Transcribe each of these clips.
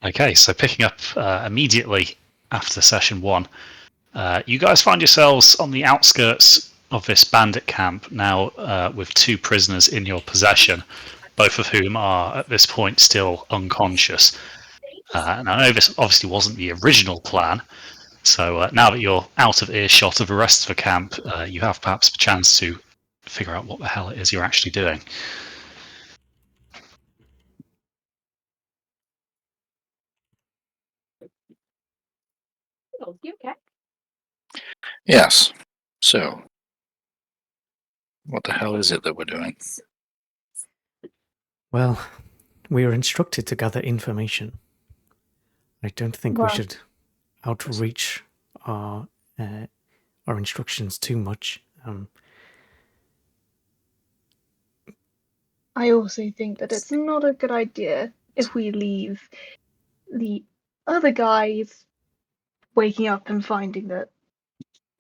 Okay, so picking up immediately after session 1, you guys find yourselves on the outskirts of this bandit camp now with 2 prisoners in your possession, both of whom are at this point still unconscious. And I know this obviously wasn't the original plan, so now that you're out of earshot of the rest of the camp, you have perhaps a chance to figure out what the hell it is you're actually doing. You okay? Yes. So, what the hell is it that we're doing? Well, we were instructed to gather information. I don't think we should outreach our instructions too much. I also think that it's not a good idea if we leave the other guys waking up and finding that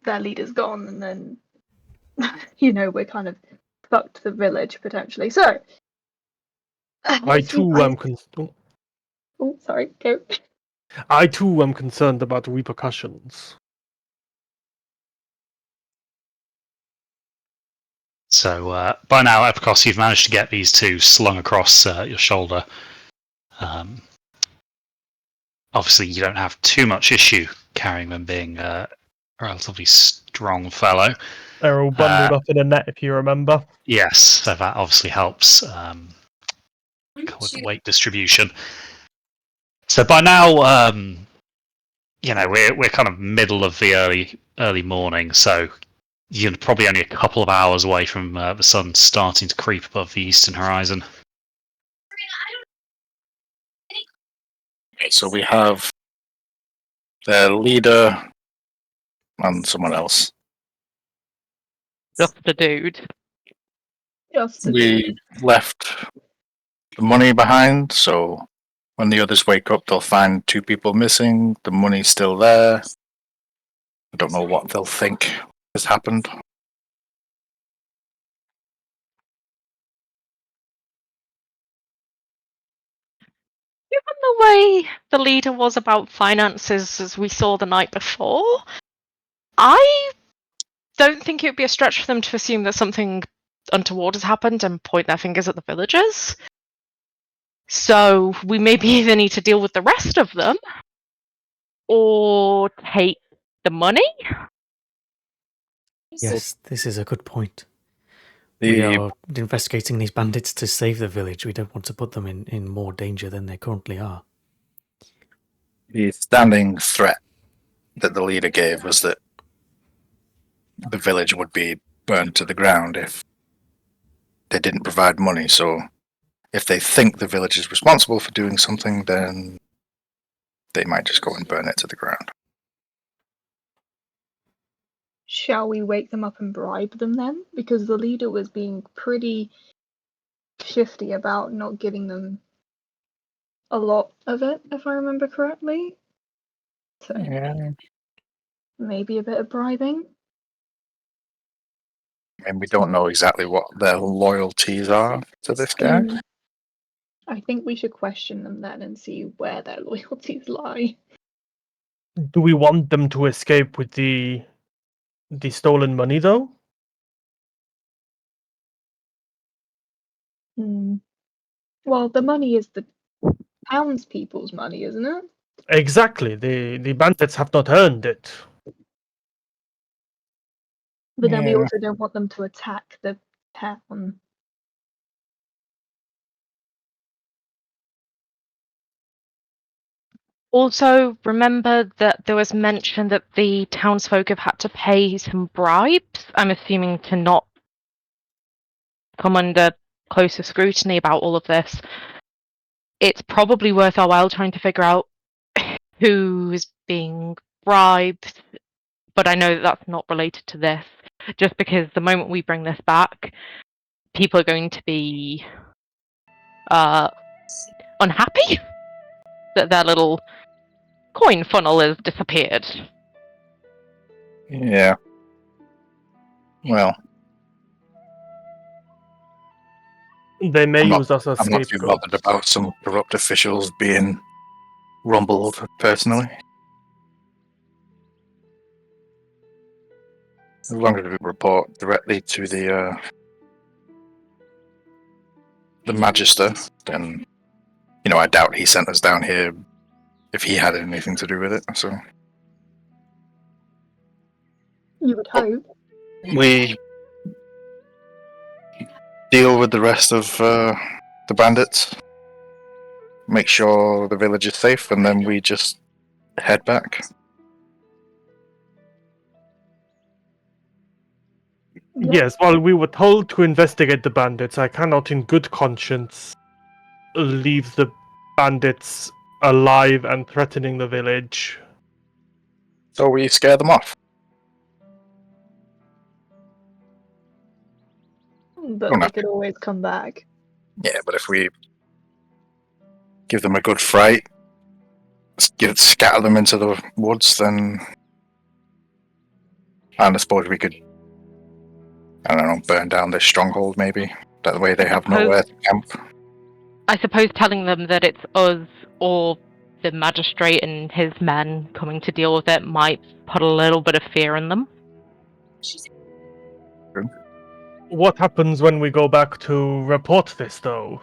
their leader's gone, and then, we're kind of fucked the village potentially. So, I too am concerned. Oh, sorry, go. I too am concerned about the repercussions. So by now, Epicos, you've managed to get these 2 slung across your shoulder. Obviously, you don't have too much issue carrying them, being a relatively strong fellow. They're all bundled up in a net, if you remember. Yes, so that obviously helps with the weight distribution. So by now, we're kind of middle of the early morning, so you're probably only a couple of hours away from the sun starting to creep above the eastern horizon. Okay, so we have their leader and someone else. Just a dude. We left the money behind, so when the others wake up, they'll find 2 people missing. The money's still there. I don't know what they'll think has happened. Given the way the leader was about finances as we saw the night before, I don't think it would be a stretch for them to assume that something untoward has happened and point their fingers at the villagers. So we maybe either need to deal with the rest of them or take the money. Yes, this is a good point. We are investigating these bandits to save the village. We don't want to put them in more danger than they currently are. The standing threat that the leader gave was that the village would be burned to the ground if they didn't provide money. So if they think the village is responsible for doing something, then they might just go and burn it to the ground. Shall we wake them up and bribe them then? Because the leader was being pretty shifty about not giving them a lot of it, if I remember correctly. So maybe a bit of bribing. And we don't know exactly what their loyalties are to this guy. I think we should question them then and see where their loyalties lie. Do we want them to escape with the stolen money, though? Well, the money is the townspeople's money, isn't it? Exactly. The bandits have not earned it. But then we also don't want them to attack the town. Also, remember that there was mention that the townsfolk have had to pay some bribes. I'm assuming to not come under closer scrutiny about all of this. It's probably worth our while trying to figure out who is being bribed, but I know that that's not related to this. Just because the moment we bring this back, people are going to be unhappy that their little coin funnel has disappeared. Yeah. Well, They may use us as I'm not too scapegoats. bothered about some corrupt officials being rumbled personally. As long as we report directly to the Magister, then, I doubt he sent us down here if he had anything to do with it, so... You would hope. We deal with the rest of the bandits, make sure the village is safe, and then we just head back. Yep. Yes, while we were told to investigate the bandits, I cannot in good conscience leave the bandits alive and threatening the village. So we scare them off. But they could always come back. Yeah, but if we give them a good fright, scatter them into the woods, then... And I suppose we could, I don't know, burn down this stronghold maybe. That way they have nowhere to camp. I suppose telling them that it's us or the magistrate and his men coming to deal with it might put a little bit of fear in them. What happens when we go back to report this, though?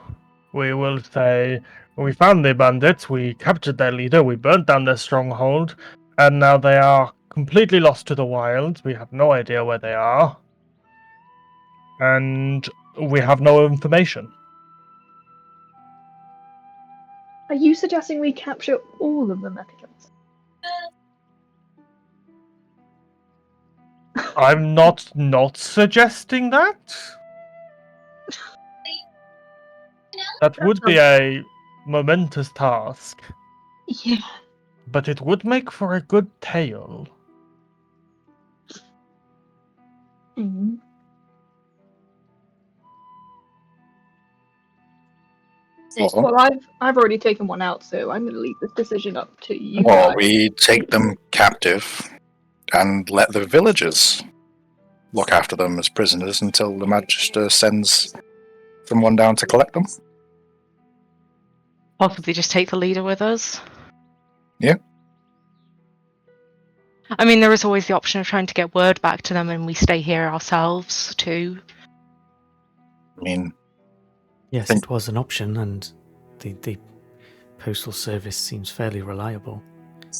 We will say, we found the bandits, we captured their leader, we burnt down their stronghold, and now they are completely lost to the wild. We have no idea where they are. And we have no information. Are you suggesting we capture all of the Methicans? I'm not suggesting that. That would be a momentous task. Yeah. But it would make for a good tale. Mm-hmm. Well, I've already taken one out, so I'm going to leave this decision up to you guys. We take them captive and let the villagers look after them as prisoners until the Magister sends someone down to collect them. Possibly just take the leader with us. Yeah. I mean, there is always the option of trying to get word back to them and we stay here ourselves, too. I mean... Yes, it was an option, and the postal service seems fairly reliable.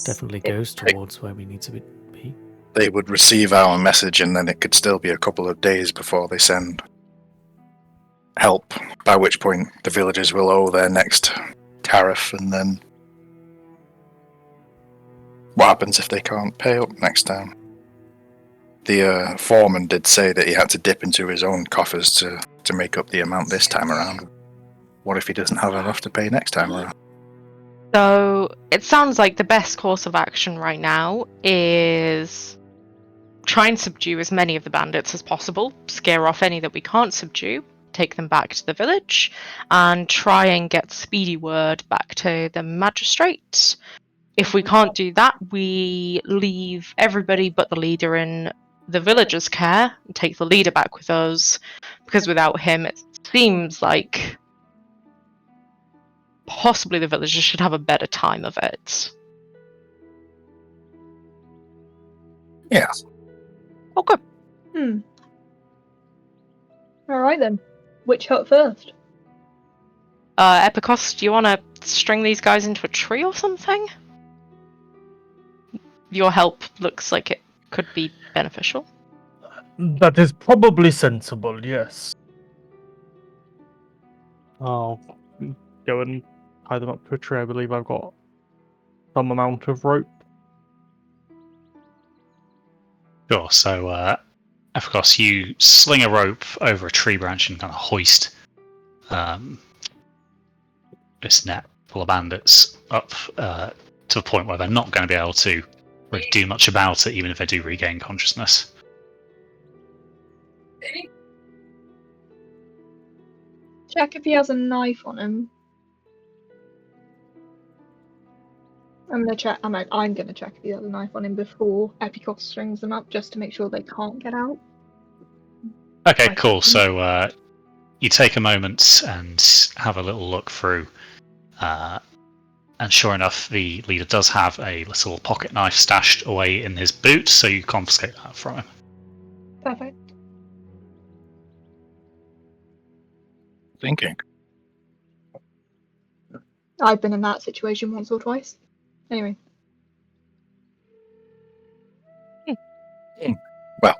Definitely goes towards where we need to be. They would receive our message, and then it could still be a couple of days before they send help, by which point the villagers will owe their next tariff, and then what happens if they can't pay up next time? The foreman did say that he had to dip into his own coffers to make up the amount this time around. What if he doesn't have enough to pay next time around? So, it sounds like the best course of action right now is try and subdue as many of the bandits as possible, scare off any that we can't subdue, take them back to the village, and try and get speedy word back to the magistrate. If we can't do that, we leave everybody but the leader in the villager's care and take the leader back with us, because without him it seems like possibly the villagers should have a better time of it. Yeah. Okay. Alright then. Which hut first? Epicos, do you want to string these guys into a tree or something? Your help looks like it could be beneficial. That is probably sensible, yes. I'll go and tie them up to a tree. I believe I've got some amount of rope. Sure, so Epicos, you sling a rope over a tree branch and kind of hoist this net full of bandits up to a point where they're not going to be able to really do much about it, even if they do regain consciousness. Check if he has a knife on him. I'm gonna check. I'm gonna check if he has a knife on him before Epicos strings them up, just to make sure they can't get out. Okay, cool. So you take a moment and have a little look through And sure enough, the leader does have a little pocket knife stashed away in his boot, so you confiscate that from him. Perfect. Thinking. I've been in that situation once or twice. Anyway. Well,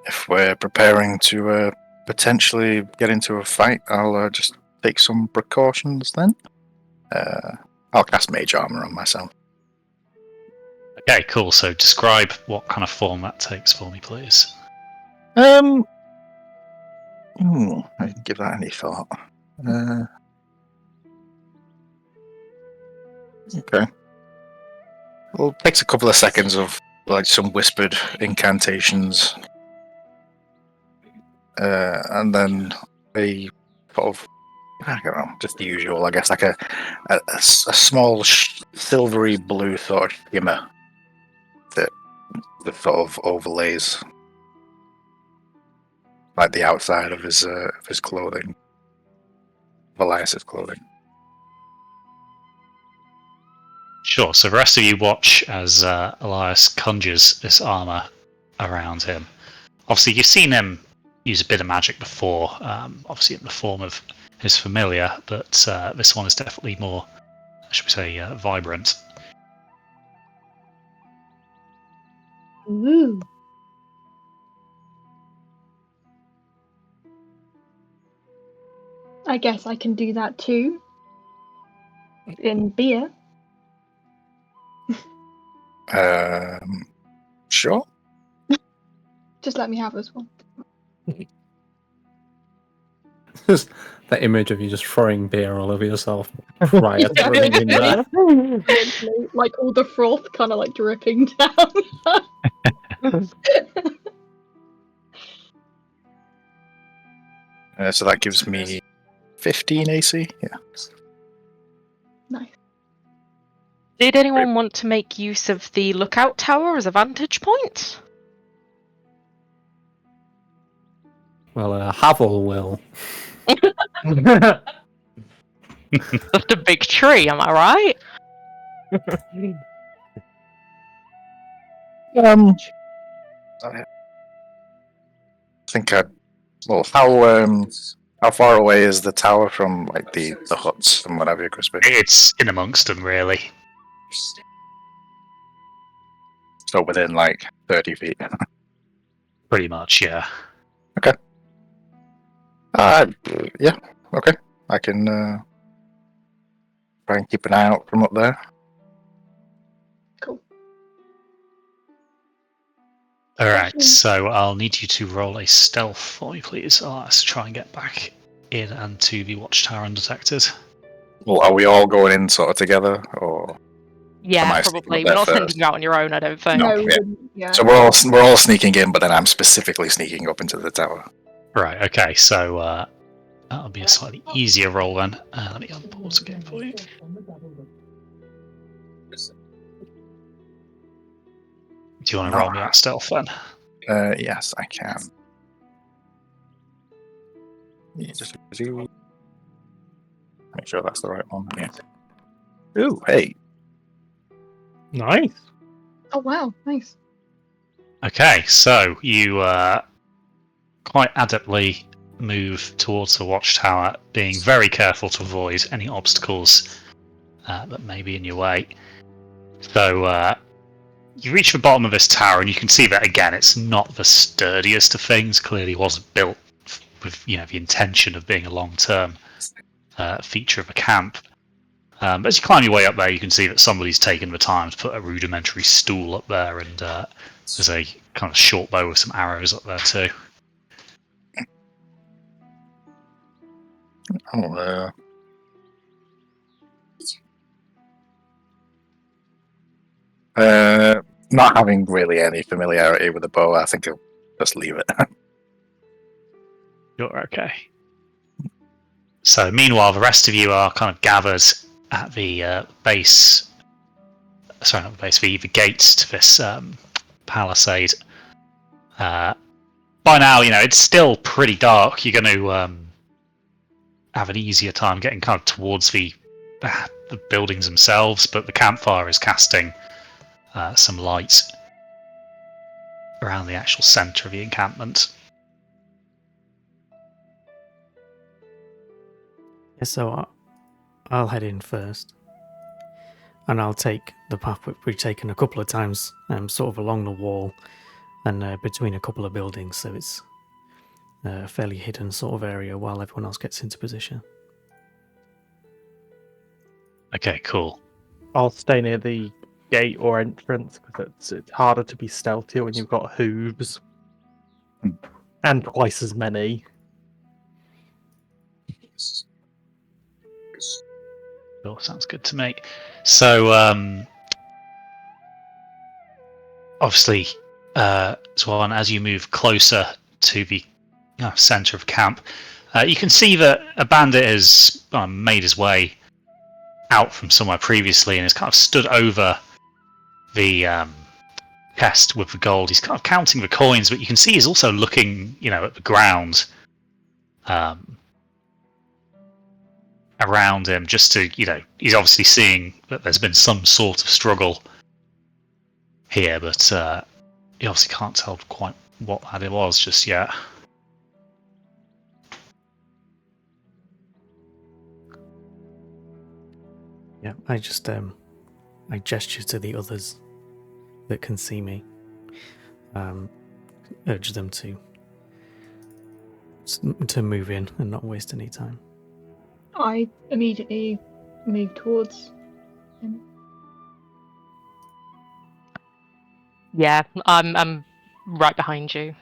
if we're preparing to potentially get into a fight, I'll just take some precautions then. I'll cast Mage Armor on myself. Okay, cool. So describe what kind of form that takes for me, please. I didn't give that any thought. Okay. Well, it takes a couple of seconds of like some whispered incantations, and then a sort of, I don't know, just the usual, I guess, like a small silvery blue sort of shimmer that sort of overlays like the outside of his clothing, of Elias's clothing. Sure. So the rest of you watch as Elias conjures this armor around him. Obviously, you've seen him use a bit of magic before, obviously in the form of his familiar, but this one is definitely more, should we say, vibrant. Ooh. I guess I can do that too. In beer. Sure. Just let me have this one. Just that image of you just throwing beer all over yourself prior to running in there. Literally, like all the froth kind of like dripping down. So that gives me 15 AC. Yeah. Nice. Did anyone want to make use of the lookout tower as a vantage point? Well, Havel will. Just a big tree, am I right? I think well, how far away is the tower from like the huts and whatever, Crispy? It's in amongst them, really. So within like 30 feet. Pretty much, yeah. Yeah, okay. I can try and keep an eye out from up there. Cool. Alright, so I'll need you to roll a stealth for me, please. Let's try and get back in and to the watchtower undetected. Well, are we all going in sort of together, or am Yeah, I probably. sneaking We're up not there sending first? you out on your own, I don't think. No. No, yeah. yeah. So we're all sneaking in, but then I'm specifically sneaking up into the tower. Right, okay, so that'll be a slightly easier roll then. Let me unpause again for you. Do you want to roll me that stealth then? Yes, I can. Yeah, just make sure that's the right one. Yeah. Ooh, hey. Nice. Oh wow, nice. Okay, so you quite adeptly move towards the watchtower, being very careful to avoid any obstacles that may be in your way. So you reach the bottom of this tower, and you can see that again. It's not the sturdiest of things. Clearly, wasn't built with the intention of being a long-term feature of a camp. But as you climb your way up there, you can see that somebody's taken the time to put a rudimentary stool up there, and there's a kind of short bow with some arrows up there too. Oh, not having really any familiarity with the bow, I think I'll just leave it. You're okay. So meanwhile, the rest of you are kind of gathered at the base. Sorry, not the base. The gates to this palisade. By now, it's still pretty dark. You're going to have an easier time getting kind of towards the buildings themselves, but the campfire is casting some light around the actual centre of the encampment. Yeah, so I'll head in first. And I'll take the path we've taken a couple of times, sort of along the wall and between a couple of buildings, so it's a fairly hidden sort of area while everyone else gets into position. Okay, cool. I'll stay near the gate or entrance because it's harder to be stealthy when you've got hooves. And twice as many. Cool, sounds good to me. So, obviously, Swan, as you move closer to the centre of camp, you can see that a bandit has made his way out from somewhere previously and has kind of stood over the chest with the gold. He's kind of counting the coins, but you can see he's also looking, at the ground around him, just to, he's obviously seeing that there's been some sort of struggle here, but he obviously can't tell quite what that it was just yet. Yeah, I just I gesture to the others that can see me, urge them to move in and not waste any time. I immediately move towards him. Yeah, I'm right behind you.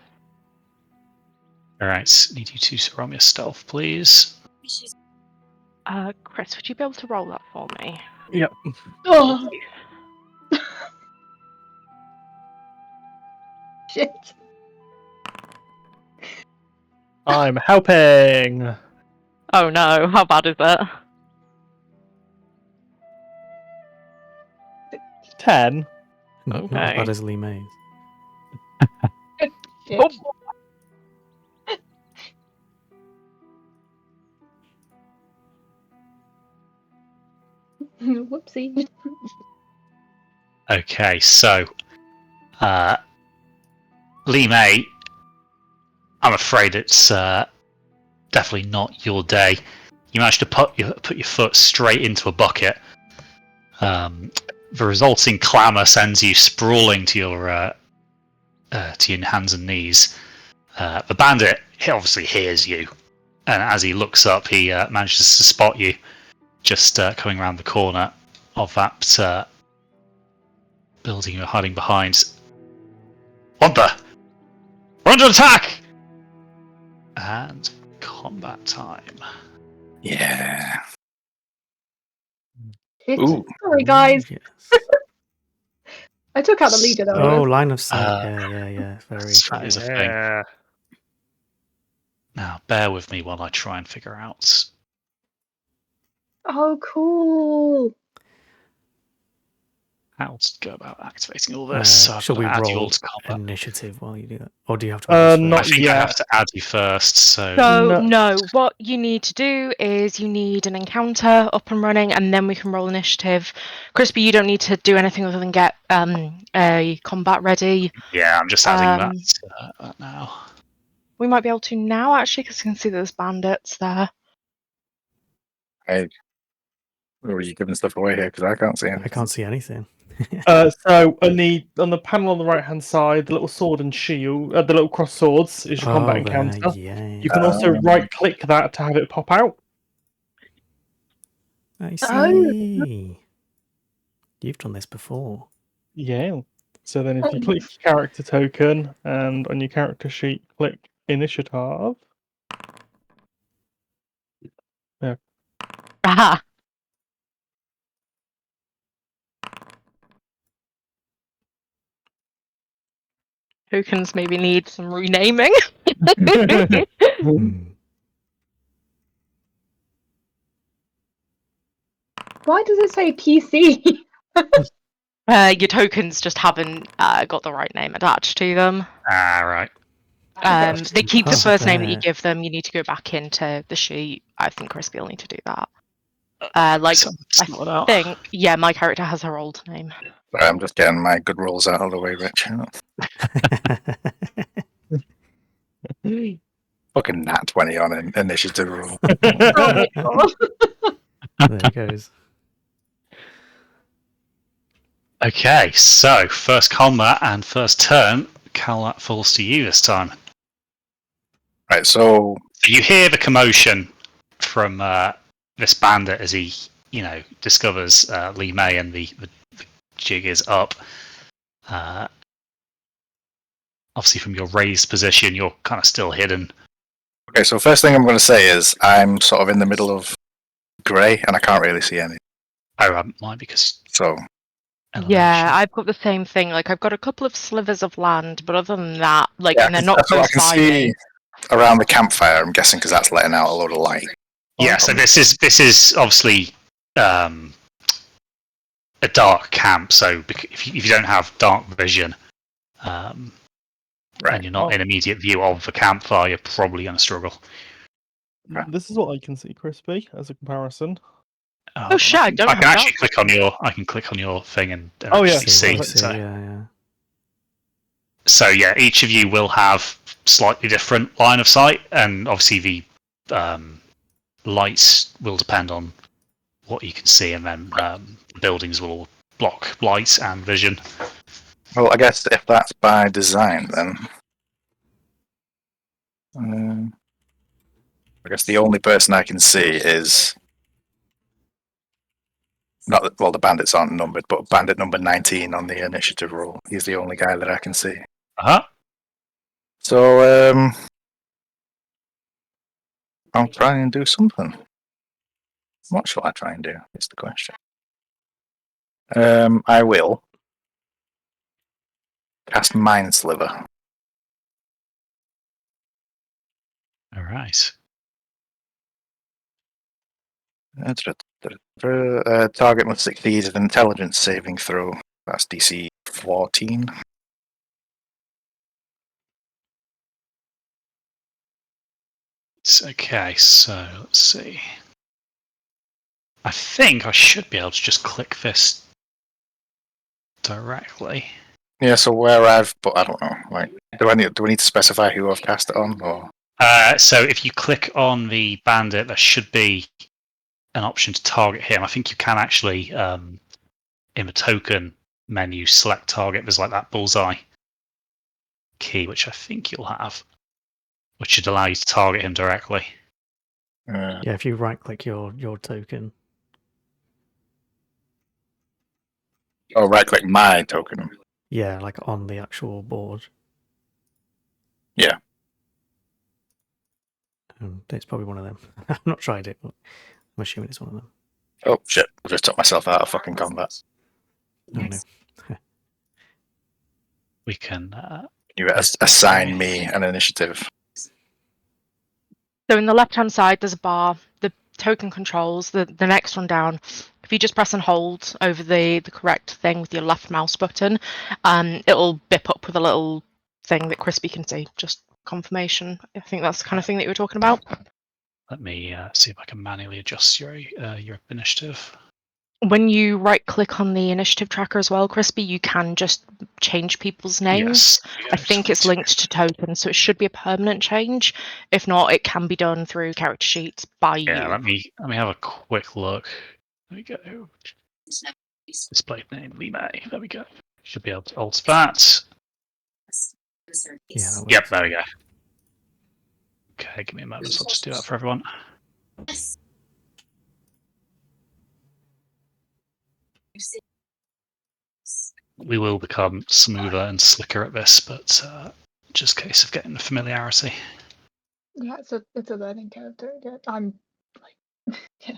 Alright, need you to roll me a stealth, please. Chris, would you be able to roll that for me? Yep. Oh! Shit. I'm helping! Oh no, how bad is it? 10. Not as Okay. bad as Lee Mays. Shit. Oh. Whoopsie. Okay, so Lee May, I'm afraid it's definitely not your day. You managed to put your foot straight into a bucket. The resulting clamour sends you sprawling to your hands and knees. The bandit obviously hears you, and as he looks up, he manages to spot you just coming around the corner of that building you're hiding behind. What the? We're under attack! And combat time. Yeah. Shit. Ooh. Sorry, guys. Yes. I took out the leader, though. Oh, line of sight. Uh, Yeah. Very. that is a thing. Yeah. Now, bear with me while I try and figure out. Oh, cool. How to go about activating all this. So Shall we add you all roll to combat. initiative while you do that? Or do you have to add us Not I first? think I yet. have to add you first. So So, No. no, what you need to do is you need an encounter up and running, and then we can roll initiative. Crispy, you don't need to do anything other than get a combat ready. yeah, I'm just adding that now. We might be able to now, actually, because you can see there's bandits there. Or are you giving stuff away here? Because I can't see anything. I can't see anything. So on the panel on the right hand side, the little sword and shield, the little cross swords is your combat encounter. Yeah. You can also right click that to have it pop out. I see. You've done this before. Yeah. So then if you click your character token and on your character sheet click initiative. Aha! Tokens maybe need some renaming. Why does it say PC? Your tokens just haven't got the right name attached to them. Ah, right. They keep the Oh, first name that you fair. give them. You need to go back into the sheet. I think Crispy will need to do that. So let's sort it out. Yeah, my character has her old name. Sorry, I'm just getting my good rolls out of the way, Rich. Fucking nat 20 on an initiative roll. Oh my god. There he goes. Okay, so first combat and first turn. Cal, that falls to you this time. Right, so So you hear the commotion from this bandit as he, discovers Lee May and the jig is up. Obviously, from your raised position, you're kind of still hidden. okay, so first thing I'm going to say is I'm sort of in the middle of grey and I can't really see any. Oh, might because So Yeah, I've got the same thing. Like, I've got a couple of slivers of land, but other than that, like, yeah, and they're not that's what I close can by see me. around the campfire. I'm guessing because that's letting out a load of light. Yeah, so this is obviously a dark camp. So if you don't have dark vision, and you're not in immediate view of the campfire, you're probably going to struggle. Right. This is what I can see, Crispy, as a comparison. Oh, shit, I don't I have can actually dark click on your. I can click on your thing and Oh, yeah. actually see. See, So. yeah. So yeah, each of you will have slightly different line of sight, and obviously the lights will depend on what you can see, and then buildings will block lights and vision. Well, I guess if that's by design, then I guess the only person I can see is not that, well, the bandits aren't numbered, but bandit number 19 on the initiative roll. He's the only guy that I can see. So I'll try and do something. What shall I try and do? Is the question. I will cast Mind Sliver. All right. Target must succeed an intelligence saving throw. That's DC 14. Okay, so let's see. I think I should be able to just click this directly. Yeah, so but I don't know. Like, do we need to specify who I've cast it on, or? So if you click on the bandit, there should be an option to target him. I think you can actually, in the token menu, select target. There's like that bullseye key, which I think you'll have, which should allow you to target him directly. Yeah, if you right click your token. Oh, right click my token. Yeah, like on the actual board. Yeah. It's probably one of them. I've not tried it, but I'm assuming it's one of them. Oh shit! I just took myself out of fucking combat. Oh, no. We can. You assign me an initiative. So in the left-hand side, there's a bar. The token controls. The next one down. If you just press and hold over the correct thing with your left mouse button, it'll bip up with a little thing that Crispy can see. Just confirmation. I think that's the kind of thing that you were talking about. Let me see if I can manually adjust your initiative. When you right-click on the initiative tracker as well, Crispy, you can just change people's names. Yes. I think it's linked to tokens, so it should be a permanent change. If not, it can be done through character sheets by you. Yeah, let me have a quick look. There we go. Display name Lee May. There we go. Should be able to alter that. Yeah, that Yep, works. there we go. Okay, give me a moment. I'll just do that for everyone. We will become smoother and slicker at this, but just a case of getting the familiarity. Yeah, it's a learning character. Yeah, I'm like, yeah.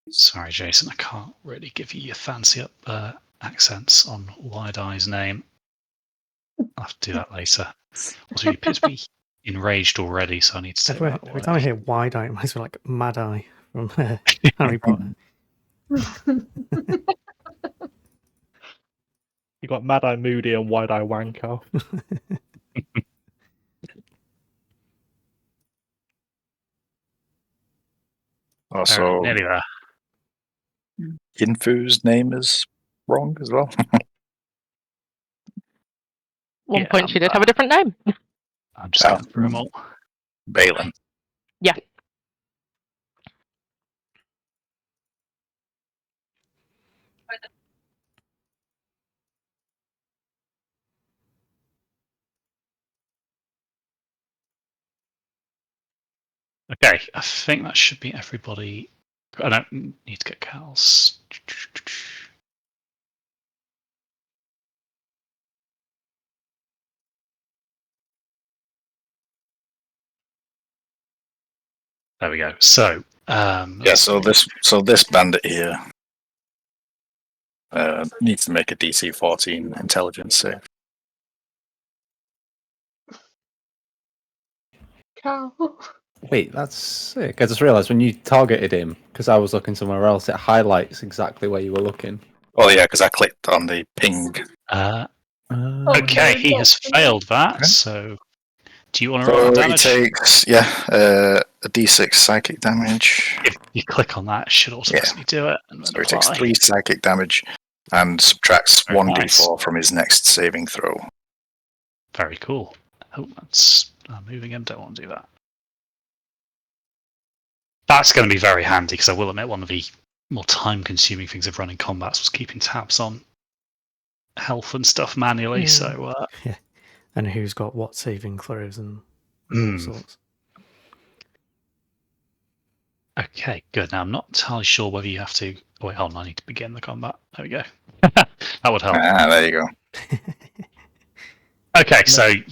Sorry, Jason, I can't really give you your fancy up accents on Wide Eye's name. I'll have to do that later. Also, you appear to be enraged already, so I need to take that Every time I away. hear wide eye, it reminds me like Mad Eye from Harry Potter. You got Mad Eye Moody and Wide Eye Wanko. Also, Alright, nearly there. Infu's name is wrong as well. One Yeah, point she did have a different name. I'm just going through them all. Balin. Yeah. Okay, I think that should be everybody. I don't need to get Cal's. There we go. So, Yeah, let's so this bandit here needs to make a DC 14 intelligence save. Cow. Wait, that's sick. I just realised when you targeted him, because I was looking somewhere else, it highlights exactly where you were looking. Well, yeah, because I clicked on the ping. Okay, no, he has not- failed that. Okay. So, do you want to roll So that he damage? takes, a D6 psychic damage. If you click on that, it should automatically do it. And So then he takes apply. 3 psychic damage and subtracts Very 1d4 from his next saving throw. Very cool. Oh, that's moving him. Don't want to do that. That's going to be very handy because I will admit one of the more time-consuming things of running combats was keeping tabs on health and stuff manually. So, And who's got what saving throws and all sorts. okay, good. Now I'm not entirely sure whether you have to. Oh, wait, hold on. I need to begin the combat. There we go. That would help. Ah, there you go. Okay, so you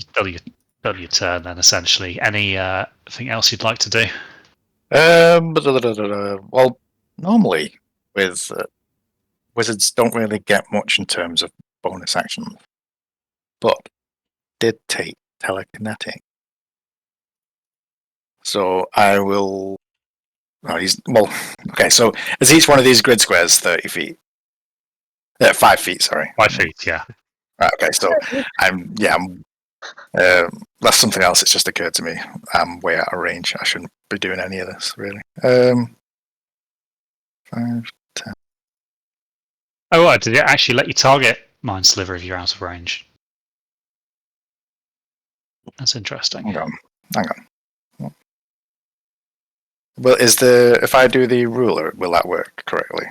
done your turn then. Essentially, anything else you'd like to do? Well, normally with wizards don't really get much in terms of bonus actions, but did take telekinetic. So I will. Oh, okay. So is each one of these grid squares 30 feet? 5 feet. Sorry. 5 feet. Yeah. Right, okay. So that's something else that's just occurred to me. I'm way out of range. I shouldn't be doing any of this really. 5, 10. Oh, what, did it actually let you target Mind Sliver if you're out of range? That's interesting. Hang on. Well, if I do the ruler, will that work correctly?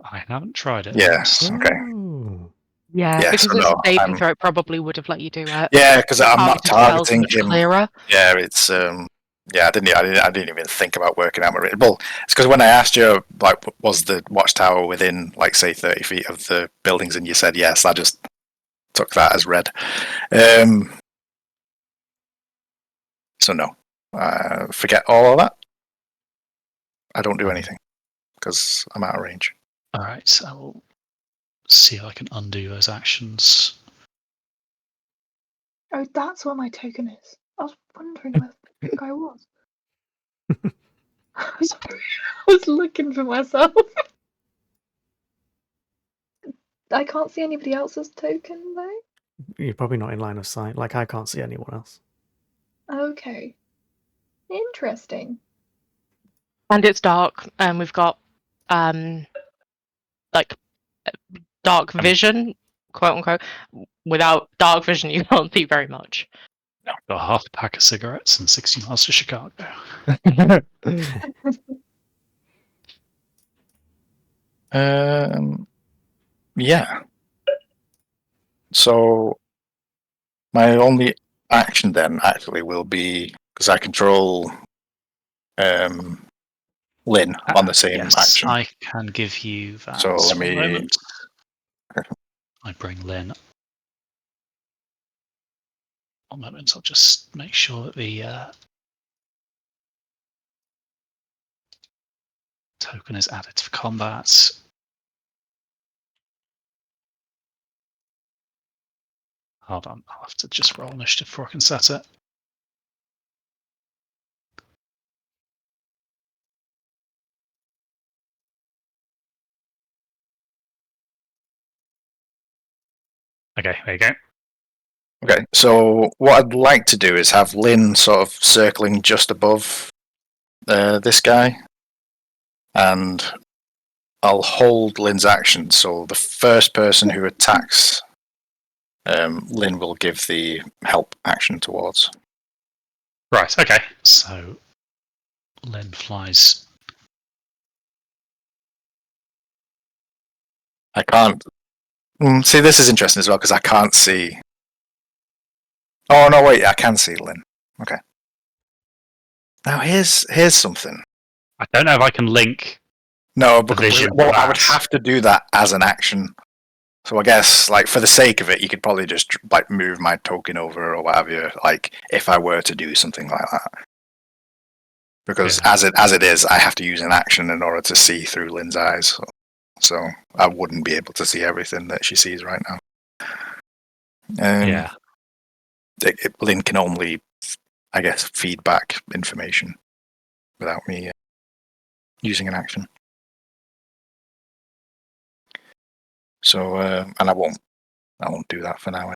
I haven't tried it. Yes. Okay. Ooh. Yeah, Yeah, because so it's a no, saving throw, it probably would have let you do it. Yeah, because I'm not Targeted spells are targeting much him. clearer. Yeah, it's I didn't even think about working out my range. Well, it's because when I asked you, like, was the watchtower within, like, say, 30 feet of the buildings, and you said yes, I just took that as read. So no, forget all of that. I don't do anything because I'm out of range. All right, I'll see if I can undo those actions. Oh, that's where my token is. I was wondering where the guy was. Sorry, I was looking for myself. I can't see anybody else's token though. You're probably not in line of sight. Like, I can't see anyone else. Okay. Interesting. And it's dark, and we've got like dark vision, quote unquote. Without dark vision, you can't see very much. Got half a pack of cigarettes and 60 miles to Chicago. Yeah. So my only action then actually will be because I control Lynn on the same Yes, action. I can give you that. So let One me- moment. I bring Lynn. 1 moment. I'll just make sure that the token is added to combat. Hold on, I'll have to just roll initiative before I can set it. Okay, there you go. Okay, so what I'd like to do is have Lynn sort of circling just above this guy, and I'll hold Lynn's action. So the first person who attacks Lynn will give the help action towards. Right, okay. So Lynn flies. I can't see. This is interesting as well because I can't see. Oh no! Wait, I can see Lynn. Okay. Now here's something. I don't know if I can link. No, The but vision well, I would collapse. have to do that as an action. So I guess, like, for the sake of it, you could probably just like move my token over or whatever. Like, if I were to do something like that, because Yeah. as it is, I have to use an action in order to see through Lynn's eyes. So I wouldn't be able to see everything that she sees right now. Yeah. Lynn can only, I guess, feedback information without me using an action. So, and I won't do that for now.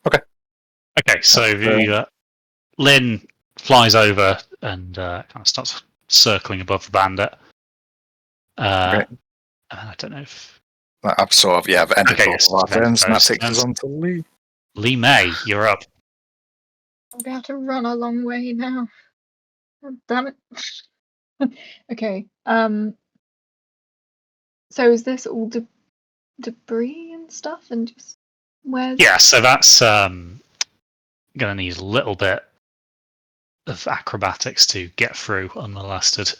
Okay, so Lynn flies over and kind of starts circling above the bandit. Okay. I don't know if I've sort of I've ended Okay, both yes, of our you've ended turns, and that those takes us turns. on to Lee. Lee May, you're up. I'm going to have to run a long way now. Oh, damn it. Okay. So is this all debris and stuff, and just where's? Yeah, so that's going to need a little bit of acrobatics to get through unmolested.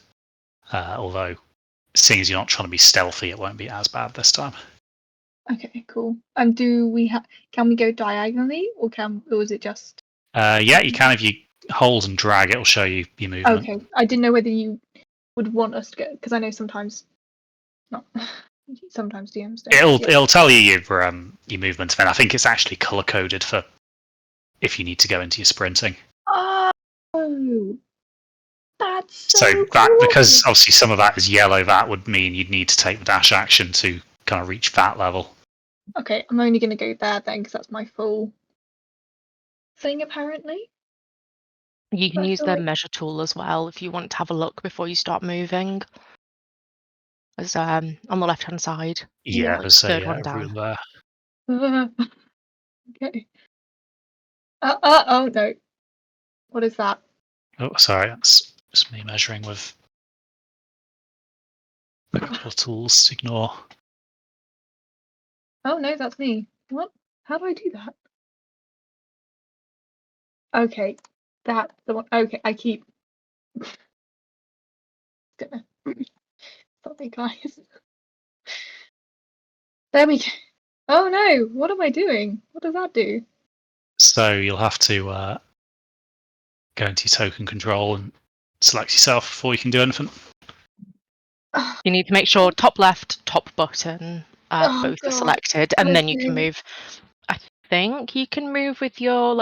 Although, seeing as you're not trying to be stealthy, it won't be as bad this time. Okay, cool. And do we can we go diagonally, or is it just? Yeah, you can if you hold and drag. It'll show you your movement. Okay, I didn't know whether you would want us to go, because I know sometimes not. Sometimes DMs don't. It'll tell you your movement, and I think it's actually color coded for if you need to go into your sprinting. Oh, that's So so that, cool. because obviously some of that is yellow, that would mean you'd need to take the dash action to kind of reach that level. Okay, I'm only going to go there then, because that's my full thing apparently. You can I use feel the like- measure tool as well if you want to have a look before you start moving. As on the left hand side. Yeah, like there's third a one down. rule there. Okay. Oh no. What is that? Oh, sorry, that's just me measuring with a couple of tools to ignore. Oh no, that's me. What? How do I do that? Okay, that's the one. Okay, I keep. Sorry, guys. There we go. Oh no! What am I doing? What does that do? So you'll have to go into your token control and select yourself before you can do anything. You need to make sure top left, top button, Oh, both are God. selected, and then you can Okay. move. I think you can move with your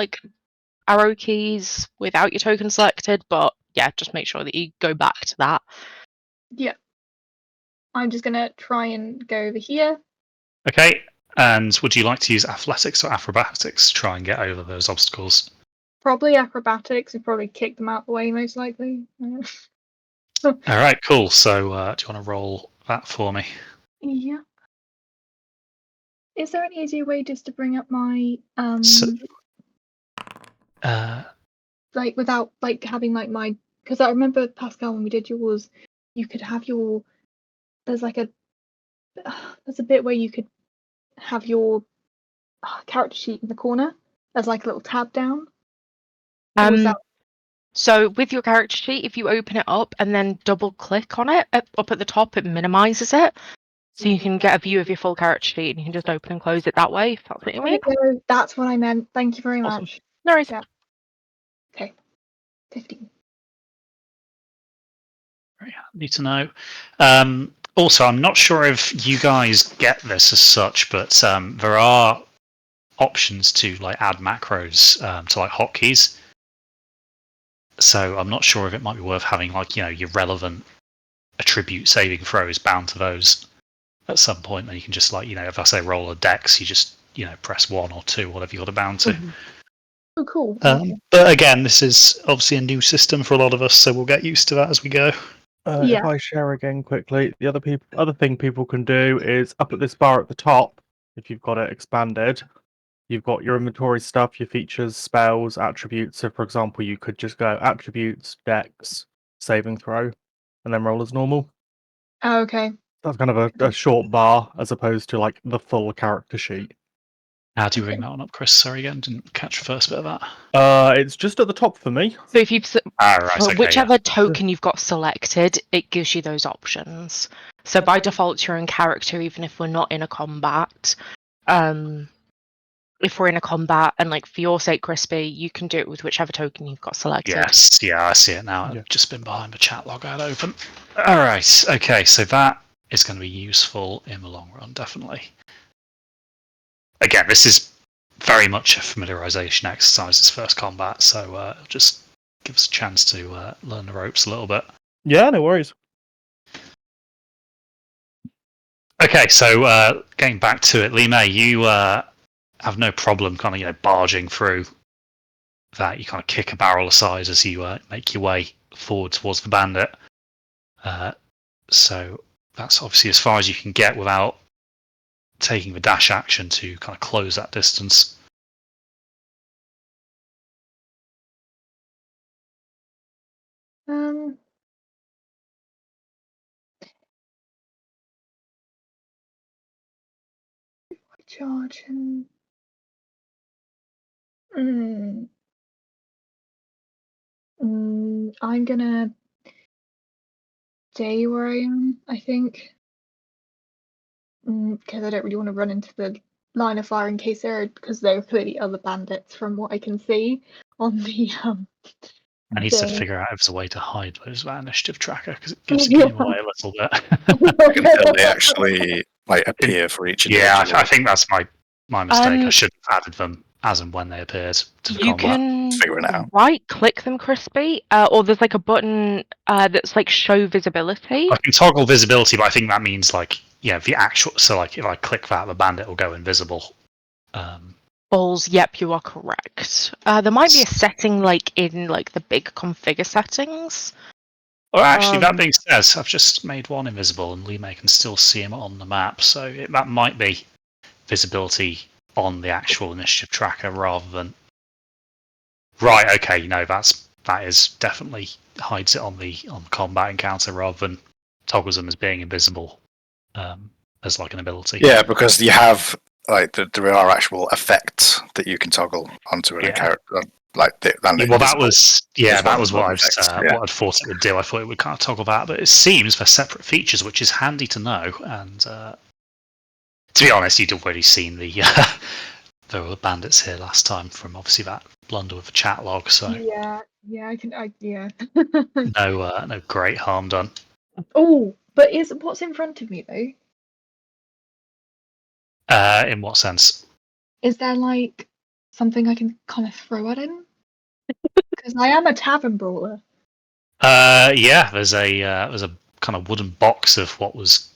arrow keys without your token selected, but yeah, just make sure that you go back to that. Yeah. I'm just gonna try and go over here. Okay, and would you like to use athletics or acrobatics to try and get over those obstacles? Probably acrobatics. We probably kick them out the way, most likely. All right, cool. So do you want to roll that for me? Yeah. Is there an easier way just to bring up my So, like without like having like my, because I remember Pascal when we did yours, you could have your, there's like a there's a bit where you could have your character sheet in the corner. There's like a little tab down. Or was that? So with your character sheet, if you open it up and then double click on it up at the top, it minimizes it. So you can get a view of your full character sheet and you can just open and close it that way, if that's what you mean. That's what I meant. Thank you very Awesome. much. No worries. Yeah. Okay. 15. very handy to know. Also, I'm not sure if you guys get this as such, but there are options to like add macros to like hotkeys. So I'm not sure if it might be worth having like your relevant attribute saving throws bound to those at some point. Then you can just like if I say roll a dex, you just press 1 or 2, whatever you got it bound to. Oh, cool. Okay. But again, this is obviously a new system for a lot of us, so we'll get used to that as we go. Yeah. If I share again quickly, the other thing people can do is up at this bar at the top, if you've got it expanded, you've got your inventory stuff, your features, spells, attributes. So, for example, you could just go attributes, dex, saving throw, and then roll as normal. Oh, okay. That's kind of a short bar as opposed to like the full character sheet. How do you bring that one up, Chris? Sorry again, didn't catch the first bit of that. It's just at the top for me. So if you've Right, for okay, whichever token you've got selected, it gives you those options. So by default, you're in character, even if we're not in a combat. If we're in a combat, and like for your sake, Crispy, you can do it with whichever token you've got selected. Yes, yeah, I see it now. Yeah. I've just been behind the chat log I had open. All right, okay, so that is going to be useful in the long run, definitely. Again, this is very much a familiarization exercise, this first combat, so it'll just give us a chance to learn the ropes a little bit. Yeah, no worries. Okay, so getting back to it, Lee May, you have no problem kind of barging through that. You kind of kick a barrel aside as you make your way forward towards the bandit. So that's obviously as far as you can get without taking the dash action to kind of close that distance. Charge and I'm gonna stay where I am, I think, because I don't really want to run into the line of fire in case because there are clearly other bandits from what I can see on the I need to thing. figure out if there's a way to hide those with that initiative tracker because it gives the game away a little bit. Until they actually appear for each individual. Yeah, I think that's my mistake. I should have added them as and when they appeared to the You combat. can Figure it out. right-click them, Crispy, or there's like a button that's like show visibility. I can toggle visibility, but I think that means like the actual. So like if I click that, the bandit will go invisible. Balls, yep, you are correct. There might be a setting like in like the big configure settings. Or actually, that being said, I've just made one invisible, and Lee May can still see him on the map. So that might be visibility on the actual initiative tracker rather than. Right. Okay. That is definitely hides it on the combat encounter rather than toggles them as being invisible as like an ability. Yeah, because you have there are actual effects that you can toggle onto a character. That was what I'd thought it would do. I thought it would kind of toggle that, but it seems they're separate features, which is handy to know. And to be honest, you'd already seen the there were bandits here last time from obviously that blunder with the chat log. So yeah, no great harm done. Oh, but what's in front of me though? In what sense? Is there like something I can kind of throw at him? Because I am a tavern brawler. Yeah, there's a kind of wooden box of what was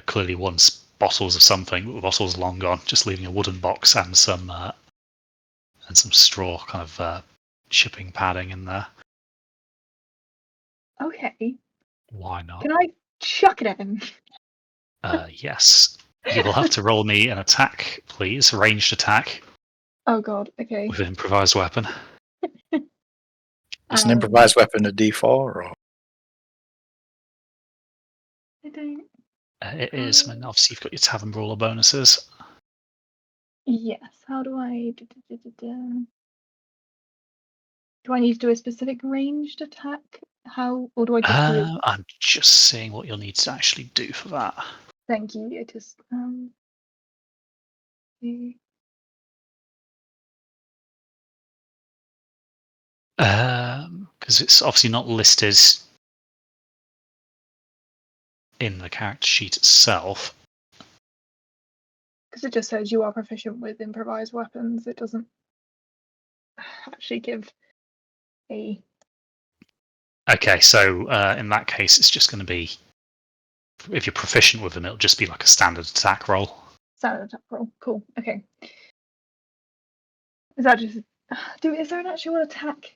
clearly once bottles of something, but the bottles long gone. Just leaving a wooden box and some straw kind of shipping padding in there. Okay. Why not? Can I chuck it at him? Yes. You will have to roll me an attack, please. Ranged attack. Oh god. Okay. With an improvised weapon. Is an improvised weapon a D4 or? I don't. It is. I mean, obviously you've got your tavern brawler bonuses. Yes. How do I? Do I need to do a specific ranged attack? How, or do I just do? I'm just seeing what you'll need to actually do for that. Thank you. I just because it's obviously not listed in the character sheet itself. Because it just says you are proficient with improvised weapons. It doesn't actually give a... Okay, so in that case, it's just going to be, if you're proficient with them, it'll just be like a standard attack roll. Standard attack roll. Cool. Okay. Is that just... is there an actual attack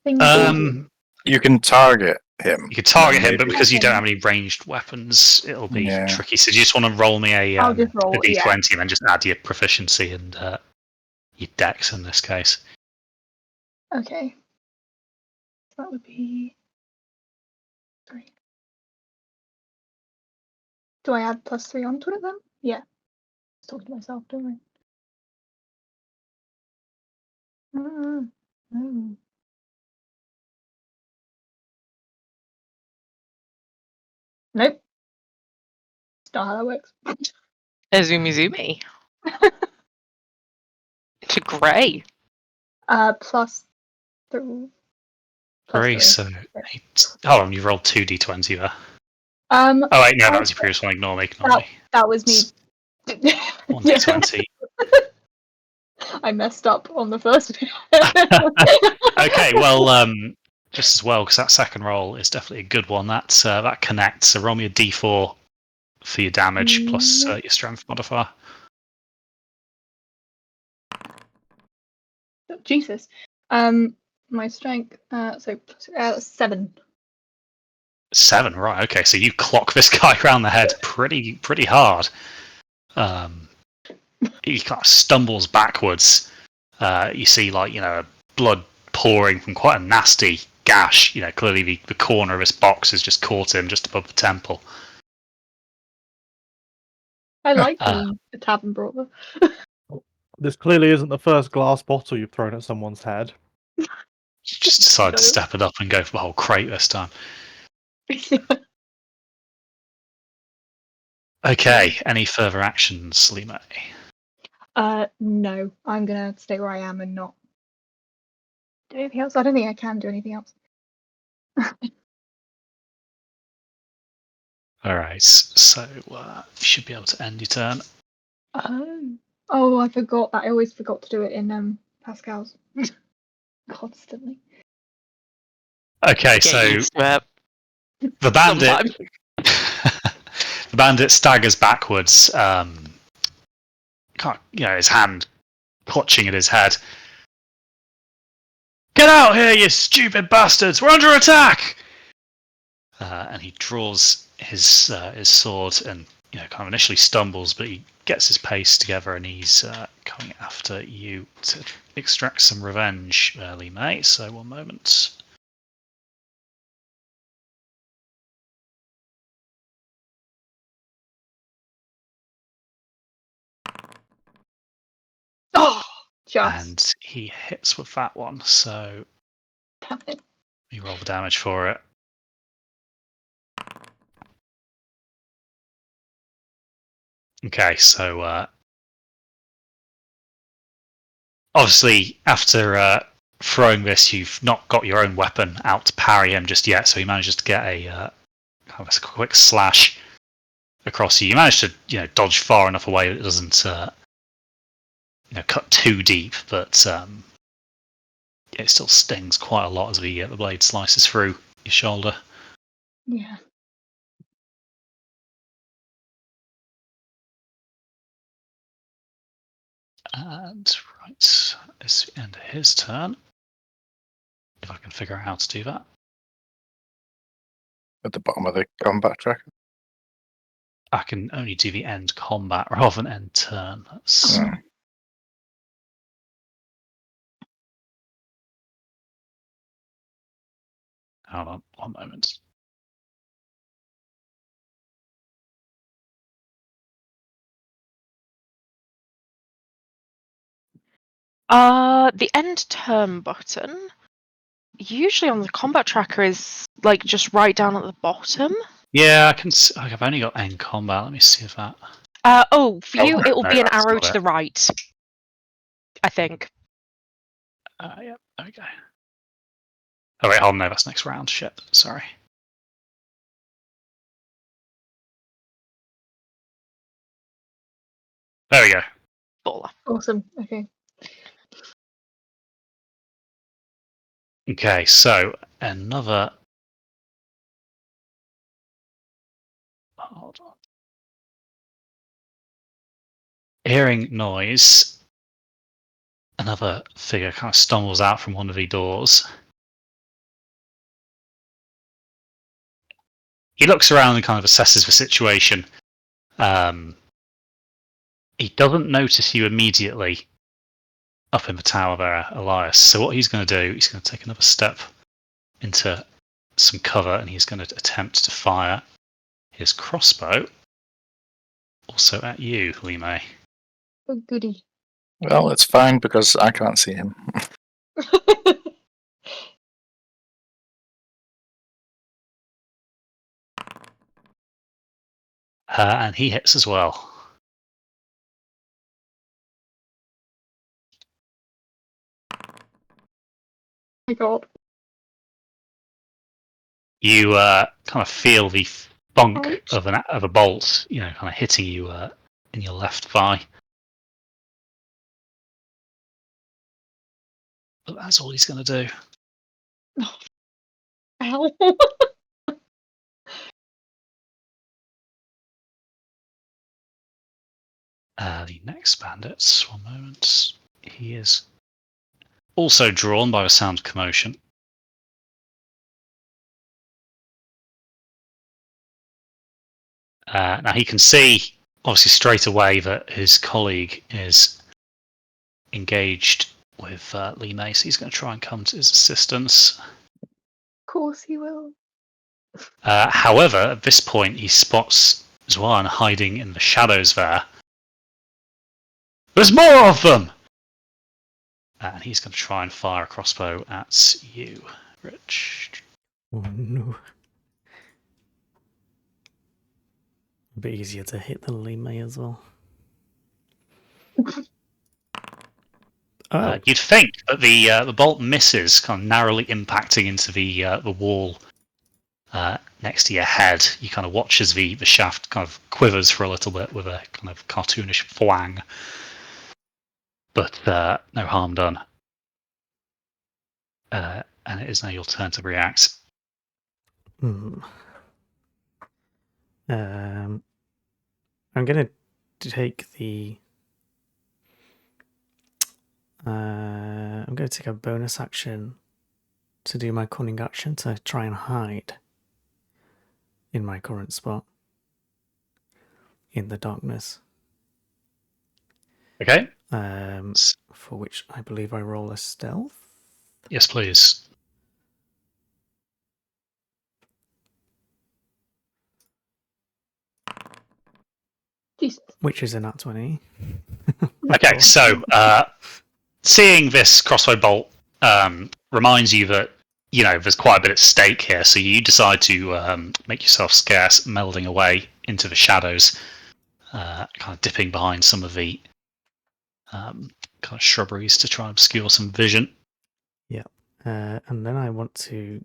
thing? You can target him. You could target him, but Maybe. because you don't have any ranged weapons, it'll be Yeah. tricky. So do you just want to roll me a I'll just roll, d20 yeah. and then just add your proficiency and your dex in this case. Okay. So that would be 3. Do I add +3 onto it then? Yeah. I was talking to myself, don't I? No. Nope. That's not how that works. Azumi. To grey. +3. Three, so 8. Hold on, you rolled 2d20 there. Oh wait, no, that was your previous one. Ignore me. That was me. 1d20. I messed up on the first. Okay, well, just as well, because that second roll is definitely a good one. That connects. So roll me a d4 for your damage plus your strength modifier. Jesus. My strength. So 7. 7, right? Okay, so you clock this guy around the head pretty hard. He kind of stumbles backwards. You see, blood pouring from quite a nasty gash. Clearly the corner of his box is just caught him just above the temple. I like being a tavern brawler. This clearly isn't the first glass bottle you've thrown at someone's head. You just decide to step it up and go for the whole crate this time. Okay, any further actions, Lima? No. I'm gonna stay where I am and not do anything else. I don't think I can do anything else. Alright, so you should be able to end your turn. Oh, I forgot that. I always forgot to do it in Pascal's. Constantly. Okay, so the bandit the bandit staggers backwards, his hand clutching at his head. Get out here, you stupid bastards! We're under attack! And he draws his sword and kind of initially stumbles, but he gets his pace together and he's coming after you to extract some revenge, early mate. So 1 moment. Oh, just. And he hits with that one, so Damn it. you roll the damage for it. Okay, so obviously after throwing this, you've not got your own weapon out to parry him just yet, so he manages to get a quick slash across you. You manage to dodge far enough away that it doesn't cut too deep, but it still stings quite a lot as the blade slices through your shoulder. Yeah. And right, it's the end of his turn. If I can figure out how to do that. At the bottom of the combat tracker. I can only do the end combat rather than end turn. That's... Hold on, 1 moment. The end turn button, usually on the combat tracker, is just right down at the bottom. Yeah, I can. I've only got end combat. Let me see if that. For you, it will be an that's arrow not to it. the right, I think. Yeah, there we go. Oh wait, hold on, no, that's next round. Shit, sorry. There we go. Baller. Awesome. Okay. Okay, so another. Hold on. Hearing noise, another figure kind of stumbles out from one of the doors. He looks around and kind of assesses the situation. He doesn't notice you immediately up in the tower there, Elias. So what he's going to do, he's going to take another step into some cover, and he's going to attempt to fire his crossbow also at you, Lime. Oh, goody. Well, it's fine because I can't see him. And he hits as well. My God. You kind of feel the thunk Ouch. of a bolt, kind of hitting you in your left thigh. But that's all he's going to do. Ow. The next bandit, one moment. He is also drawn by the sound of commotion. Now he can see, obviously, straight away that his colleague is engaged with Lee Mace. He's going to try and come to his assistance. Of course he will. However, at this point, he spots Zwan hiding in the shadows there. There's more of them! And he's going to try and fire a crossbow at you, Rich. Oh no. A bit easier to hit than Lime as well. You'd think that the bolt misses, kind of narrowly impacting into the wall next to your head. You kind of watch as the shaft kind of quivers for a little bit with a kind of cartoonish fwang, but no harm done. And it is now your turn to react. I'm gonna take the. I'm gonna take a bonus action to do my cunning action to try and hide in my current spot in the darkness. Okay. For which I believe I roll a stealth. Yes, please. Jesus. Which is a nat 20. Okay, so seeing this crossbow bolt reminds you that there's quite a bit at stake here. So you decide to make yourself scarce, melding away into the shadows, kind of dipping behind some of the kind of shrubberies to try and obscure some vision. Yeah, and then I want to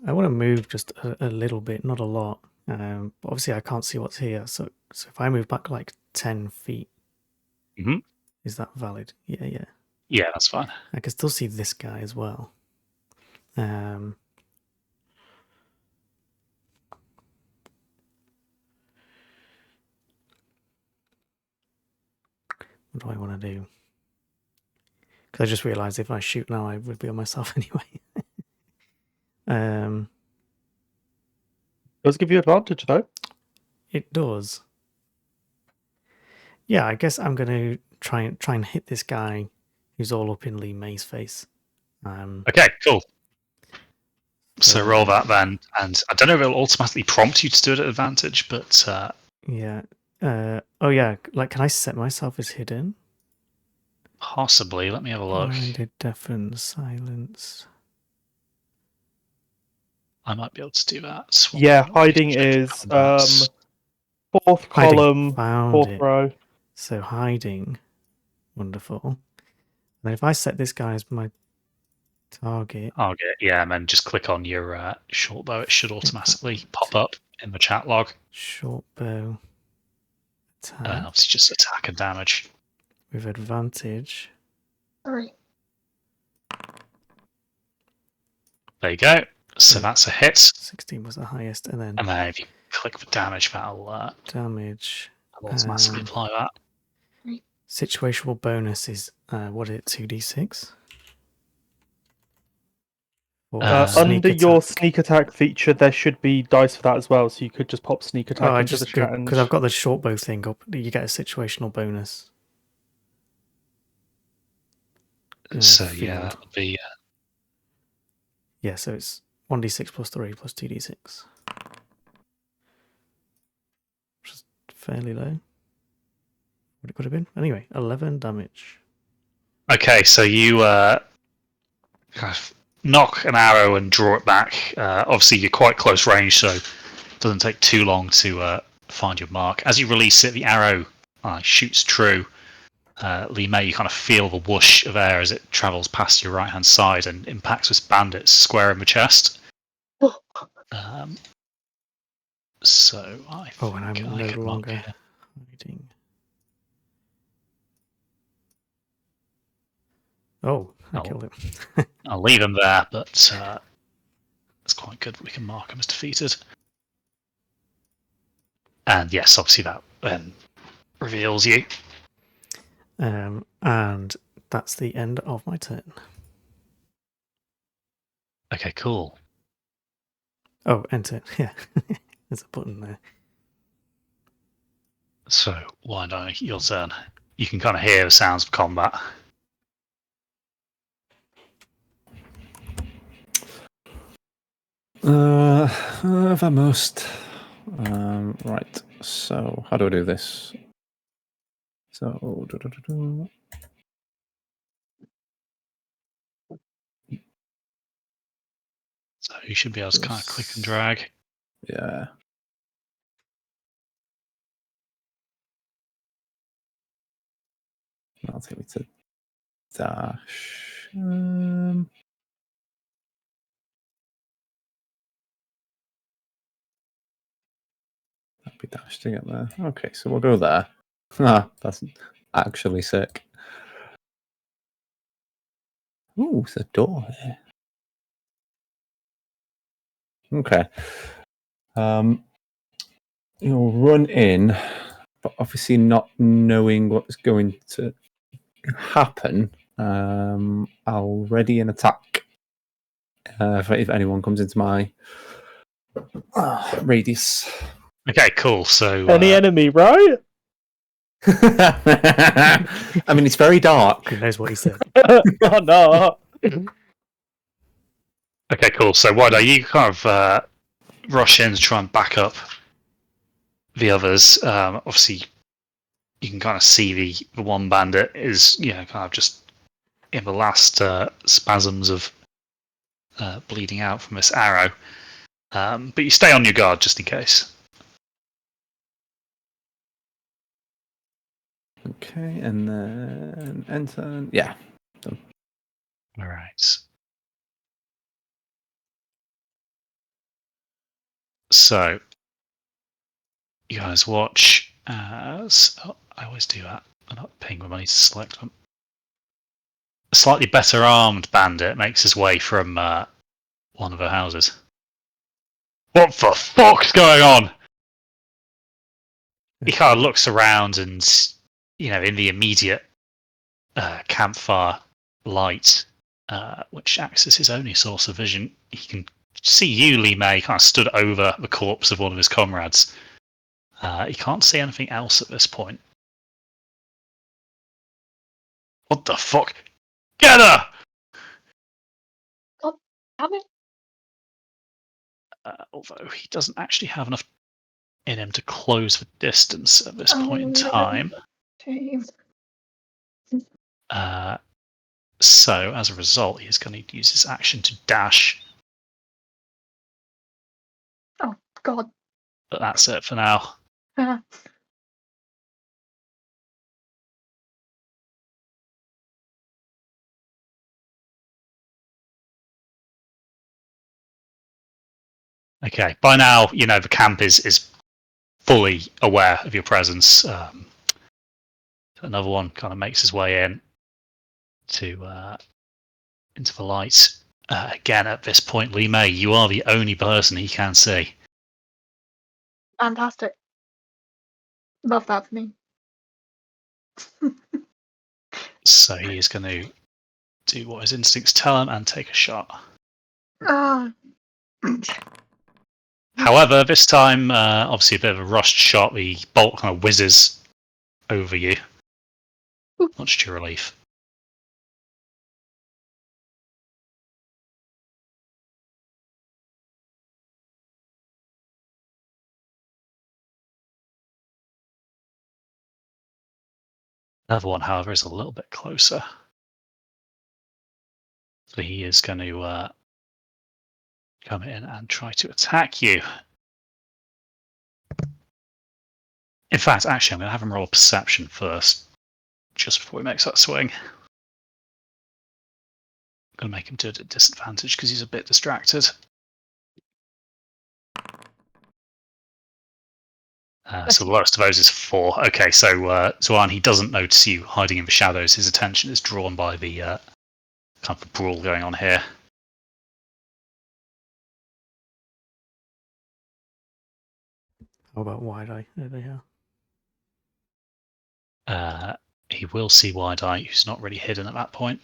move just a little bit, not a lot. Obviously, I can't see what's here, so if I move back like 10 feet, is that valid? Yeah. Yeah, that's fine. I can still see this guy as well. What do I want to do? Because I just realised if I shoot now, I reveal myself anyway. Does give you advantage though. It does. Yeah, I guess I'm gonna try and hit this guy who's all up in Lee May's face. Okay, cool. So roll that then, and I don't know if it'll automatically prompt you to do it at advantage, but yeah. Oh yeah. Like, can I set myself as hidden? possibly. Let me have a look. Blinded, deafened, silenced. I might be able to do that. Yeah, hiding is fourth column, fourth row. So hiding, wonderful. And then if I set this guy as my target, yeah, and then just click on your short bow. It should automatically pop up in the chat log. short bow attack obviously just attack and damage. with advantage. Sorry. There you go. So So- that's a hit. 16 was the highest, and then And then if you click for damage, that'll damage. automatically apply that. Situational bonus is what is it? 2d6. For Under sneak your attack. sneak attack feature, there should be dice for that as well, so you could just pop sneak attack Oh, I into just the chat. because I've got the short bow thing up. You get a situational bonus. So field. yeah, that would be Yeah, so it's 1d6 plus 3 plus 2d6. Which is fairly low. What it could have been. Anyway, 11 damage. okay. So you kind of knock an arrow and draw it back. Obviously, you're quite close range, so it doesn't take too long to find your mark. As you release it, the arrow shoots true. Lee May, you kind of feel the whoosh of air as it travels past your right-hand side and impacts this bandit square in the chest. So I Oh, and I'm think I no can mark longer it. hiding. Oh, I Oh. killed him. I'll leave him there, but it's quite good that we can mark him as defeated. And yes, obviously that then reveals you. And that's the end of my turn. Okay, cool. Oh, enter. Yeah, there's a button there. So, Wine, your turn. You can kind of hear the sounds of combat. If I must. Right. So, how do I do this? So, So you should be able to kind of click and drag. yeah. That'll take me to dash. That'd be dash to get there. Okay, so we'll go there. Ah, that's actually sick. Ooh, there's a door here. Okay. You'll run in, but obviously not knowing what's going to happen. I'll ready an attack if anyone comes into my radius. Okay, cool. So Any enemy, right? I mean, it's very dark. He knows what he said. Oh no! okay, cool. So Wide, you kind of rush in to try and back up the others. Obviously, you can kind of see the one bandit is kind of just in the last spasms of bleeding out from this arrow. But you stay on your guard just in case. Okay, and then enter. Yeah. Done. All right. So, you guys watch as... Oh, I always do that. I'm not paying when I need to select them. A slightly better armed bandit makes his way from one of the houses. What the fuck's going on? He kind of looks around and, in the immediate campfire light, which acts as his only source of vision, he can see you, Lee May, kind of stood over the corpse of one of his comrades. He can't see anything else at this point. What the fuck? Get her! Damn it. Although he doesn't actually have enough in him to close the distance at this point in no. time. Shame. So, as a result, he's going to use his action to dash. Oh, God. But that's it for now. Okay, by now, the camp is fully aware of your presence. Another one kind of makes his way in to into the light. Again, at this point, Lee May, you are the only person he can see. Fantastic. Love that for me. So he is going to do what his instincts tell him and take a shot. Ah. However, this time, obviously a bit of a rushed shot. The bolt kind of whizzes over you, much to your relief. Another one, however, is a little bit closer. So he is going to come in and try to attack you. In fact, actually, I'm going to have him roll a perception first, just before he makes that swing. I'm going to make him do it at disadvantage because he's a bit distracted. So the lowest of those is 4. Okay, so Zuan, he doesn't notice you hiding in the shadows. His attention is drawn by the kind of brawl going on here. How about Wide Eye over here? He will see Wide Eye, who's not really hidden at that point.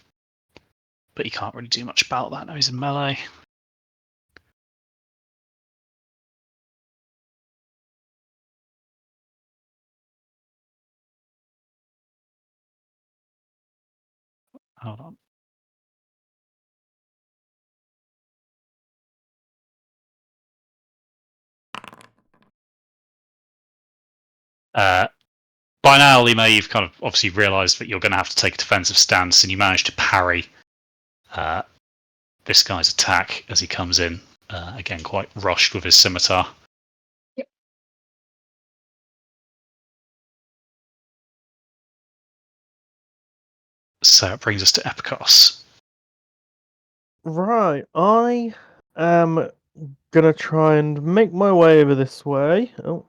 But he can't really do much about that now he's in melee. Hold on. By now, Lima, you've kind of obviously realised that you're going to have to take a defensive stance, and you manage to parry this guy's attack as he comes in, again, quite rushed with his scimitar. Yep. So it brings us to Epicos. Right, I am gonna try and make my way over this way. Oh.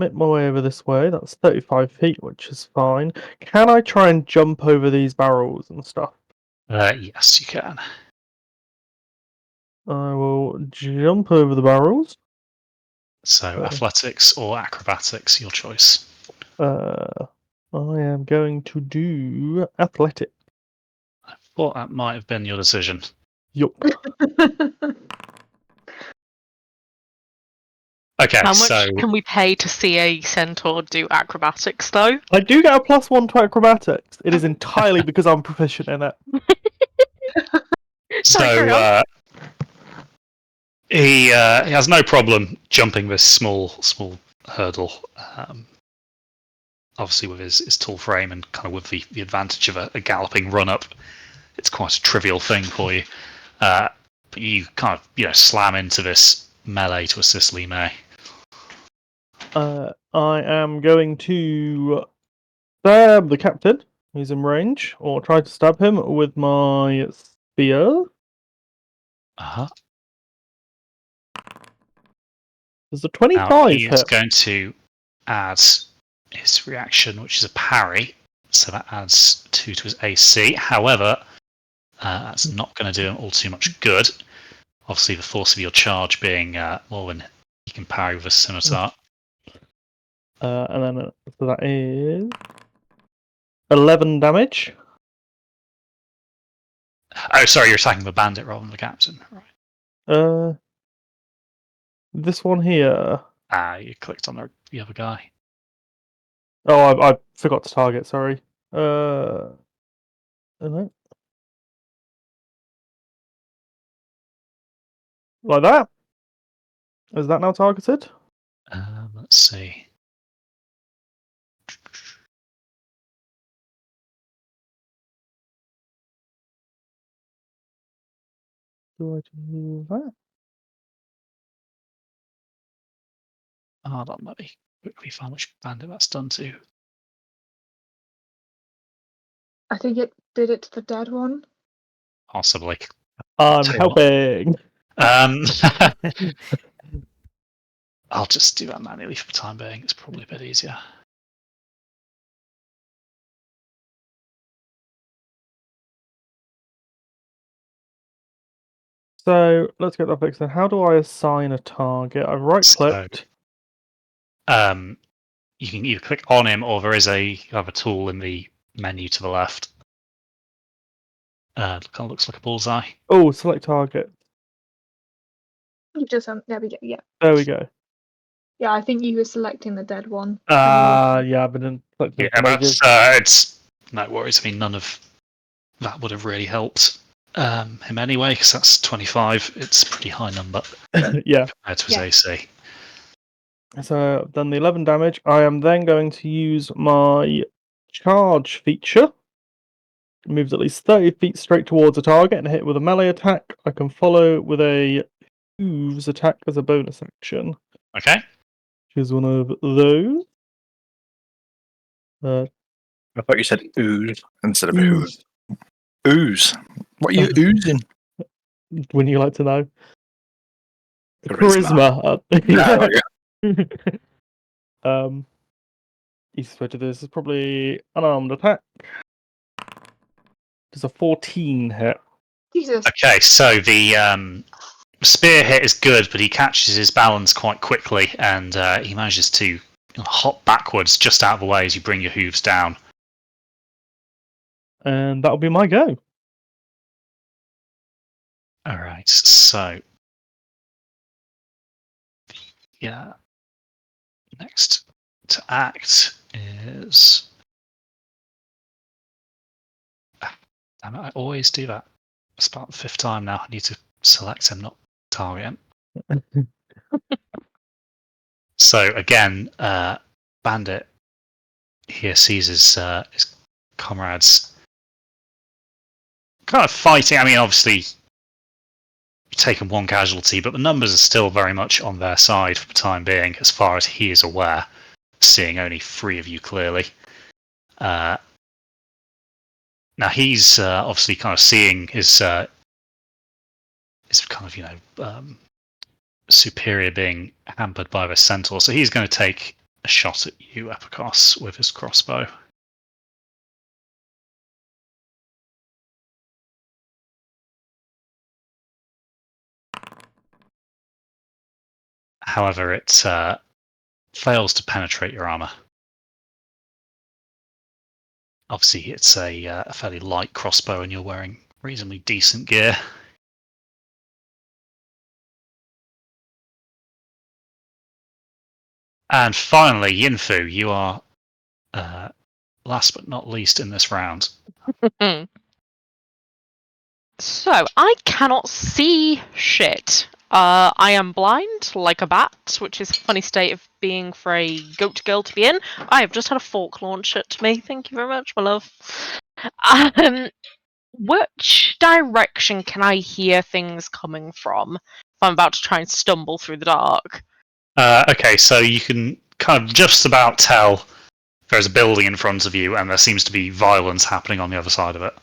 Make my way over this way. That's 35 feet, which is fine. Can I try and jump over these barrels and stuff? Yes, you can. I will jump over the barrels. So athletics or acrobatics, your choice. I am going to do athletic. I thought that might have been your decision. Yup. Okay, How much so can we pay to see a centaur do acrobatics, though? I do get a +1 to acrobatics. It is entirely because I'm proficient in it. He has no problem jumping this small hurdle. Obviously, with his tall frame and kind of with the advantage of a galloping run up, it's quite a trivial thing for you. But you kind of slam into this melee to assist Li Mei. I am going to stab the captain. He's in range, or try to stab him with my spear. Uh-huh. There's a 25 Now he is hit. going to add his reaction, which is a parry, so that adds 2 to his AC. However, that's not going to do him all too much good. Obviously, the force of your charge being more than he can parry with a scimitar. And then so that is 11 damage. Oh, sorry, you're attacking the bandit rather than the captain. Right. This one here. You clicked on the other guy. Oh, I forgot to target. Sorry. Like that. Is that now targeted? Let's see. Do I do that? Hold on, let me quickly find which bandit that's done to. I think it did it to the dead one. Possibly. I'm Tell you what. helping. I'll just do that manually for the time being. It's probably a bit easier. So let's get that fixed then. How do I assign a target? I've right-clicked. You can either click on him, or there is you have a tool in the menu to the left. Kind of looks like a bullseye. Oh, select target. You just there we go. Yeah, There we go. yeah. I think you were selecting the dead one. Yeah, I've been selecting Yeah, for mages. it's no worries. I mean, none of that would have really helped him anyway, because that's 25. It's a pretty high number Yeah. compared to his Yeah. AC. So I've done the 11 damage. I am then going to use my charge feature. Moves at least 30 feet straight towards a target and hit with a melee attack. I can follow with a hooves attack as a bonus action. Okay. Which is one of those. I thought you said ooze instead of Ooze. who. Ooze. What are you oozing? Wouldn't you like to know? Charisma. Easiest way to do this is probably unarmed attack. Does a 14 hit? Jesus. Okay, so the spear hit is good, but he catches his balance quite quickly, and he manages to hop backwards just out of the way as you bring your hooves down. And that'll be my go. All right, so yeah, next to act is. Damn it, I always do that. It's about the 5th time now. I need to select him, not target him. So again, Bandit here sees his comrades kind of fighting. I mean, obviously, taken one casualty, but the numbers are still very much on their side for the time being, as far as he is aware, seeing only 3 of you clearly. Now he's obviously kind of seeing his kind of superior being hampered by the centaur, so he's going to take a shot at you, Epicos, with his crossbow. However, it fails to penetrate your armor. Obviously, it's a fairly light crossbow, and you're wearing reasonably decent gear. And finally, Yinfu, you are last but not least in this round. So, I cannot see shit. I am blind, like a bat, which is a funny state of being for a goat girl to be in. I have just had a fork launch at me. Thank you very much, my love. Which direction can I hear things coming from if I'm about to try and stumble through the dark? Okay, so you can kind of just about tell there's a building in front of you, and there seems to be violence happening on the other side of it.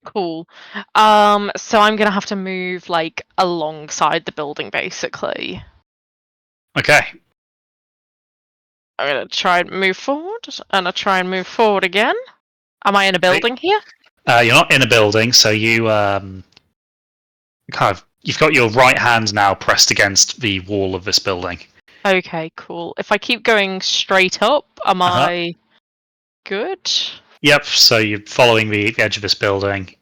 Cool. So I'm gonna have to move like alongside the building, basically. Okay. I'm gonna try and move forward, and I try and move forward again. Am I in a building here? You're not in a building, so you you've got your right hand now pressed against the wall of this building. Okay, cool. If I keep going straight up, am I good? Yep. So you're following the edge of this building.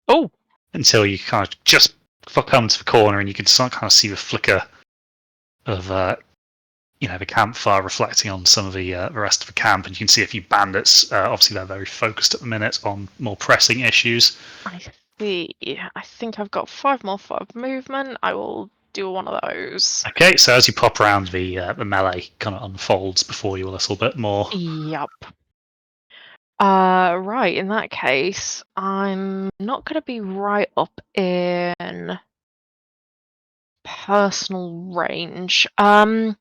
Oh. Until you kind of just come to the corner, and you can kind of see the flicker of the campfire reflecting on some of the rest of the camp, and you can see a few bandits. Obviously, they're very focused at the minute on more pressing issues. I see. I think I've got 5 more of movement. I will do one of those. Okay, so as you pop around, the melee kind of unfolds before you a little bit more. Yep. Right, in that case, I'm not going to be right up in personal range. I'm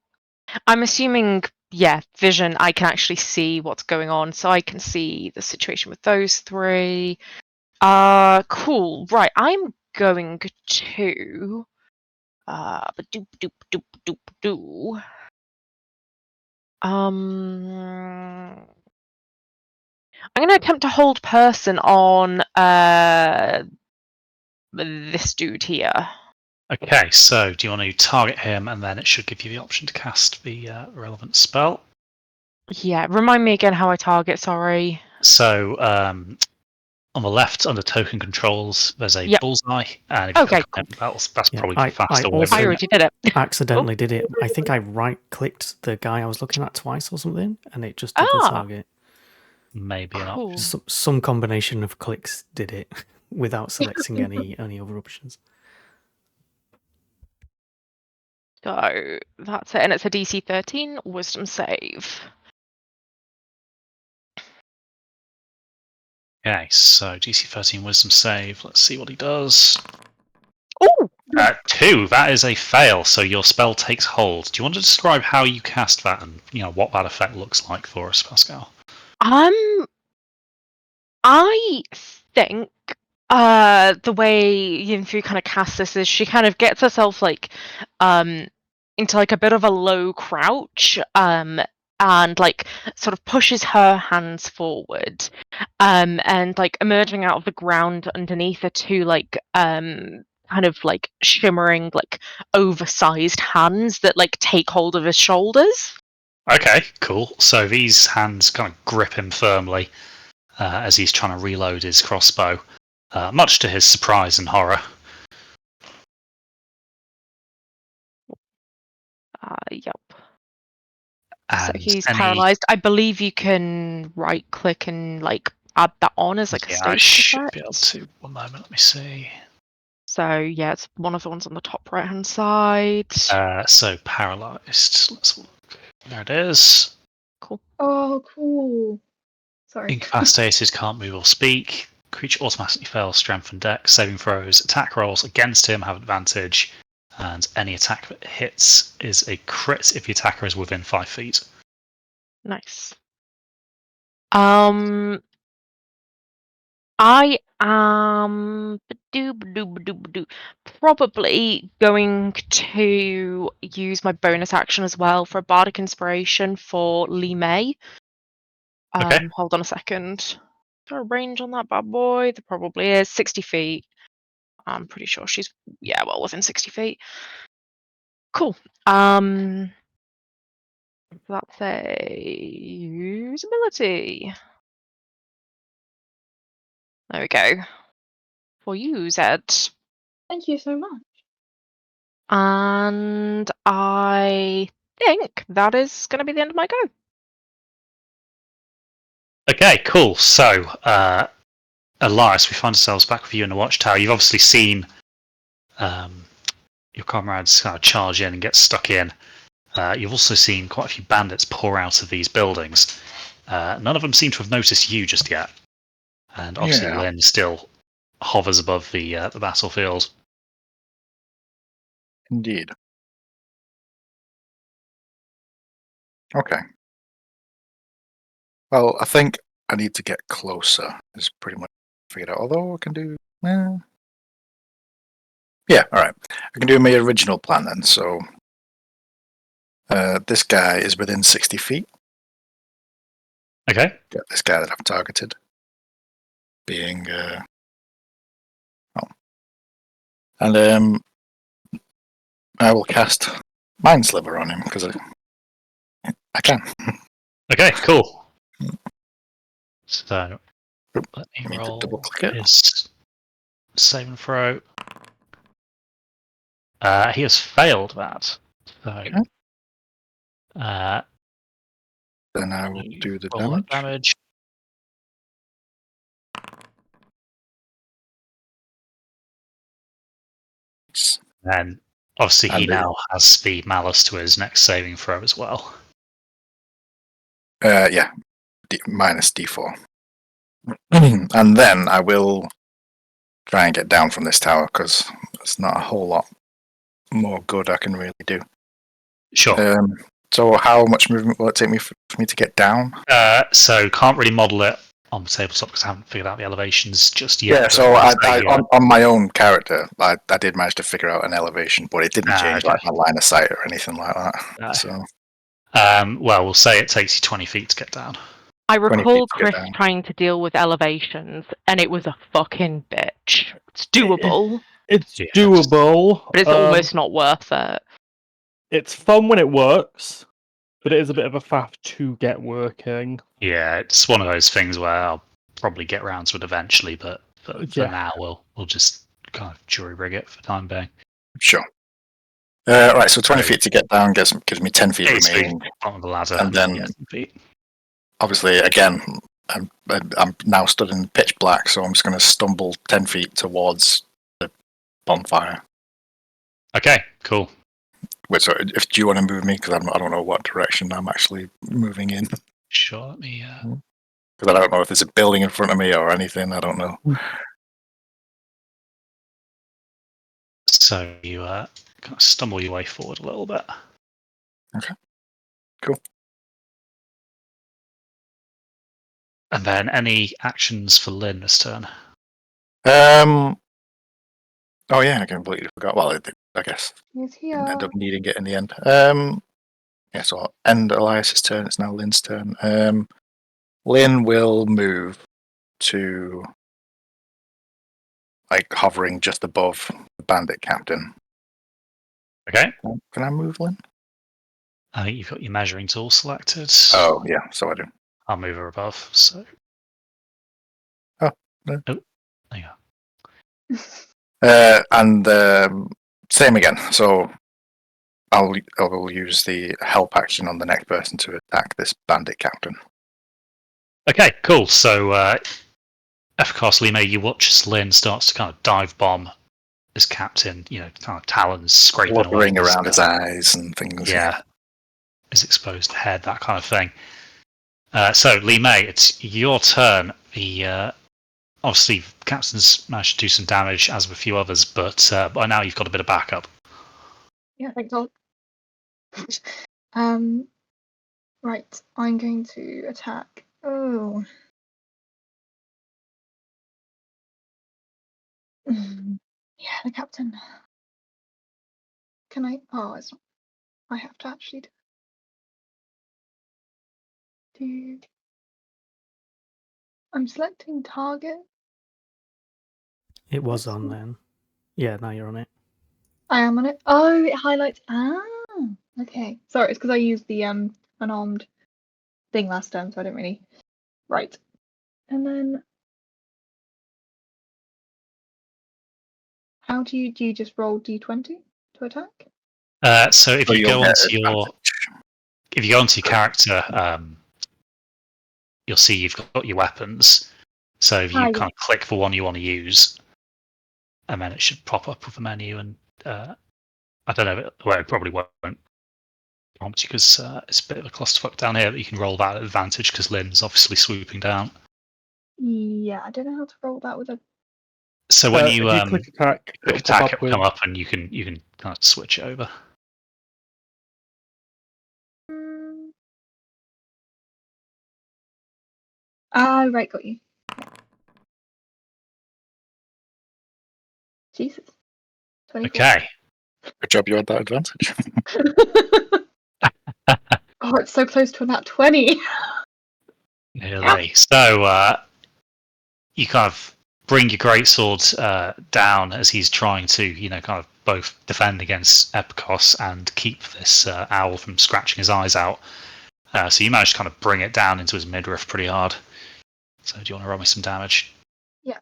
assuming, yeah, vision, I can actually see what's going on, so I can see the situation with those 3. Cool. Right, I'm going to Ba-doop-doop-doop-doop-doo. I'm going to attempt to hold person on this dude here. Okay, so do you want to target him, and then it should give you the option to cast the relevant spell? Yeah, remind me again how I target, sorry. So on the left, under token controls, there's a Yep. bullseye, and if you Okay, click on it, that's Yeah, probably I the faster way. also- I already did it. Accidentally did it. I think I right-clicked the guy I was looking at twice or something, and it just did the target. Maybe an Cool. option. Some combination of clicks did it without selecting any other options. So that's it, and it's a DC 13 Wisdom save. Okay, so DC 13 Wisdom save. Let's see what he does. Oh, 2. That is a fail. So your spell takes hold. Do you want to describe how you cast that, and what that effect looks like for us, Pascal? I think the way Yinfu kind of casts this is she kind of gets herself like into like a bit of a low crouch and like sort of pushes her hands forward and like emerging out of the ground underneath are two like kind of like shimmering like oversized hands that like take hold of his shoulders. Okay, cool. So these hands kind of grip him firmly as he's trying to reload his crossbow, much to his surprise and horror. Yep. And So he's any- paralyzed. I believe you can right click and like add that on as like a Yeah, I status should effect. be able to. 1 moment, let me see. So yeah, it's one of the ones on the top right hand side. So paralyzed. Let's look. There it is. Cool. Oh, cool. Sorry. Incapacitated, can't move or speak. Creature automatically fails strength and dex saving throws. Attack rolls against him have advantage, and any attack that hits is a crit if the attacker is within 5 feet. Nice. I am probably going to use my bonus action as well for a bardic inspiration for Lee May. Okay. Hold on a second. Is there a range on that bad boy? There probably is. 60 feet. I'm pretty sure she's well within 60 feet. Cool. That's a usability. There we go. For you, Zed. Thank you so much. And I think that is going to be the end of my go. Okay, cool. So, Elias, we find ourselves back with you in the watchtower. You've obviously seen your comrades kind of charge in and get stuck in. You've also seen quite a few bandits pour out of these buildings. None of them seem to have noticed you just yet. And obviously Yeah. Lynn still hovers above the battlefield. Indeed. Okay. Well, I think I need to get closer. Is pretty much figured out. Although I can do. Yeah, all right. I can do my original plan then. So this guy is within 60 feet. Okay. Get this guy that I've targeted. Being. And I will cast Mind Sliver on him because I can. Okay, cool. So, let Need me to roll double-click it. his save and throw. He has failed that. So, Okay. Then I will do the roll that damage. And obviously he And now has the malice to his next saving throw as well. Yeah, minus D4. And then I will try and get down from this tower because there's not a whole lot more good I can really do. Sure. So how much movement will it take me for me to get down? So can't really model it on the tabletop because I haven't figured out the elevations just yet. Yeah, but so as they, on my own character, I did manage to figure out an elevation, but it didn't change okay. like my line of sight or anything like that. No. So well, we'll say it takes you 20 feet to get down. I 20 recall feet to get Chris down. trying to deal with elevations, and it was a fucking bitch. It's doable, It's Yes. doable, but it's almost not worth it. It's fun when it works, but it is a bit of a faff to get working. Yeah, it's one of those things where I'll probably get round to it eventually, but for Yeah. now we'll just kind of jury rig it for the time being. Sure. Right, so 20 So- feet to get down gives me 10 feet Eight feet remaining. bottom of the ladder, And then- yeah, 10 feet. Obviously, again, I'm now stood in pitch black, so I'm just going to stumble 10 feet towards the bonfire. Okay, cool. Wait, so do you want to move me? Because I don't know what direction I'm actually moving in. Sure, let me. Because I don't know if there's a building in front of me or anything. I don't know. So you kind of stumble your way forward a little bit. Okay. Cool. And then any actions for Lynn this turn? Oh yeah, I completely forgot. Well, I guess He's I here. end up needing it in the end. Yeah, so I'll end Elias's turn. It's now Lynn's turn. Lynn will move to like hovering just above the bandit captain. Okay. Can I move, Lynn? I think you've got your measuring tool selected. Oh yeah, so I do. I'll move her above. So. Oh, no. Oh, there you go. And same again. So I will use the help action on the next person to attack this bandit captain. Okay, cool. So, of course, Lima, you watch as Lynn starts to kind of dive bomb this captain, kind of talons scraping away. Fluttering around his eyes and things. Yeah. His exposed head, that kind of thing. So, Lima, it's your turn. The obviously, captain's managed to do some damage, as with a few others, but by now you've got a bit of backup. Yeah, thanks, God. Right, I'm going to attack. Oh. Yeah, the captain. Can I? Oh, it's not. I have to actually do. I'm selecting target. It was on then. Yeah, now you're on it. I am on it. Oh, it highlights. Ah, okay. Sorry, it's because I used the unarmed thing last time, so I don't really. Right, and then how do you just roll d20 to attack? So if you go onto your character, you'll see you've got your weapons. So if you kind of click for one you want to use, and then it should pop up with a menu. And I don't know, well, it probably won't prompt you because it's a bit of a clusterfuck down here. But you can roll that at advantage because Lynn's obviously swooping down. Yeah, I don't know how to roll that with a. So when you click attack, it will come up, and you can kind of switch it over. Ah, right, got you. Jesus. 24. Okay. Good job you had that advantage. Oh, it's so close to a nat 20. Nearly. So you kind of bring your greatsword down as he's trying to, kind of both defend against Epikos and keep this owl from scratching his eyes out. So you managed to kind of bring it down into his midriff pretty hard. So do you want to roll me some damage? Yeah.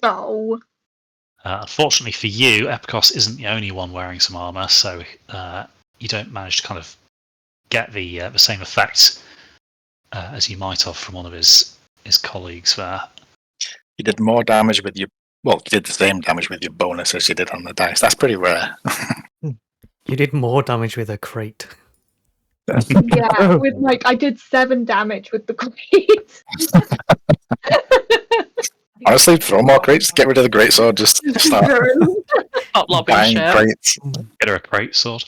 Oh. Unfortunately for you, Epikos isn't the only one wearing some armor, so you don't manage to kind of get the same effect as you might have from one of his colleagues there. You did more damage with your. Well, you did the same damage with your bonus as you did on the dice. That's pretty rare. You did more damage with a crate. Yeah, with I did 7 damage with the crate. Honestly, throw more crates. Get rid of the greatsword. Just start Stop lobbing buying shit. crates. Get her a great sword.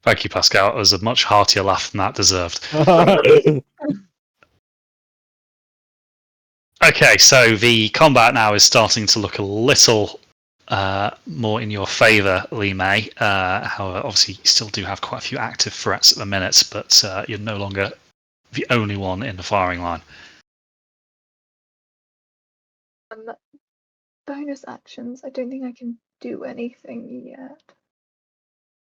Thank you, Pascal. It was a much heartier laugh than that deserved. Okay, so the combat now is starting to look a little more in your favour, Lee May. However, obviously, you still do have quite a few active threats at the minute, but you're no longer the only one in the firing line. Bonus actions. I don't think I can do anything yet.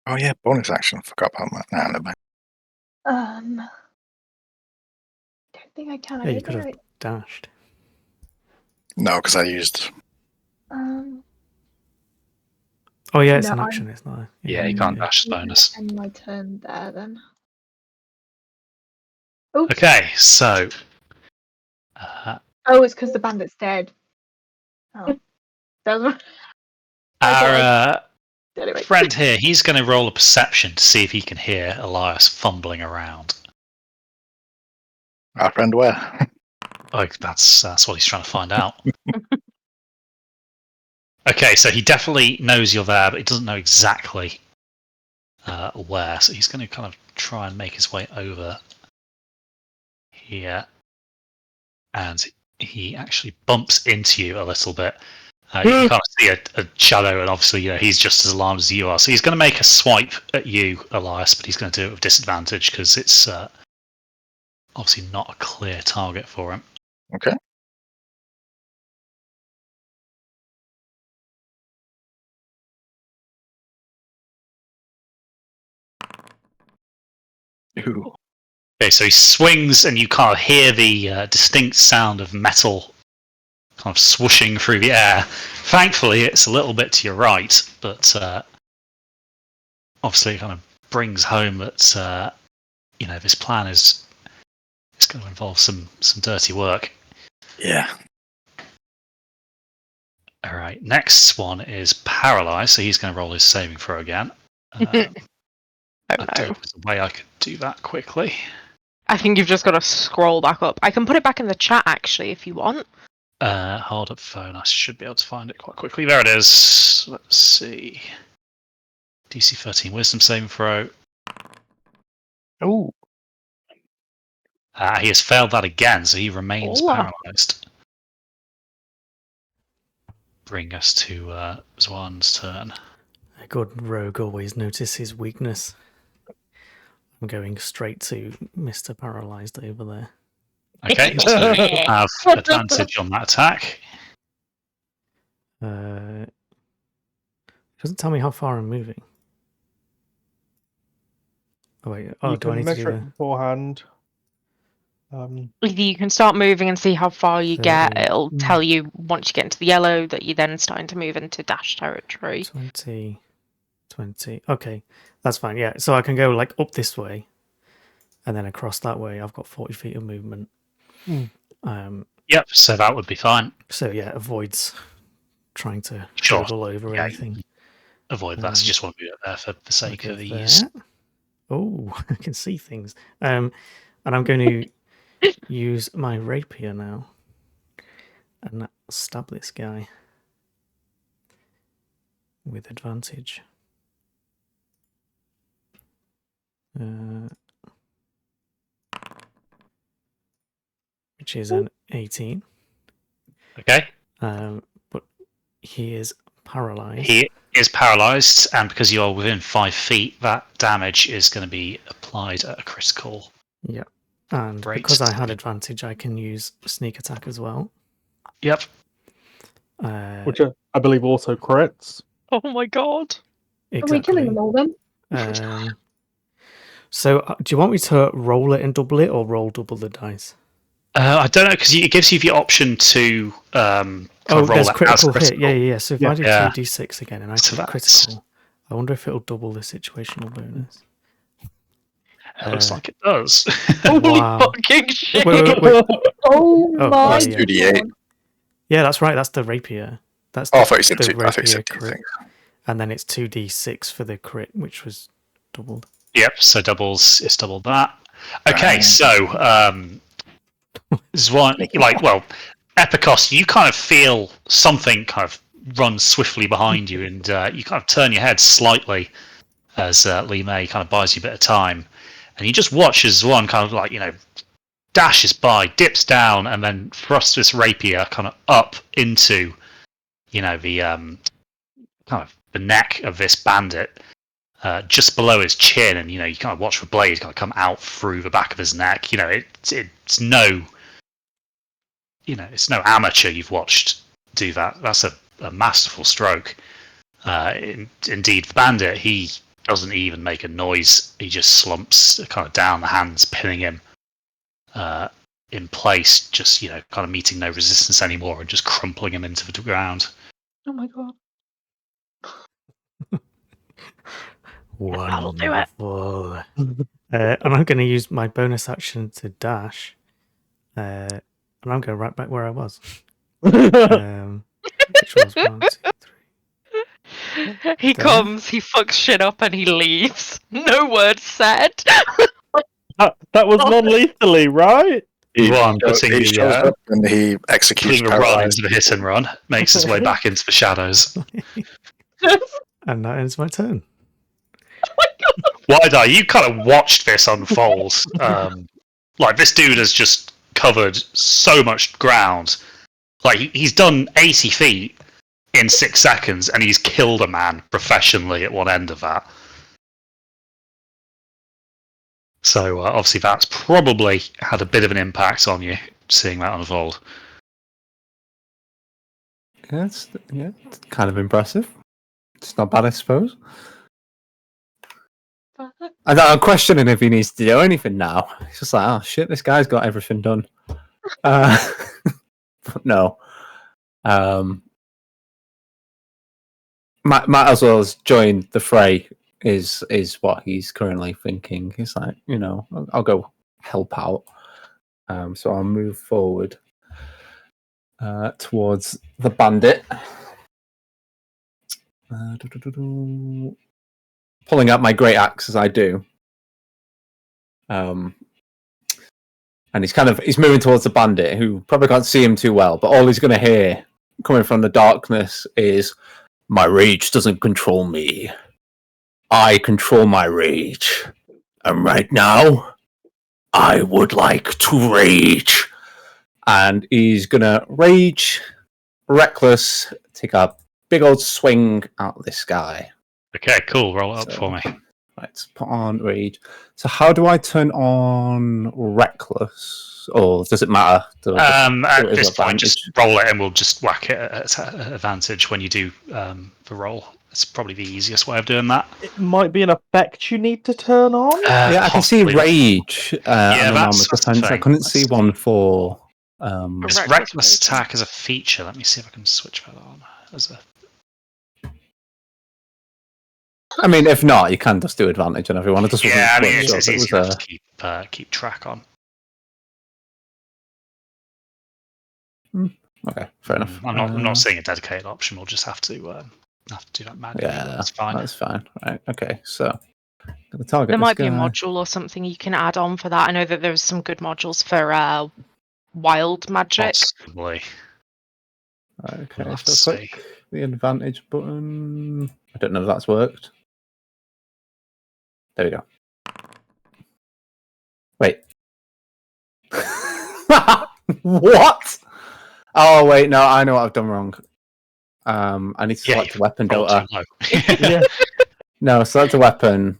Oh yeah, bonus action. Forgot about that. Nah, never mind. Don't think I can. Yeah, I you don't could have think dashed. No, because I used. Oh yeah, it's No, an I'm- action, isn't it? Yeah, you can't dash the bonus. end my turn there then. Okay, so Oh, it's because the bandit's dead. Oh, that's our anyway. friend here, he's going to roll a perception to see if he can hear Elias fumbling around. Our friend where? Like that's what he's trying to find out. Okay, so he definitely knows you're there, but he doesn't know exactly where. So he's going to kind of try and make his way over here, and he actually bumps into you a little bit. You can kind of see a shadow, and obviously, he's just as alarmed as you are. So he's going to make a swipe at you, Elias, but he's going to do it with disadvantage because it's obviously not a clear target for him. Okay. Ooh. Okay, so he swings, and you kind of hear the distinct sound of metal kind of swooshing through the air. Thankfully, it's a little bit to your right, but obviously it kind of brings home that this plan is going to involve some dirty work. Yeah. All right, next one is paralyzed, so he's going to roll his saving throw again. I don't know if there's a way I could do that quickly. I think you've just got to scroll back up. I can put it back in the chat actually if you want. Hold up phone. I should be able to find it quite quickly. There it is. Let's see. DC 13 wisdom saving throw. Oh, He has failed that again, so he remains paralyzed. Bring us to Zwan's turn. A good rogue always notices weakness. I'm going straight to Mr. Paralyzed over there. Okay, so you have advantage on that attack. It doesn't tell me how far I'm moving. Oh wait, you do I can need to measure do it beforehand. You can start moving and see how far you get. 30. It'll tell you once you get into the yellow that you're then starting to move into dash territory. 20. Okay, that's fine. Yeah, so I can go like up this way, and then across that way. I've got 40 feet of movement. Yep, so that would be fine. So yeah, avoids trying to Sure. juggle over anything. Avoid that. So you just want to be there for the sake of ease. Oh, I can see things. And I'm going to use my rapier now and stab this guy with advantage. Which is an 18. Okay. But he is paralyzed. He is paralyzed, and because you are within 5 feet, that damage is going to be applied at a critical. Yeah. And rate. because I had advantage, I can use sneak attack as well. Yep. Which I believe also crits. Oh my god. Are we killing them all then? So, do you want me to roll it and double it, or roll double the dice? I don't know, because it gives you the option to roll there's it critical as critical. hit. Yeah. So if I do Yeah. 2d6 again and I So put that's- critical, I wonder if it'll double the situational bonus. It looks like it does. Holy Wow. fucking shit. Wait. Oh Oh, my That's yeah. 2d8. god. Yeah, that's right. That's the rapier. That's Oh, I thought you said the 2. I thought you said 2 crit. things. And then it's 2d6 for the crit, which was doubled. Yep, so it's doubled that. Okay, so Zwan, Epicos, you kind of feel something kind of run swiftly behind you, and you kind of turn your head slightly as Lee May kind of buys you a bit of time, and you just watch as one kind of like dashes by, dips down, and then thrusts this rapier kind of up into the kind of the neck of this bandit. Just below his chin, and you kind of watch the blade kind of come out through the back of his neck. It's no amateur you've watched do that. That's a masterful stroke. Indeed, the bandit, he doesn't even make a noise. He just slumps kind of down, the hands pinning him in place, just kind of meeting no resistance anymore, and just crumpling him into the ground. Oh my god. That'll do it. Wonderful. And I'm going to use my bonus action to dash. And I'm going right back where I was. Which was 1, 2, 3. He There. comes, he fucks shit up, and he leaves. No words said. That was non-lethally, right? One putting he shows up and he executes putting a run paralyzed. into the hit and run, makes his way back into the shadows. And that ends my turn. Wide-Eye, you kind of watched this unfold. Like, this dude has just covered so much ground. Like, he's done 80 feet in 6 seconds, and he's killed a man professionally at one end of that. So, obviously, that's probably had a bit of an impact on you, seeing that unfold. It's kind of impressive. It's not bad, I suppose. I'm questioning if he needs to do anything now. It's just like, oh shit, this guy's got everything done. But no. Might as well as join the fray is what he's currently thinking. He's like, I'll go help out. So I'll move forward towards the bandit. Pulling out my great axe as I do. And he's moving towards the bandit, who probably can't see him too well, but all he's going to hear coming from the darkness is, "My rage doesn't control me. I control my rage. And right now, I would like to rage." And he's going to rage, reckless, take a big old swing at this guy. Okay, cool. Roll it up for me. Right, put on rage. So how do I turn on reckless? Or does it matter? At this point, just roll it and we'll just whack it at advantage when you do the roll. It's probably the easiest way of doing that. It might be an effect you need to turn on. Yeah, I can see possibly. rage. Yeah, that's that's the defense. I thing. couldn't see one for. It's Reckless reckless rage. attack as a feature. Let me see if I can switch that on. I mean, if not, you can just do advantage on everyone. It just Yeah, I mean, wasn't it's sure easy if it was to keep track on. Okay, fair enough. I'm not seeing a dedicated option. We'll just have to do that manually. Yeah, That's fine. That's fine. Right. Okay. So the target. There this might be a guy. module or something you can add on for that. I know that there's some good modules for wild magic. Possibly. Right, okay. We'll have to So see. click the advantage button. I don't know if that's worked. There we go. Wait. What? Oh wait, no, I know what I've done wrong. I need to select a weapon, don't I? Yeah. No, select a weapon,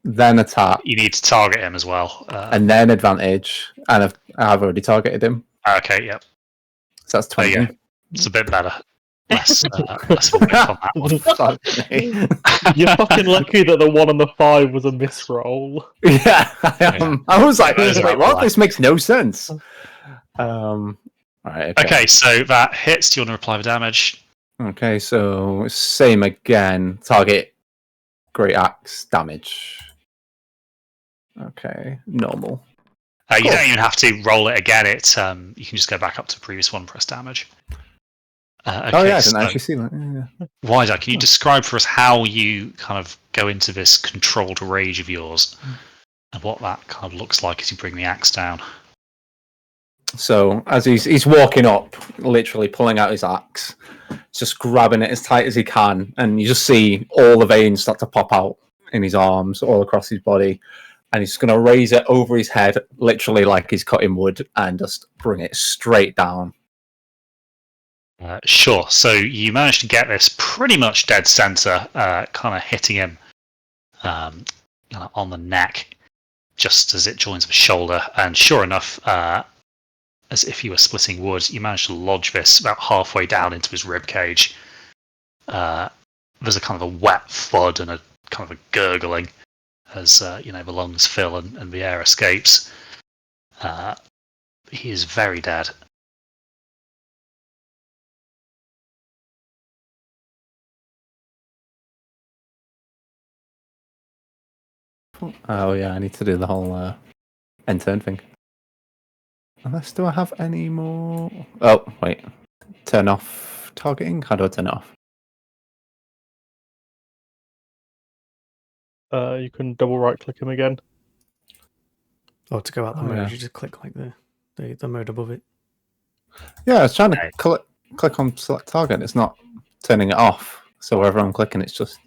then attack, You need to target him as well. and then advantage. And I've already targeted him, Okay, yep. so that's There you 20. It's a bit better. Less of a whip on that one. Fuck me. You're fucking lucky that the 1 and the 5 was a misroll. Yeah, I am. I was like, Yeah, that is wait, a what? lie. This makes no sense. Right. Okay, so that hits. Do you want to reply with damage? Okay, so same again. Target, great axe, damage. Okay, normal. You don't even have to roll it again. You can just go back up to previous one, press damage. Okay, Oh yeah, I so didn't actually see that. Yeah. Wide-Eye, can you describe for us how you kind of go into this controlled rage of yours, and what that kind of looks like as you bring the axe down? So as he's walking up, literally pulling out his axe, just grabbing it as tight as he can, and you just see all the veins start to pop out in his arms, all across his body, and he's just going to raise it over his head, literally like he's cutting wood, and just bring it straight down. Sure. So you managed to get this pretty much dead center, kind of hitting him on the neck, just as it joins the shoulder. And sure enough, as if you were splitting wood, you managed to lodge this about halfway down into his rib cage. There's a kind of a wet thud and a kind of a gurgling as the lungs fill and the air escapes. He is very dead. Oh yeah, I need to do the whole end turn thing. Unless, do I have any more? Oh wait, turn off targeting. How do I turn it off? You can double right click him again. Or to go out the Oh, mode, yeah. you just click like the mode above it. Yeah, I was trying to Okay. click on select target. It's not turning it off. So wherever I'm clicking, it's just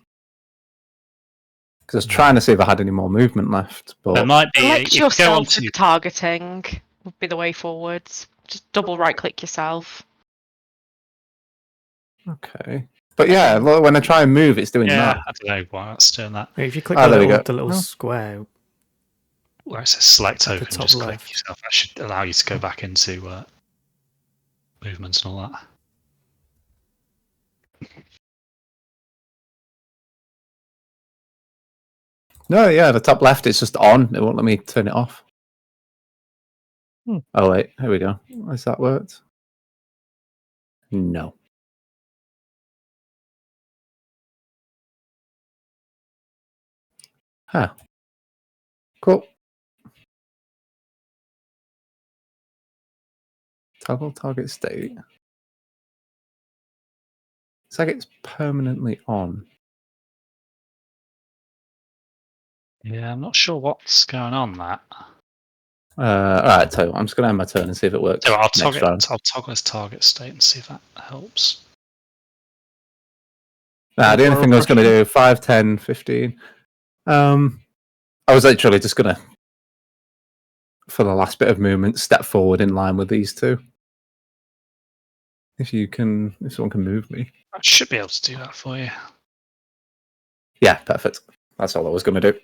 because I was trying to see if I had any more movement left. But There might be. Select If you go on yourself to with targeting would be the way forwards. Just double right click yourself. okay, but yeah, when I try and move, it's doing yeah, that. I don't know why that's doing that. If you click There we go. the little No. square, Where it says select At the token, top just left. click yourself. That should allow you to go back into movements and all that. No, yeah, the top left, it's just on. It won't let me turn it off. Oh wait, here we go. Has that worked? No. Huh. Cool. Toggle target state. It's like it's permanently on. Yeah, I'm not sure what's going on that. Alright, tell you what, I'm just gonna end my turn and see if it works So I'll next round. toggle his target state and see if that helps. Nah, the only thing I was gonna do 5, 10, 15. I was literally just gonna, for the last bit of movement, step forward in line with these two. If someone can move me. I should be able to do that for you. Yeah, perfect. That's all I was gonna do.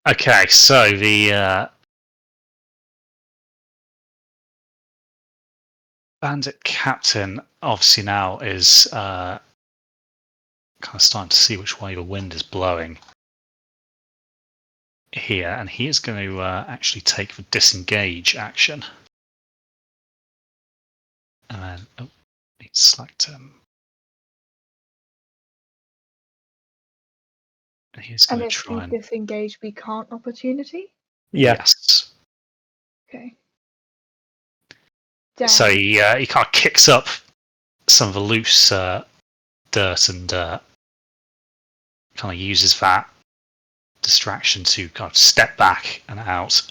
Okay, so the bandit captain obviously now is kind of starting to see which way the wind is blowing here, and he is going to actually take the disengage action. And then, need to select him. And he's And going to if try we and. disengage, we can't opportunity? Yeah. Yes. Okay. Damn. So he kind of kicks up some of the loose dirt and kind of uses that distraction to kind of step back and out.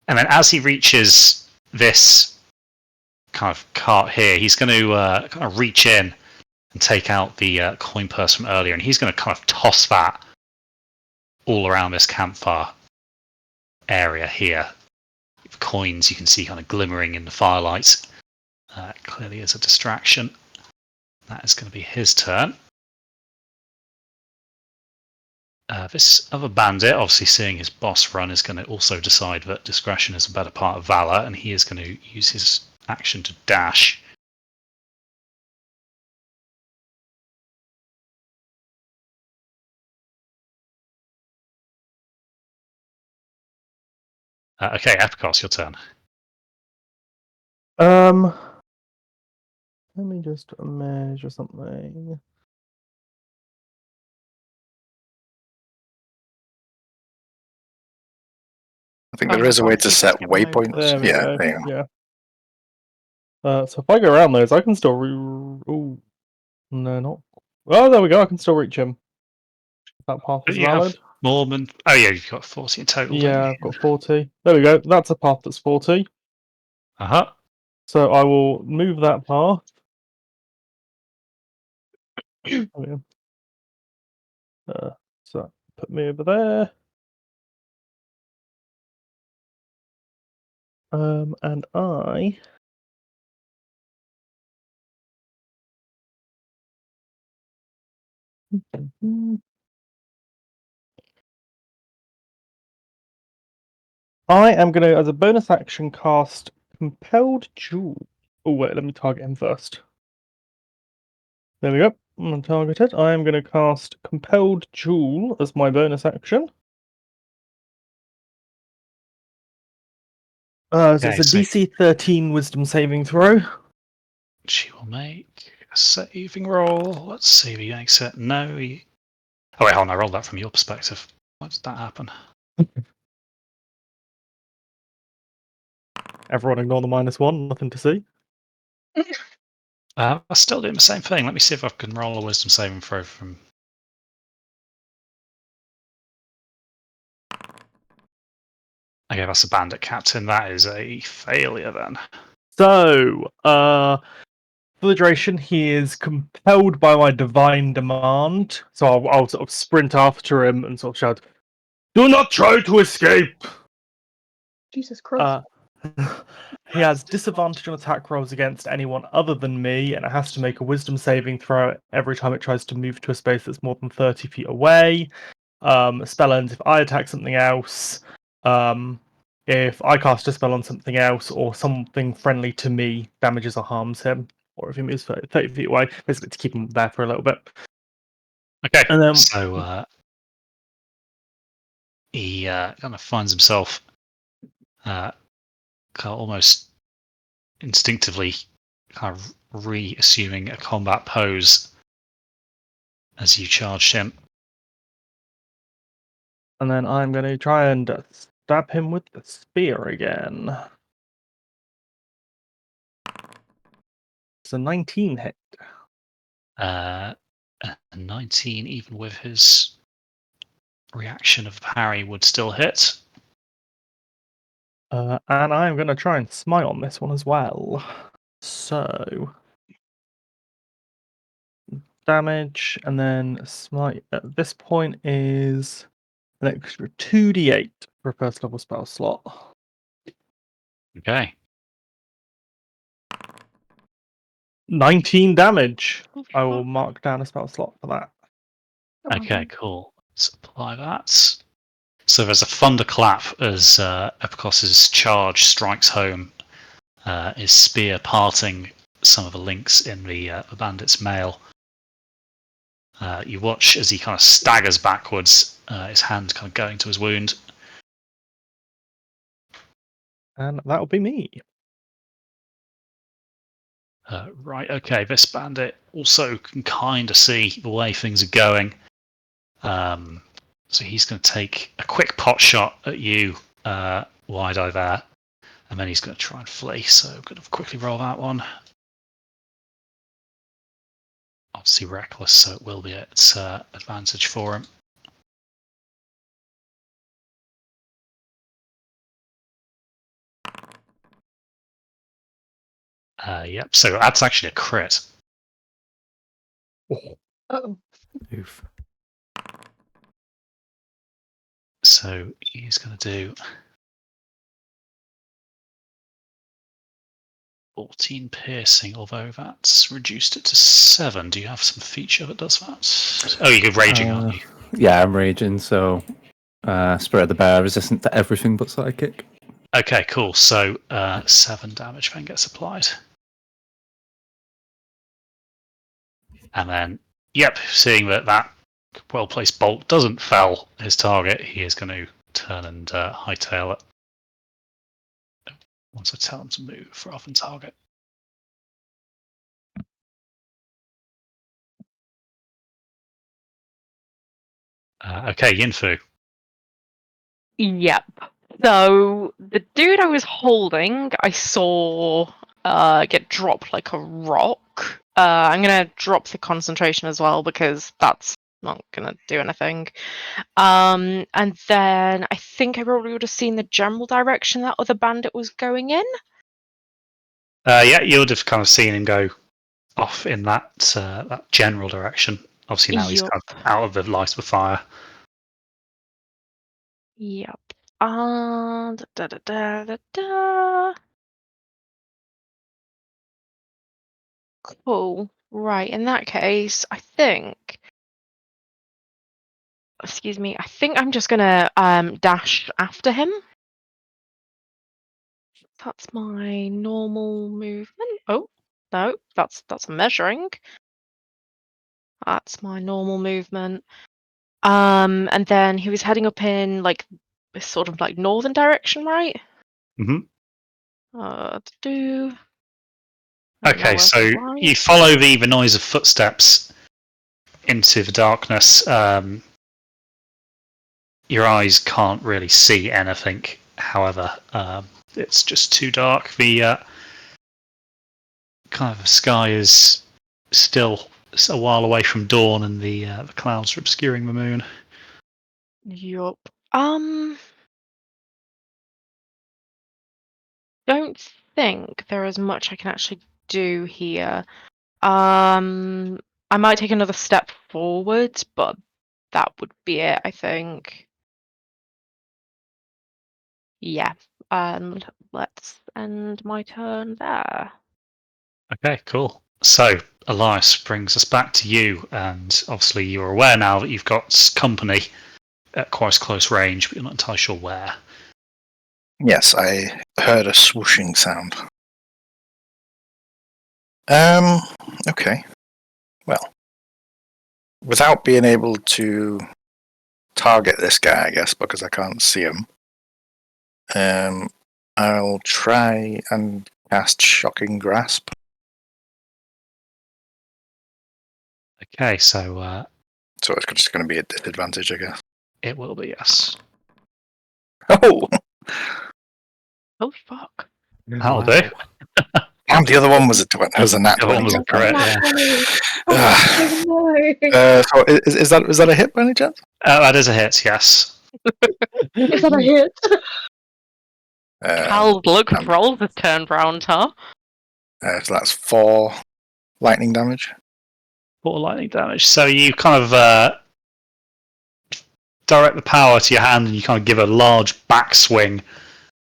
And then as he reaches this kind of cart here, he's going to kind of reach in and take out the coin purse from earlier, and he's going to kind of toss that all around this campfire area here. The coins you can see kind of glimmering in the firelight. Clearly is a distraction. That is going to be his turn. This other bandit, obviously seeing his boss run, is going to also decide that discretion is a better part of valor, and he is going to use his action to dash. Okay, Epicos, your turn. Let me just measure something. I think there is a way to set waypoints. There we Yeah, go. there you go. Yeah. So if I go around those, I can still oh no, not. Oh, there we go. I can still reach him. That path is You have valid. more than. Oh yeah, you've got 40 in total. Yeah, I've got 40. There we go. That's a path that's 40. Uh huh. So I will move that path. Oh, yeah. So put me over there. And I am going to, as a bonus action, cast Compelled Jewel. Oh, wait, let me target him first. There we go. I'm targeted. I am going to cast Compelled Jewel as my bonus action. So it's Okay, a DC 13 Wisdom saving throw. She will make a saving roll. Let's see if he makes it. No, he... Oh, wait, hold on. I rolled that from your perspective. Why did that happen? Everyone ignore the -1, nothing to see. I'm still doing the same thing. Let me see if I can roll a wisdom saving throw from... Okay, that's a bandit captain. That is a failure then. So, for the duration, he is compelled by my divine demand. So I'll sort of sprint after him and sort of shout, "Do not try to escape!" Jesus Christ. He has disadvantage on attack rolls against anyone other than me, and it has to make a wisdom saving throw every time it tries to move to a space that's more than 30 feet away. Spell ends if I attack something else. If I cast a spell on something else or something friendly to me damages or harms him, or if he moves 30 feet away, basically to keep him there for a little bit. Okay, And then so he kind of finds himself kind of almost instinctively kind of reassuming a combat pose as you charged him. I'm going to try and stab him with the spear again. It's a 19 hit. A 19, even with his reaction of parry, would still hit. And I'm going to try and smite on this one as well. So, damage, and then smite at this point is an extra 2d8 for a first level spell slot. Okay. 19 damage. I will mark down a spell slot for that. Okay, cool. Let's apply that. So there's a thunderclap as Epicos's charge strikes home, his spear parting some of the links in the bandit's mail. You watch as he kind of staggers backwards, his hand kind of going to his wound. And that'll be me. Right, okay, this bandit also can kind of see the way things are going. So he's going to take a quick pot shot at you, wide-eye there, and then he's going to try and flee. So I'm going to quickly roll that one. Obviously reckless, so it will be at advantage for him. Yep, so that's actually a crit. Uh-oh. Oof. So he's going to do 14 piercing, although that's reduced it to 7. Do you have some feature that does that? Oh, you're raging, aren't you? Yeah, I'm raging, so Spirit of the Bear resistant to everything but psychic. Okay, cool. So 7 damage then gets applied. And then, yep, seeing that well-placed bolt doesn't fell his target, he is going to turn and hightail it. Once I tell him to move rather than target. Okay, Yinfu. Yep. So the dude I was holding, I saw get dropped like a rock. I'm gonna drop the concentration as well because that's not gonna do anything. And then I think I probably would have seen the general direction that other bandit was going in. Yeah, you would have kind of seen him go off in that that general direction. Obviously now he's Yup. kind of out of the light of the fire. Yep. Da, da, da, da, da, da. Cool. Right, in that case, I think. Excuse me. I think I'm just gonna dash after him. That's my normal movement. Oh no, that's a measuring. That's my normal movement. And then he was heading up in like this sort of like northern direction, right? Mhm. Do. Okay, so you follow the noise of footsteps into the darkness. Your eyes can't really see anything. However, it's just too dark. The kind of sky is still a while away from dawn, and the clouds are obscuring the moon. Yup. Don't think there is much I can actually do here. I might take another step forward, but that would be it, I think. Yeah. Let's end my turn there. Okay, cool. So, Elias brings us back to you, and obviously you're aware now that you've got company at quite close range, but you're not entirely sure where. Yes, I heard a swooshing sound. Okay. Well, without being able to target this guy, I guess, because I can't see him, I'll try and cast Shocking Grasp. Okay, so So it's just going to be a disadvantage, I guess. it will be, yes. Oh! Oh fuck. That'll do. Damn, the other one was a nat The other one 20. was a crit, yeah. Oh, no. So is that a hit by any chance? That is a hit, yes. Is that a hit? Cal's look rolls has turned round, huh? So that's 4 lightning damage. 4 lightning damage. So you kind of direct the power to your hand, and you kind of give a large backswing,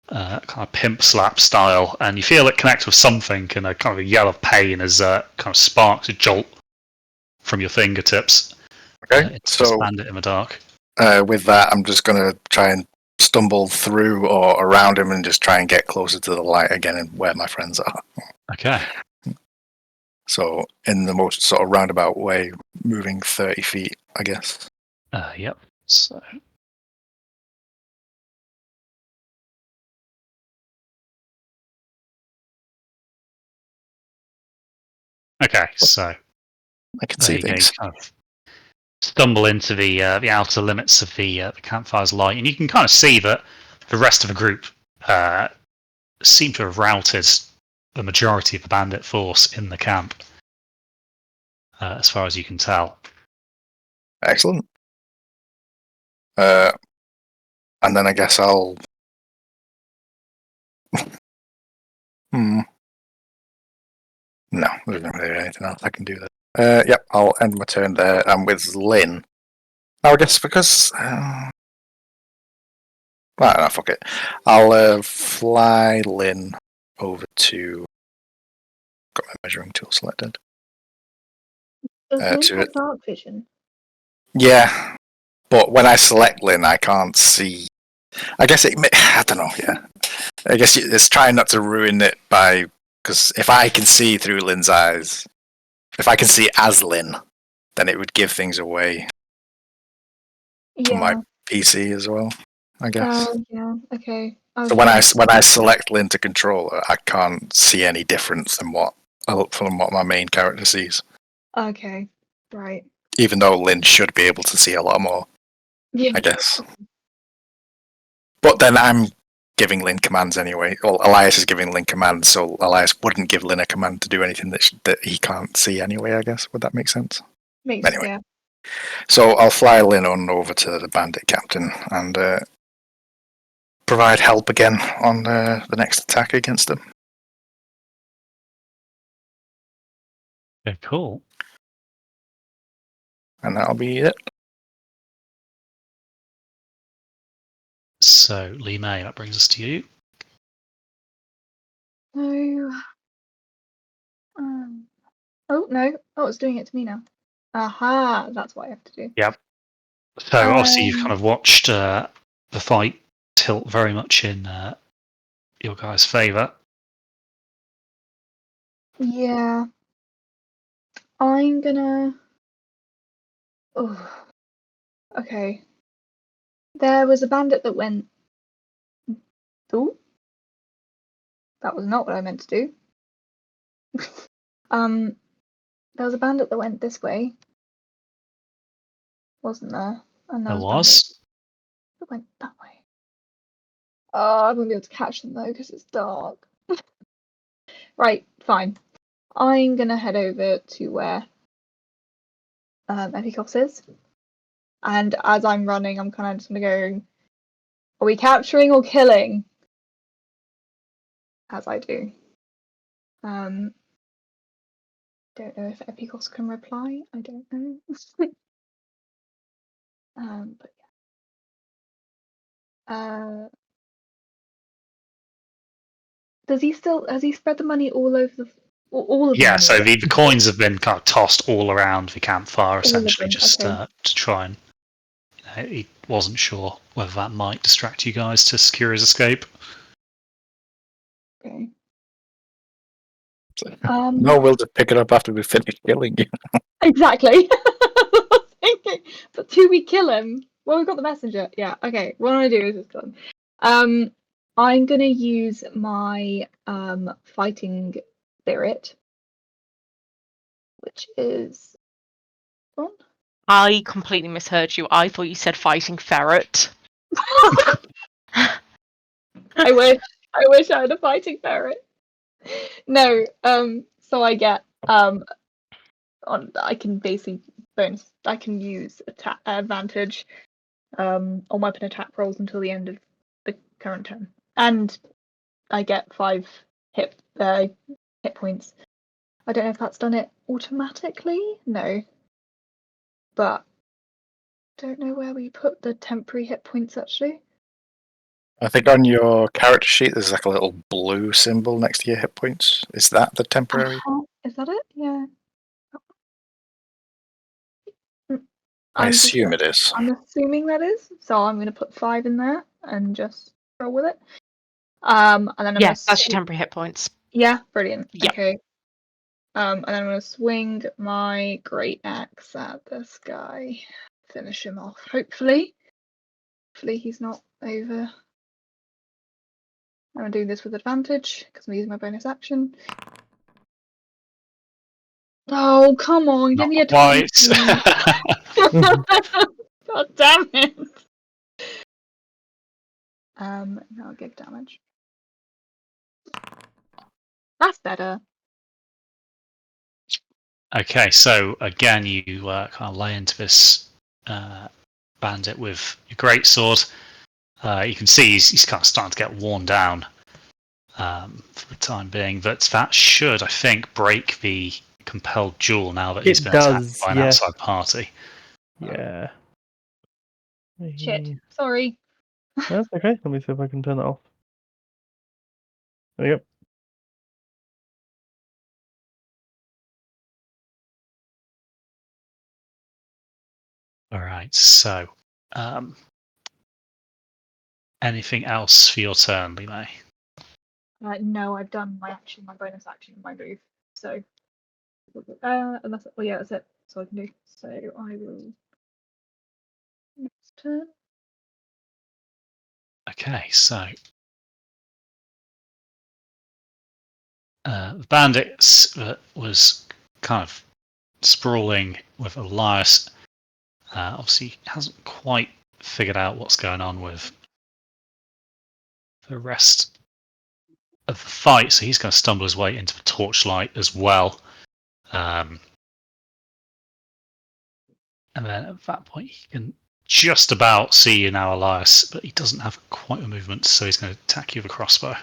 kind of pimp slap style, and you feel it connect with something, and a kind of a yell of pain as kind of sparks a jolt from your fingertips. Okay, It's so bandit in the dark. with that, I'm just going to try and stumble through or around him and just try and get closer to the light again and where my friends are. Okay. So in the most sort of roundabout way, moving 30 feet, I guess. Yep. So. Okay, so I can there see you go. You things. kind of stumble into the outer limits of the campfire's light, and you can kind of see that the rest of the group seem to have routed the majority of the bandit force in the camp, as far as you can tell. Excellent. And then I guess I'll... No, there's not really anything else I can do there. Yep, I'll end my turn there. And with Lynn... Now I guess because... well, no, fuck it. I'll fly Lynn over to... Got my measuring tool selected. Does Lynn to have it. dark vision? Yeah, but when I select Lynn, I can't see. I guess I don't know. Yeah, I guess it's trying not to ruin it by because if I can see through Lynn's eyes, if I can see as Lynn, then it would give things away for my Yeah. PC as well. I guess. Oh, yeah. Okay. So when I select Lynn to control her, I can't see any difference from what my main character sees. Okay. Right. Even though Lynn should be able to see a lot more, Yeah. I guess. But then I'm giving Lynn commands anyway. Well, Elias is giving Lynn commands, so Elias wouldn't give Lynn a command to do anything that he can't see anyway, I guess. Would that make sense? Makes Anyway. yeah. So I'll fly Lynn on over to the bandit captain and provide help again on the next attack against them. Okay, cool. And that'll be it. So, Lee May, that brings us to you. No. Oh no! Oh, it's doing it to me now. Aha! That's what I have to do. Yep. So, obviously, you've kind of watched the fight tilt very much in your guys' favour. Yeah. I'm gonna. Oh. Okay. There was a bandit that went. Oh. That was not what I meant to do. There was a bandit that went this way, wasn't there? And there There was a bandit was. that went that way. Oh, I won't be able to catch them though because it's dark. Right, fine. I'm gonna head over to where Epikos is, and as I'm running, I'm kind of just gonna go. Are we capturing or killing? As I do. Don't know if Epikos can reply. I don't know. But yeah. Has he spread the money all over all of the Yeah, money? so the coins have been kind of tossed all around the campfire, of essentially, them, just okay. to try and. He wasn't sure whether that might distract you guys to secure his escape. Okay. No, we'll just pick it up after we finish killing you. Exactly. But do we kill him? Well, we've got the messenger. Yeah. Okay. What I'm gonna do is just kill him. I'm gonna use my fighting spirit, which is on. I completely misheard you. I thought you said fighting ferret. I wish I had a fighting ferret. No. So I get I can basically bonus. I can use attack advantage on weapon attack rolls until the end of the current turn, and I get 5 hit points. I don't know if that's done it automatically. No, but don't know where we put the temporary hit points actually. I think on your character sheet there's like a little blue symbol next to your hit points. Is that the temporary? Is that it? Yeah. I assume it is. I'm assuming that is. So I'm going to put 5 in there and just roll with it. And then I'm Yes, that's your temporary hit points. Yeah, brilliant. Yep. Okay. And then I'm going to swing my great axe at this guy. Finish him off, hopefully. Hopefully he's not over. I'm going to do this with advantage because I'm using my bonus action. Oh, come on, give me a 20. God damn it. Now give damage. That's better. Okay, so again, you kind of lay into this bandit with your greatsword. You can see he's kind of starting to get worn down for the time being, but that should, I think, break the compelled duel now that he's been attacked by an outside party. Yeah. Shit. Sorry. That's okay. Let me see if I can turn that off. There you go. All right, so anything else for your turn, Lee May? No, I've done my bonus action, my move. So, unless, well, yeah, that's it. That's all I can do. So I will next turn. Okay, so the bandits was kind of sprawling with Elias. Obviously, hasn't quite figured out what's going on with the rest of the fight, so he's going to stumble his way into the torchlight as well. And then at that point, he can just about see you now, Elias, but he doesn't have quite a movement, so he's going to attack you with a crossbow.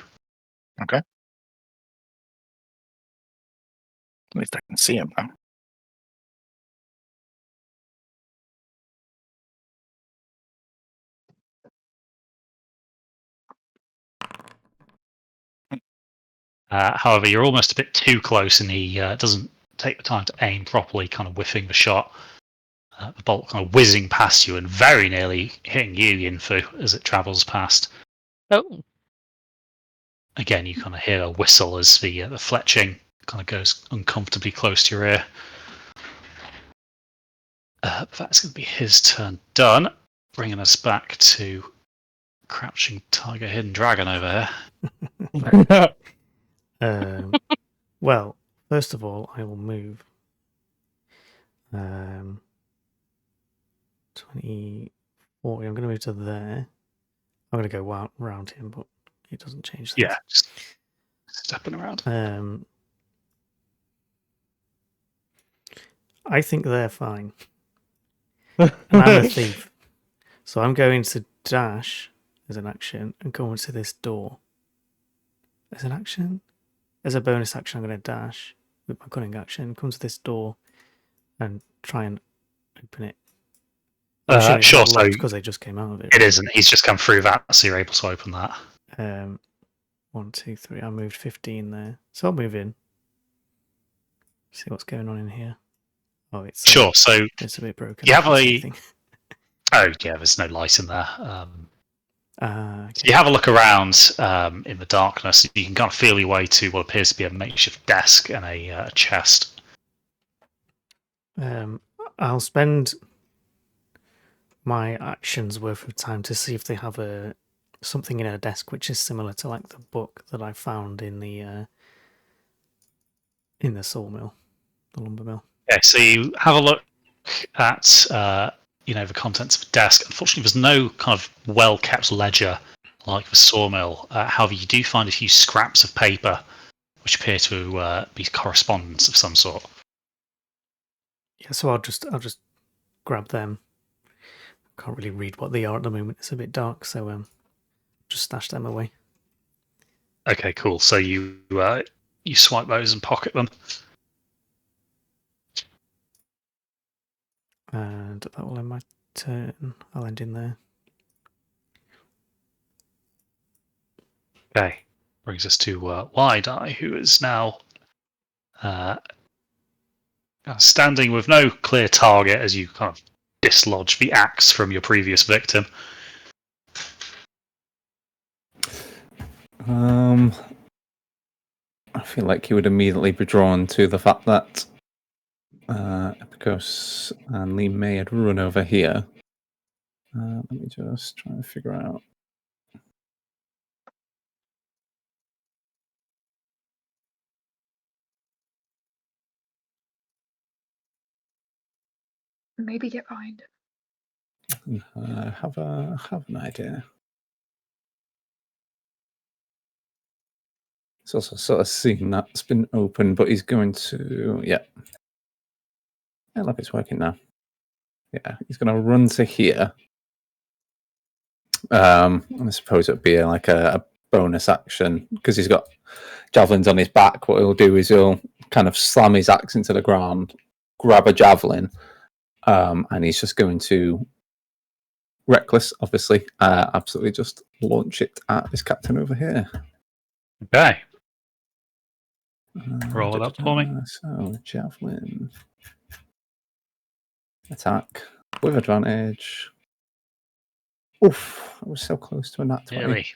Okay. At least I can see him now. However, you're almost a bit too close, and he doesn't take the time to aim properly, kind of whiffing the shot. The bolt kind of whizzing past you and very nearly hitting you, Yinfu, as it travels past. Oh. Again, you kind of hear a whistle as the fletching kind of goes uncomfortably close to your ear. That's going to be his turn done, bringing us back to Crouching Tiger, Hidden Dragon over here. Well, first of all, I will move 20, 40. I'm going to move to there. I'm going to go round him, but it doesn't change things. Yeah, just stepping around. I think they're fine. And I'm a thief. So I'm going to dash as an action and go into this door. As an action? As a bonus action, I'm going to dash with my cunning action, come to this door and try and open it. Sure, so because they just came out of it. It isn't. He's just come through that, so you're able to open that. 1, 2, 3. I moved 15 there. So I'll move in. See what's going on in here. Oh, it's sure. So it's a bit broken. You have a. Oh yeah, there's no light in there. Okay. So you have a look around in the darkness. You can kind of feel your way to what appears to be a makeshift desk and a chest. I'll spend my actions worth of time to see if they have something in a desk which is similar to like the book that I found in the sawmill, the lumber mill. Okay, so you have a look at the contents of a desk. Unfortunately, there's no kind of well-kept ledger like the sawmill. However, you do find a few scraps of paper which appear to be correspondence of some sort. Yeah, so I'll just grab them. Can't really read what they are at the moment. It's a bit dark, so just stash them away. Okay, cool. So you swipe those and pocket them. And that will end my turn. I'll end in there. Okay. Brings us to Wide-Eye, who is now standing with no clear target as you kind of dislodge the axe from your previous victim. I feel like he would immediately be drawn to the fact that Epicos and Lee May had run over here. Let me just try and figure out. Maybe get behind it. I have an idea. It's also sort of seen that's been open, but he's going to yeah, look, it's working now. Yeah, he's going to run to here. I suppose it'd be like a bonus action because he's got javelins on his back. What he'll do is he'll kind of slam his axe into the ground, grab a javelin, and he's just going to, reckless, obviously, absolutely just launch it at this captain over here. Okay. Roll it up for me. So, javelin. Attack with advantage. Oof, I was so close to a nat 20. Really?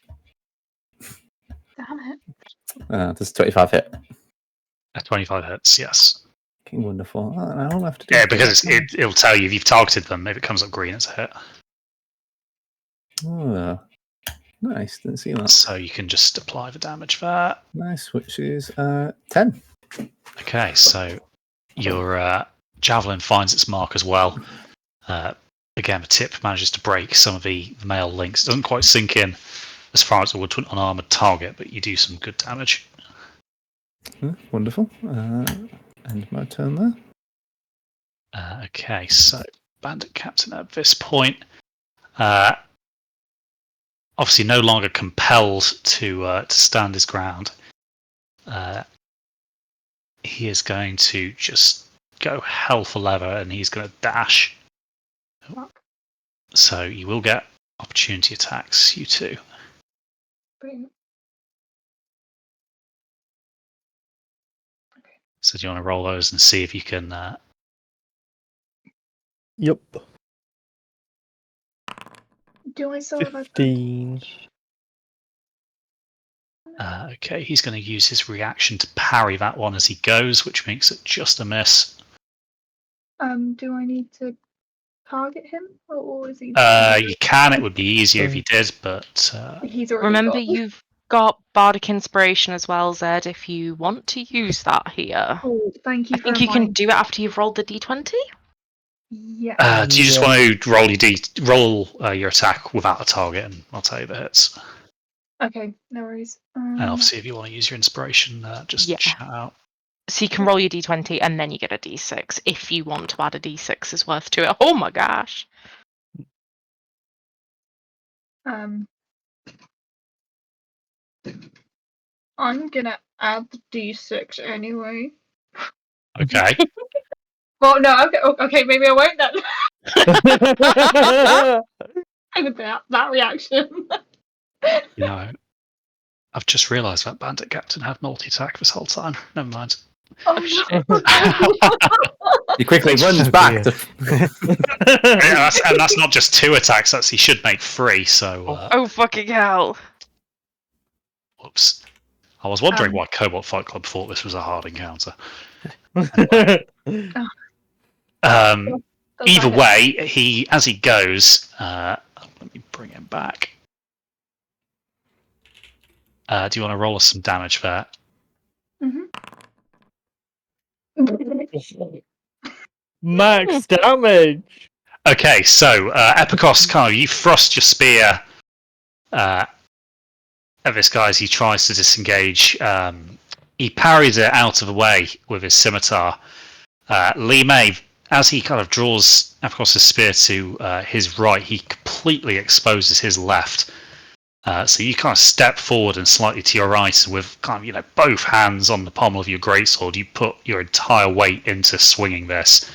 Damn it. Does 25 hit? 25 hits, yes. Okay, wonderful. I don't have to do Yeah, because it'll tell you if you've targeted them. If it comes up green, it's a hit. Oh, nice. Didn't see that. So you can just apply the damage there. Nice, which is 10. Okay, so your javelin finds its mark as well. Again, the tip manages to break some of the mail links. It doesn't quite sink in as far as it would to an unarmored target, but you do some good damage. Wonderful. End my turn there. Okay, so Bandit Captain at this point, obviously no longer compelled to stand his ground. he is going to just go hell for leather, and he's going to dash. So you will get opportunity attacks, you two. Brilliant. So do you want to roll those and see if you can... Yep. Do I still have 15. Okay, he's going to use his reaction to parry that one as he goes, which makes it just a miss. Do I need to target him, or is he? You can. It would be easier if you did, but He's already Remember, got. you've got Bardic Inspiration as well, Zed, if you want to use that here. Oh, thank you I for think you can reminding do it after you've rolled the d20. Yeah. do you just want to roll your attack without a target, and I'll tell you the hits. Okay, no worries. And obviously, if you want to use your inspiration, just Yeah. shout out. So you can roll your d20 and then you get a d6 if you want to add a d6 is worth to it. Oh my gosh. I'm gonna add the d6 anyway. Okay. Well, no, okay, maybe I won't then. With that reaction. You know, I've just realised that Bandit Captain had multi-attack this whole time. Never mind. Oh, shit. no. He quickly runs Oh, back. dear. And that's not just 2 attacks. That's he should make 3. So, Oh fucking hell. whoops. I was wondering why Cobalt Fight Club thought this was a hard encounter. Either way, as he goes, let me bring him back. Do you want to roll us some damage there? Max damage. Okay, so Epicos, you thrust your spear at this guy as he tries to disengage. He parries it out of the way with his scimitar. Lee May, as he kind of draws Epicos' spear to his right, he completely exposes his left. So you kind of step forward and slightly to your right with kind of, both hands on the pommel of your greatsword. You put your entire weight into swinging this,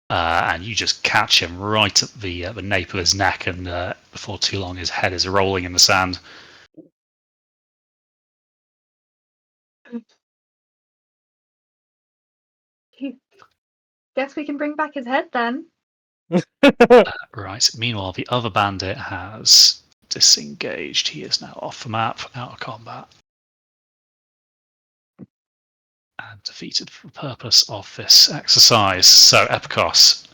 and you just catch him right at the nape of his neck, and before too long, his head is rolling in the sand. Guess we can bring back his head then. Right. Meanwhile, the other bandit has disengaged. He is now off the map, out of combat, and defeated for the purpose of this exercise. So, Epicos,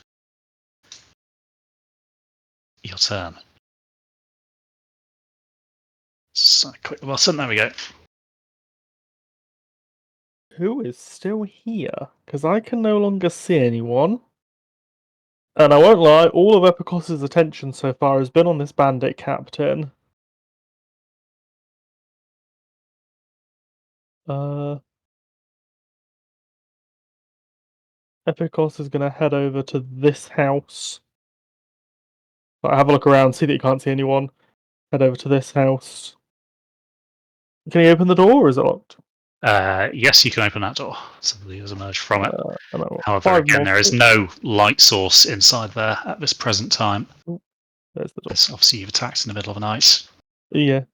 your turn. So, click the button. There we go. Who is still here? Because I can no longer see anyone. And I won't lie, all of Epicos' attention so far has been on this bandit captain. Epicos is going to head over to this house. Have a look around, see that you can't see anyone. Head over to this house. Can you open the door, or is it locked? Yes, you can open that door. Somebody has emerged from it. However, 5 again, more. there is no light source inside there at this present time. There's the door. Obviously, you've attacked in the middle of the night. Yeah.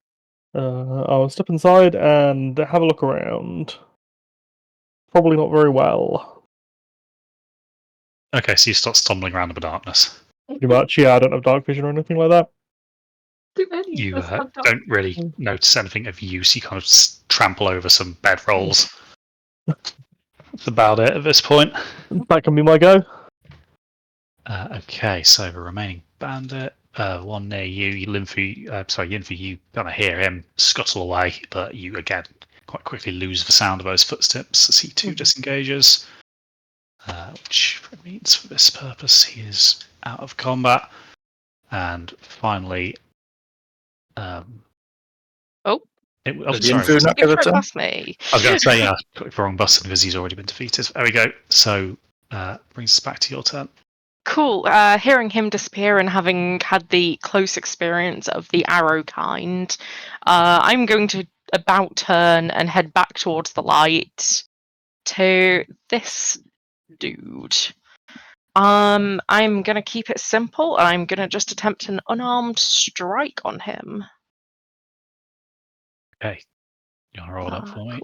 I'll step inside and have a look around. Probably not very well. Okay, so you start stumbling around in the darkness. Pretty much, yeah, I don't have dark vision or anything like that. You don't really notice anything of use. You kind of trample over some bedrolls. That's about it at this point. That can be my go. Okay, so the remaining bandit, one near you, Yinfu, you kind of hear him scuttle away, but you again quite quickly lose the sound of those footsteps as he too disengages, which means for this purpose he is out of combat. And finally, Oh. Did sorry. Yinfu not get a turn? Past me. I was going to say, got the wrong button because he's already been defeated. There we go. So, brings us back to your turn. Cool. Hearing him disappear and having had the close experience of the arrow kind, I'm going to about turn and head back towards the light to this dude. I'm gonna keep it simple, and I'm gonna just attempt an unarmed strike on him. Okay. You want to roll it up for me?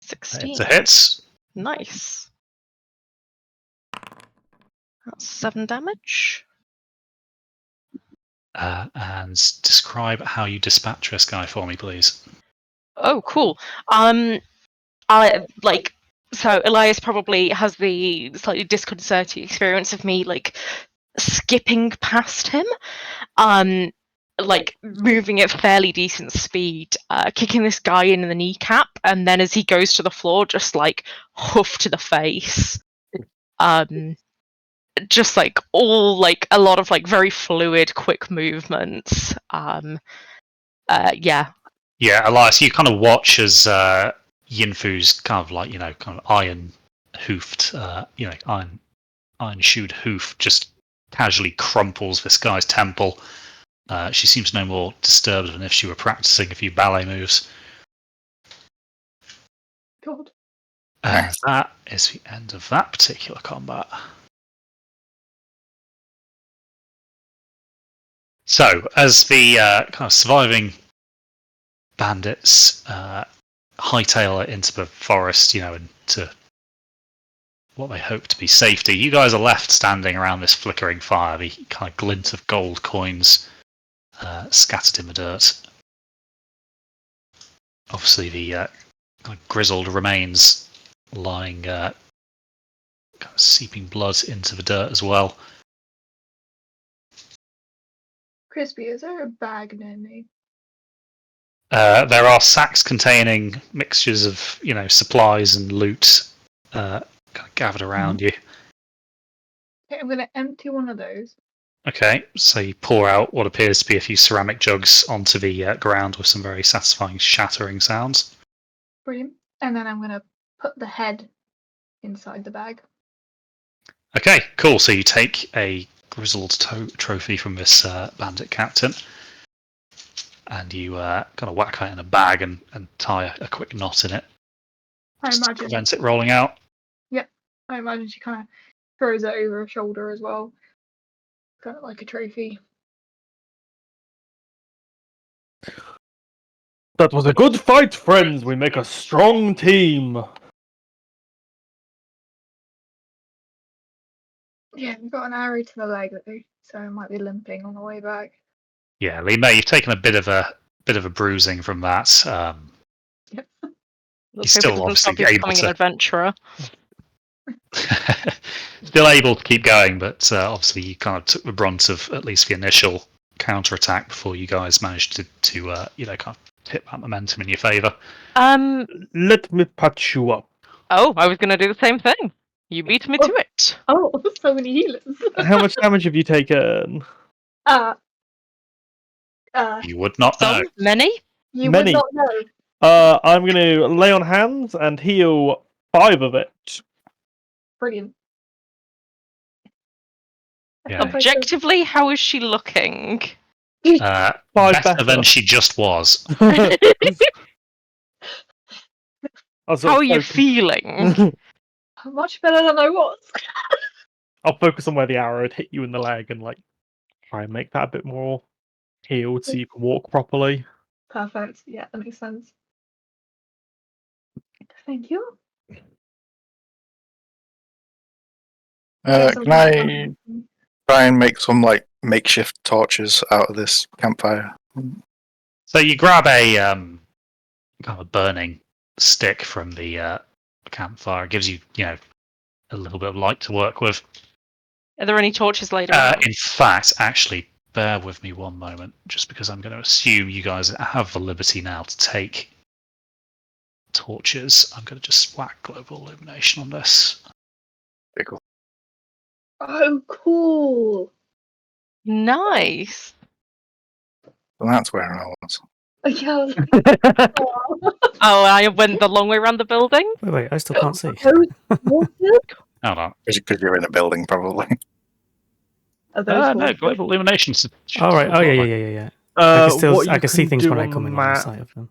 16. It's a hit. Nice. That's 7 damage. And describe how you dispatch this guy for me, please. Oh, cool. So Elias probably has the slightly disconcerting experience of me skipping past him, moving at fairly decent speed, kicking this guy in the kneecap, and then as he goes to the floor, just hoof to the face. Just a lot of very fluid, quick movements. Yeah. Yeah, Elias, you kind of watch as Yinfu's kind of iron hoofed, iron shoed hoof just casually crumples this guy's temple. She seems no more disturbed than if she were practicing a few ballet moves. God. And that is the end of that particular combat. So, as the kind of surviving bandits hightail it into the forest, into what they hope to be safety, you guys are left standing around this flickering fire, the kind of glint of gold coins scattered in the dirt. Obviously, the kind of grizzled remains lying, kind of seeping blood into the dirt as well. Crispy, is there a bag near me? There are sacks containing mixtures of, supplies and loot kind of gathered around you. Okay, I'm going to empty one of those. Okay, so you pour out what appears to be a few ceramic jugs onto the ground with some very satisfying shattering sounds. Brilliant. And then I'm going to put the head inside the bag. Okay, cool. So you take a grizzled trophy from this bandit captain, and you kind of whack that in a bag and tie a quick knot in it. Just to prevent it rolling out. Yep. I imagine she kind of throws it over her shoulder as well. Kind of like a trophy. That was a good fight, friends. We make a strong team. Yeah, we've got an arrow to the leg though, so I might be limping on the way back. Yeah, Lee May, you've taken a bit of a bruising from that. Yep. Let's He's hope it still doesn't obviously stop you able becoming to. an adventurer. Still able to keep going, but obviously you kind of took the brunt of at least the initial counterattack before you guys managed to kind of tip that momentum in your favour. Let me patch you up. Oh, I was going to do the same thing. You beat me to it. Oh, so many healers. How much damage have you taken? You would not know. Some? Many? You Many. would not know. I'm going to lay on hands and heal 5 of it. Brilliant. Yeah. Objectively, how is she looking? Five Better than she just was. How are you feeling? Much better than I was. I'll focus on where the arrow had hit you in the leg and try and make that a bit more healed so you can walk properly. Perfect. Yeah, that makes sense. Thank you. Can I try and make some makeshift torches out of this campfire? So you grab a kind of a burning stick from the campfire. It gives you, a little bit of light to work with. Are there any torches laid around? In fact, actually, bear with me one moment, just because I'm going to assume you guys have the liberty now to take torches. I'm going to just whack global illumination on this. Very cool. Oh, cool. Nice. Well, that's where I was. Yeah, I was like, Oh, I went the long way around the building? Wait, I still can't see. Hold on. Because you're in a building, probably. Are those No, global illumination's. All right. Oh yeah. I can still. I can see things when I come in on the sight of them.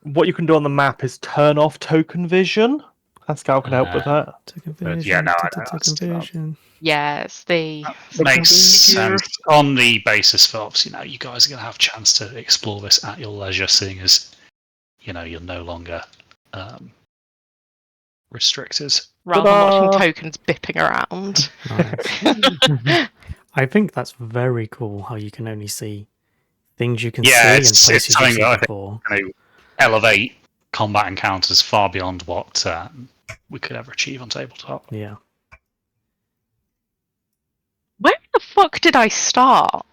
what you can do on the map is turn off token vision. Pascal can help with that. Token But yeah, version. no, I know, Token that's- version. Yes, the Makes figure. sense on the basis for obviously now you guys are going to have a chance to explore this at your leisure, seeing as you're no longer restricted. Rather than watching Ta-da! tokens bipping around. Nice. I think that's very cool how you can only see things you can Yeah, see and it's places you've something seen that I think before. going to elevate combat encounters far beyond what we could ever achieve on tabletop. Yeah. Where the fuck did I start?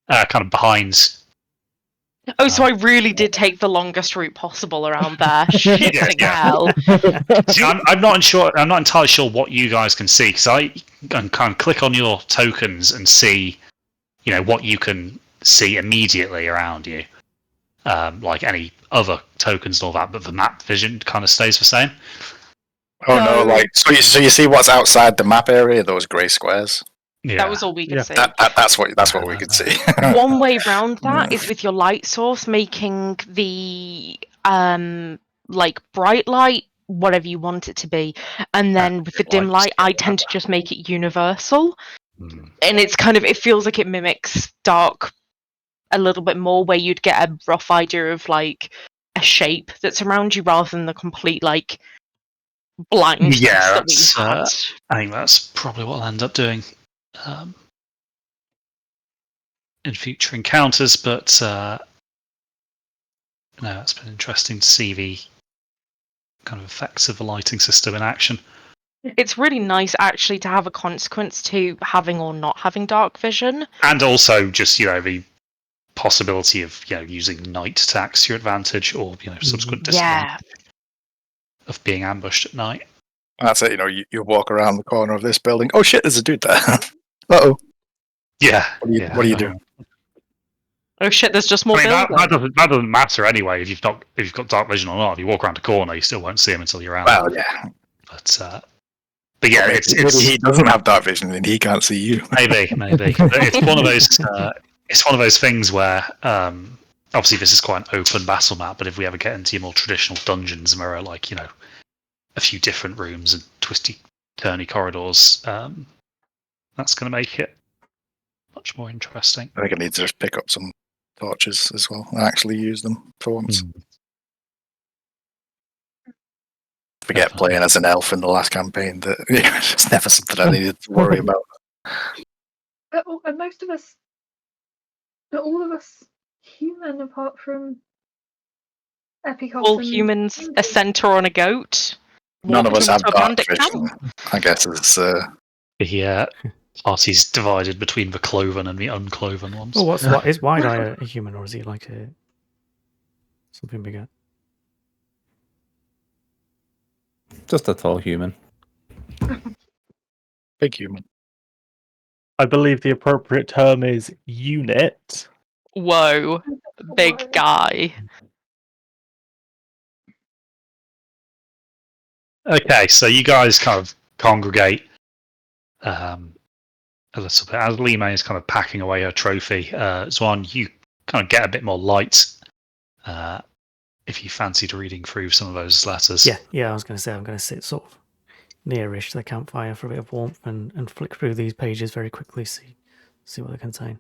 Kind of behind. Oh, so I really did take the longest route possible around there. Shitting hell. See, I'm not sure. I'm not entirely sure what you guys can see because I can kind of click on your tokens and see, what you can see immediately around you, like any other tokens and all that. But the map vision kind of stays the same. Oh no! No. Like so you see what's outside the map area? Those grey squares. Yeah. That was all we could Yeah. see. That's what we could see. One way round that is with your light source making the like bright light whatever you want it to be, and then with the dim light I tend to just make it universal, and it's kind of, it feels like it mimics dark a little bit more, where you'd get a rough idea of like a shape that's around you rather than the complete like blindness Yeah, that we that's, had. I think that's probably what I'll end up doing in future encounters. But no, it's been interesting to see the kind of effects of the lighting system in action. It's really nice actually to have a consequence to having or not having dark vision. And also just, the possibility of, using night attacks to your advantage or, subsequent disadvantage of being ambushed at night. That's it. You walk around the corner of this building. Oh shit! There's a dude there. Uh-oh. Yeah. What are you doing? Oh shit, there's just more buildings. That doesn't matter anyway if you've got dark vision or not. If you walk around a corner, you still won't see him until you're out. Well, yeah. But yeah, maybe he doesn't have dark vision and he can't see you. Maybe. It's one of those. It's one of those things where obviously this is quite an open battle map, but if we ever get into your more traditional dungeons and there are like a few different rooms and twisty, turny corridors, that's going to make it much more interesting. I think I need to just pick up some torches as well and actually use them for once. Forget playing as an elf in the last campaign. That it's never something I needed to worry about. And most of us, all of us human apart from Epicos. All humans, a centaur on a goat. None of us have dark bandit vision. camp. I guess it's The party's divided between the cloven and the uncloven ones. Oh, is Wide Eye a human, or is he like something bigger? Just a tall human. big human. I believe the appropriate term is unit. Whoa, big guy. Okay, so you guys kind of congregate a little bit. As Lima is kind of packing away her trophy, Zwan, you kind of get a bit more light if you fancied reading through some of those letters. Yeah, I was going to say I'm going to sit sort of nearish to the campfire for a bit of warmth and flick through these pages very quickly, see what they contain.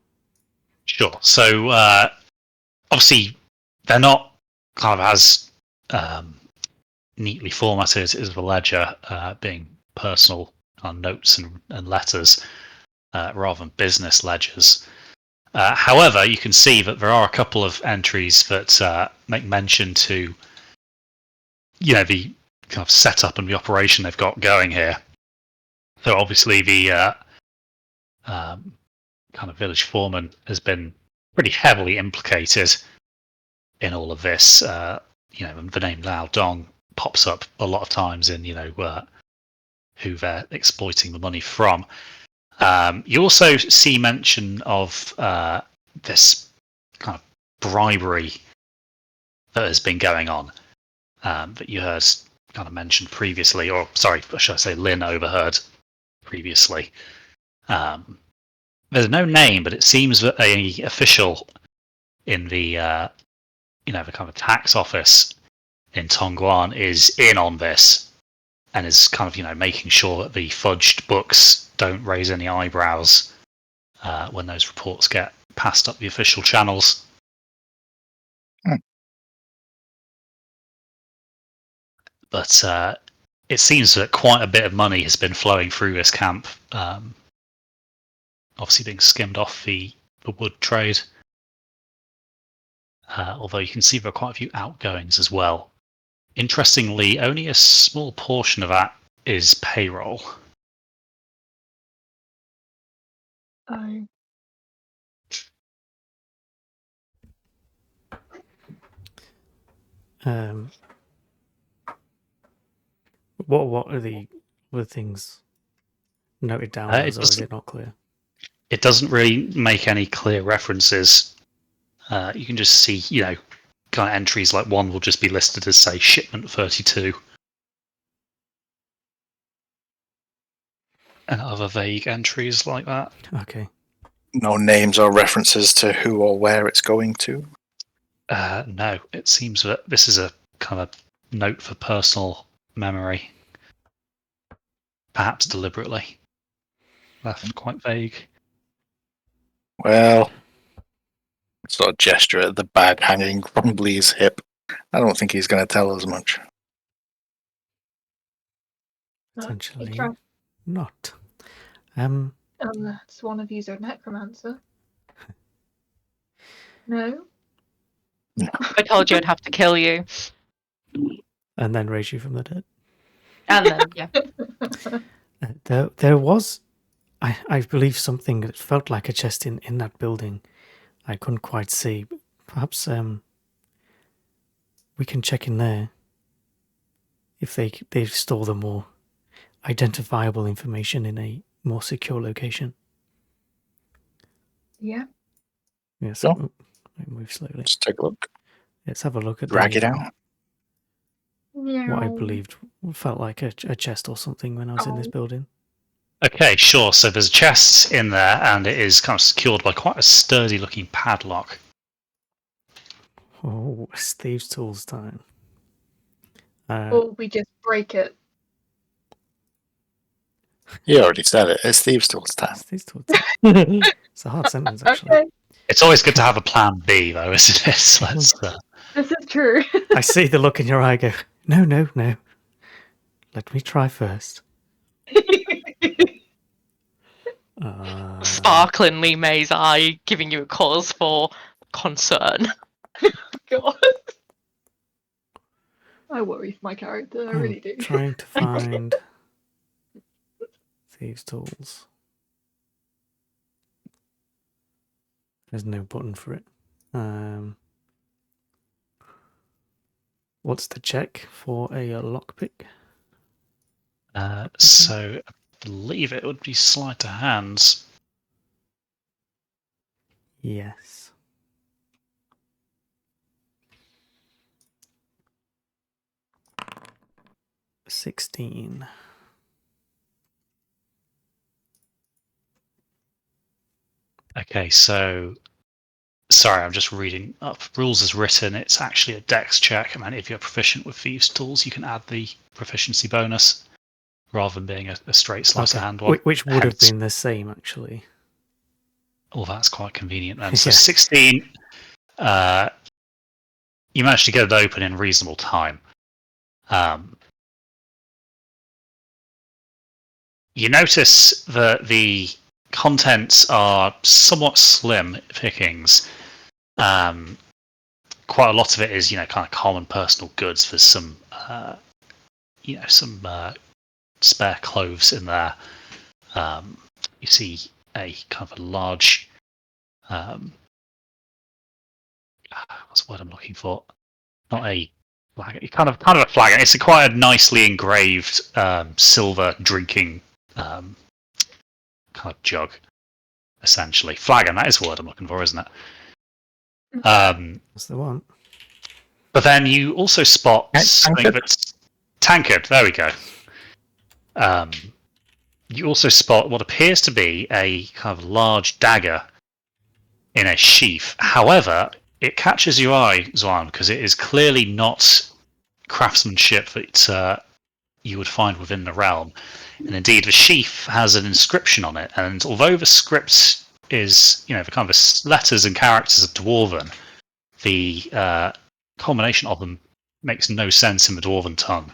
Sure. So obviously they're not kind of as neatly formatted as the ledger, being personal notes and letters rather than business ledgers. However, you can see that there are a couple of entries that make mention to, the kind of setup and the operation they've got going here. So obviously the kind of village foreman has been pretty heavily implicated in all of this. The name Lao Dong pops up a lot of times in, who they're exploiting the money from. You also see mention of this kind of bribery that has been going on that you heard kind of mentioned previously, or sorry, should I say Lynn overheard previously. There's no name, but it seems that a official in the the kind of tax office in Tongguan is in on this and is kind of, making sure that the fudged books don't raise any eyebrows when those reports get passed up the official channels. But it seems that quite a bit of money has been flowing through this camp, obviously being skimmed off the wood trade. Although you can see there are quite a few outgoings as well. Interestingly, only a small portion of that is payroll. Oh. What are the things noted down as, or is it not clear? It doesn't really make any clear references. You can just see, kind of entries like one will just be listed as, say, shipment 32. And other vague entries like that. Okay. No names or references to who or where it's going to? No, it seems that this is a kind of note for personal memory. Perhaps deliberately. Left quite vague. Well, sort of gesture at the bag hanging from Lee's hip. I don't think he's going to tell us much. Potentially Okay. not. Unless one of you's a necromancer. No? I told you I'd have to kill you. And then raise you from the dead. And then, yeah. There was, I believe, something that felt like a chest in that building. I couldn't quite see. Perhaps we can check in there if they store the more identifiable information in a more secure location. Yeah. Yes. Sure. Oh, move slowly. Let's take a look. Let's have a look at Drag it out. what I believed felt like a chest or something when I was in this building. Okay, sure. So there's a chest in there, and it is kind of secured by quite a sturdy-looking padlock. Oh, it's thieves' tools time. Or we just break it. You already said it. It's thieves' tools time. It's thieves' tools time. It's a hard sentence, actually. Okay. It's always good to have a plan B, though, isn't it? So This is true. I see the look in your eye. Go, no. Let me try first. Sparklingly May's eye, giving you a cause for concern. God. I worry for my character, I really do. Trying to find thieves' tools. There's no button for it. What's the check for a lockpick? so I believe it would be sleight of hands. Yes. $16. Okay, so sorry, I'm just reading up. Rules as written. It's actually a dex check. I mean, if you're proficient with thieves' tools, you can add the proficiency bonus rather than being a straight sleight of hand one. Which would have been the same, actually. Oh, that's quite convenient then. So 16, you managed to get it open in reasonable time. You notice that the contents are somewhat slim pickings. Quite a lot of it is, kind of common personal goods. There's some, some spare clothes in there. You see a kind of a large, what's the word I'm looking for? Not a flagon, kind of a flagon. It's quite a nicely engraved silver drinking kind of jug, essentially. Flagon, that is the word I'm looking for, isn't it? That's the one. But then you also spot something that's tankard. There we go. You also spot what appears to be a kind of large dagger in a sheath. However, it catches your eye, Zwan, because it is clearly not craftsmanship that you would find within the realm. And indeed, the sheath has an inscription on it, and although the script is, the kind of letters and characters are dwarven, the combination of them makes no sense in the dwarven tongue.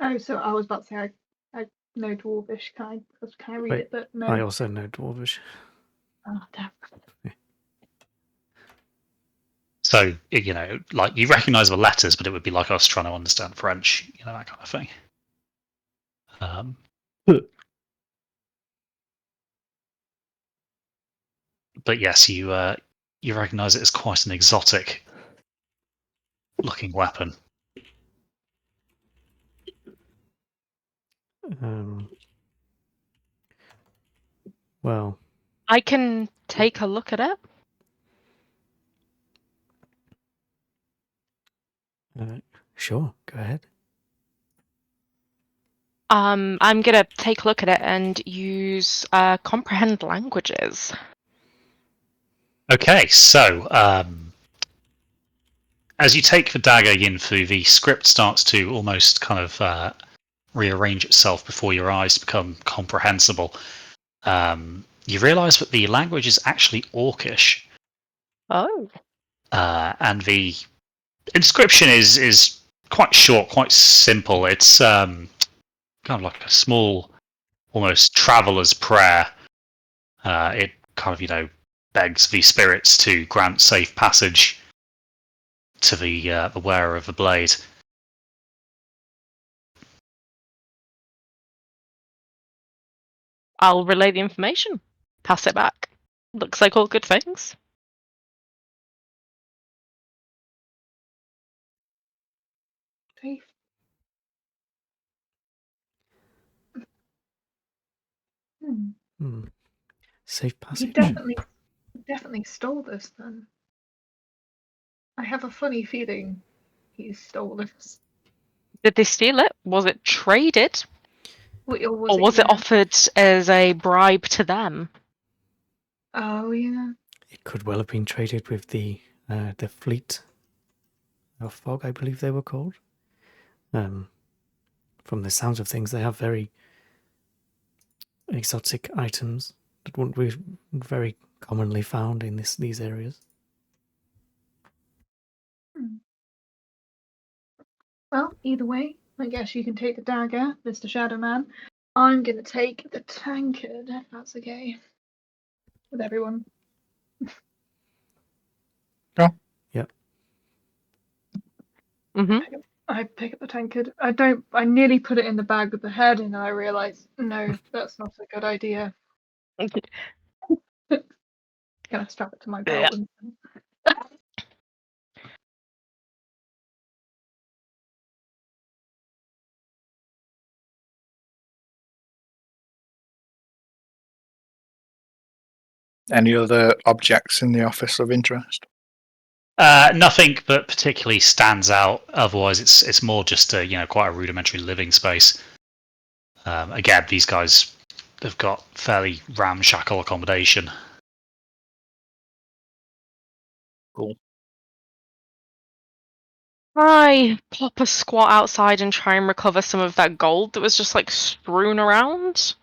Oh, so I was about to say I know Dwarvish. Can I read Wait, it? But no. I also know Dwarvish. Oh, damn. So, like you recognise the letters, but it would be like I was trying to understand French, that kind of thing. But yes, you recognise it as quite an exotic looking weapon. Well, I can take a look at it. sure, go ahead. I'm gonna take a look at it and use comprehend languages. Okay, so as you take the dagger, Yinfu, the script starts to almost kind of rearrange itself before your eyes to become comprehensible. You realise that the language is actually Orcish. Oh. And the inscription is quite short, quite simple. It's kind of like a small, almost traveller's prayer. It kind of, begs the spirits to grant safe passage to the wearer of the blade. I'll relay the information. Pass it back. Looks like all good things. Safe. Safe He passage. definitely stole this then. I have a funny feeling he stole this. Did they steal it? Was it traded? Or was it offered as a bribe to them? Oh yeah. It could well have been traded with the fleet of fog, I believe they were called. From the sounds of things, they have very exotic items that wouldn't be very commonly found in these areas. Well, either way, I guess you can take the dagger, Mr. Shadowman. I'm gonna take the tankard, if that's okay. With everyone. Yeah. Yep. Mm-hmm. I pick up the tankard. I nearly put it in the bag with the head, and I realised, no, that's not a good idea. Gonna strap it to my belt. Any other objects in the office of interest? Nothing that particularly stands out. Otherwise, it's more just quite a rudimentary living space. Again, these guys have got fairly ramshackle accommodation. Cool. I pop a squat outside and try and recover some of that gold that was just like strewn around.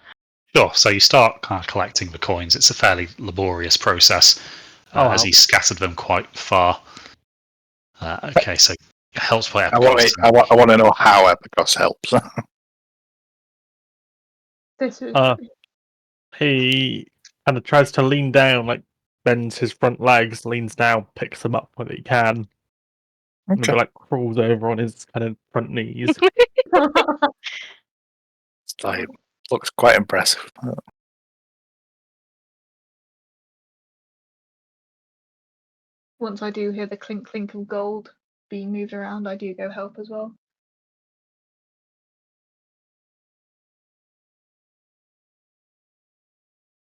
Sure. So you start kind of collecting the coins. It's a fairly laborious process, as he scattered them quite far. Okay, so it helps by Epicos. I want to know how Epicos helps. This is He kind of tries to lean down, like bends his front legs, leans down, picks them up when he can, and Okay. like crawls over on his kind of front knees. It's like, looks quite impressive. Once I do hear the clink clink of gold being moved around, I do go help as well.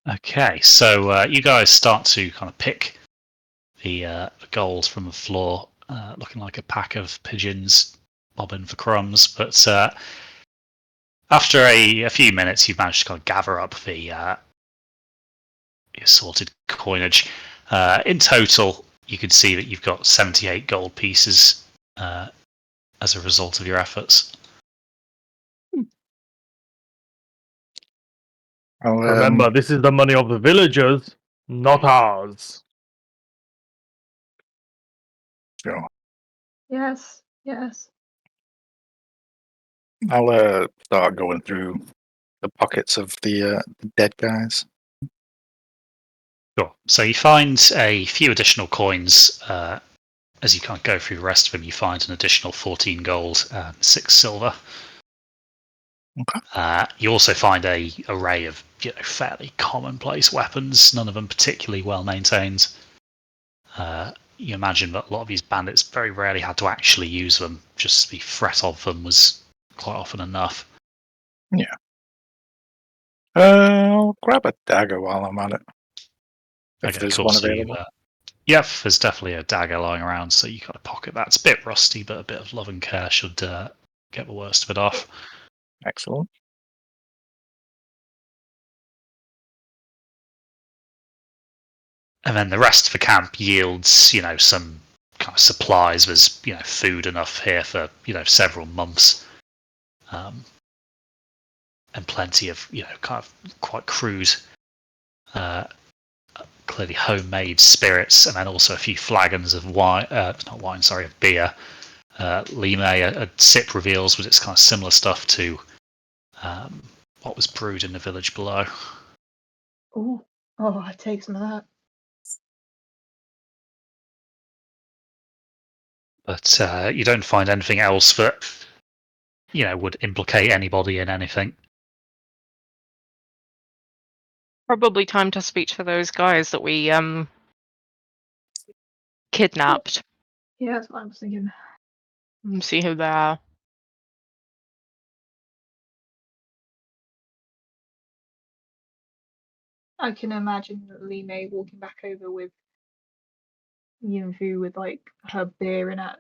Okay, so you guys start to kind of pick the gold from the floor, looking like a pack of pigeons bobbing for crumbs. But after a few minutes, you've managed to kind of gather up the assorted coinage. In total, you can see that you've got 78 gold pieces as a result of your efforts. Remember, this is the money of the villagers, not ours. Sure. Yes, yes. I'll start going through the pockets of the dead guys. Sure. So you find a few additional coins. As you can't go through the rest of them, you find an additional 14 gold and 6 silver. Okay. You also find a array of fairly commonplace weapons, none of them particularly well maintained. You imagine that a lot of these bandits very rarely had to actually use them. Just the threat of them was quite often enough. Yeah. I'll grab a dagger while I'm at it. If there's cool. one So available. Yep, there's definitely a dagger lying around, so you got a pocket that. It's a bit rusty, but a bit of love and care should get the worst of it off. Excellent. And then the rest of the camp yields, some kind of supplies. There's, food enough here for, several months. And plenty of, kind of quite crude, clearly homemade spirits, and then also a few flagons of wine, of beer. Lime, a sip reveals was it's kind of similar stuff to what was brewed in the village below. Oh, I'd take some of that. But you don't find anything else that would implicate anybody in anything. Probably time to speak to those guys that we kidnapped. Yeah, that's what I was thinking. And see who they are. I can imagine Lee May walking back over with Yinfu with like her beer in it.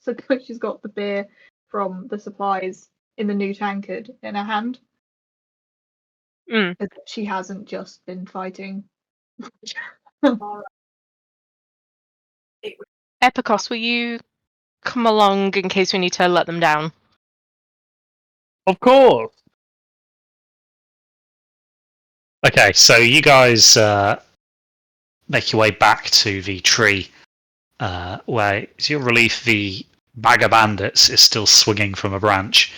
So she's got the beer from the supplies in the new tankard in her hand. Mm. She hasn't just been fighting. Epicos, will you come along in case we need to let them down? Of course. Okay, so you guys make your way back to the tree where, to your relief, the bag of bandits is still swinging from a branch.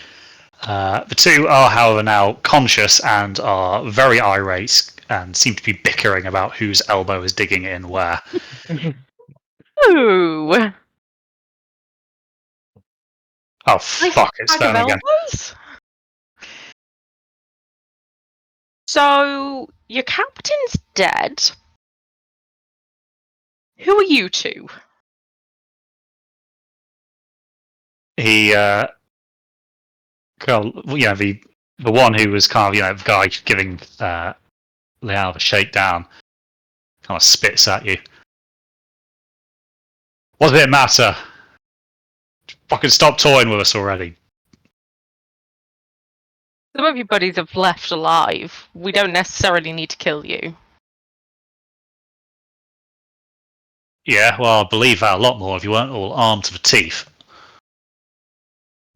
The two are, however, now conscious and are very irate and seem to be bickering about whose elbow is digging in where. Ooh! Oh, fuck, it's Bag of them again. elbows? So, your captain's dead. Who are you two? He, the one who was kind of, the guy giving Liao the shakedown, kind of spits at you. What does it matter? Fucking stop toying with us already. Some of your buddies have left alive. We don't necessarily need to kill you. Yeah, well, I believe that a lot more if you weren't all armed to the teeth.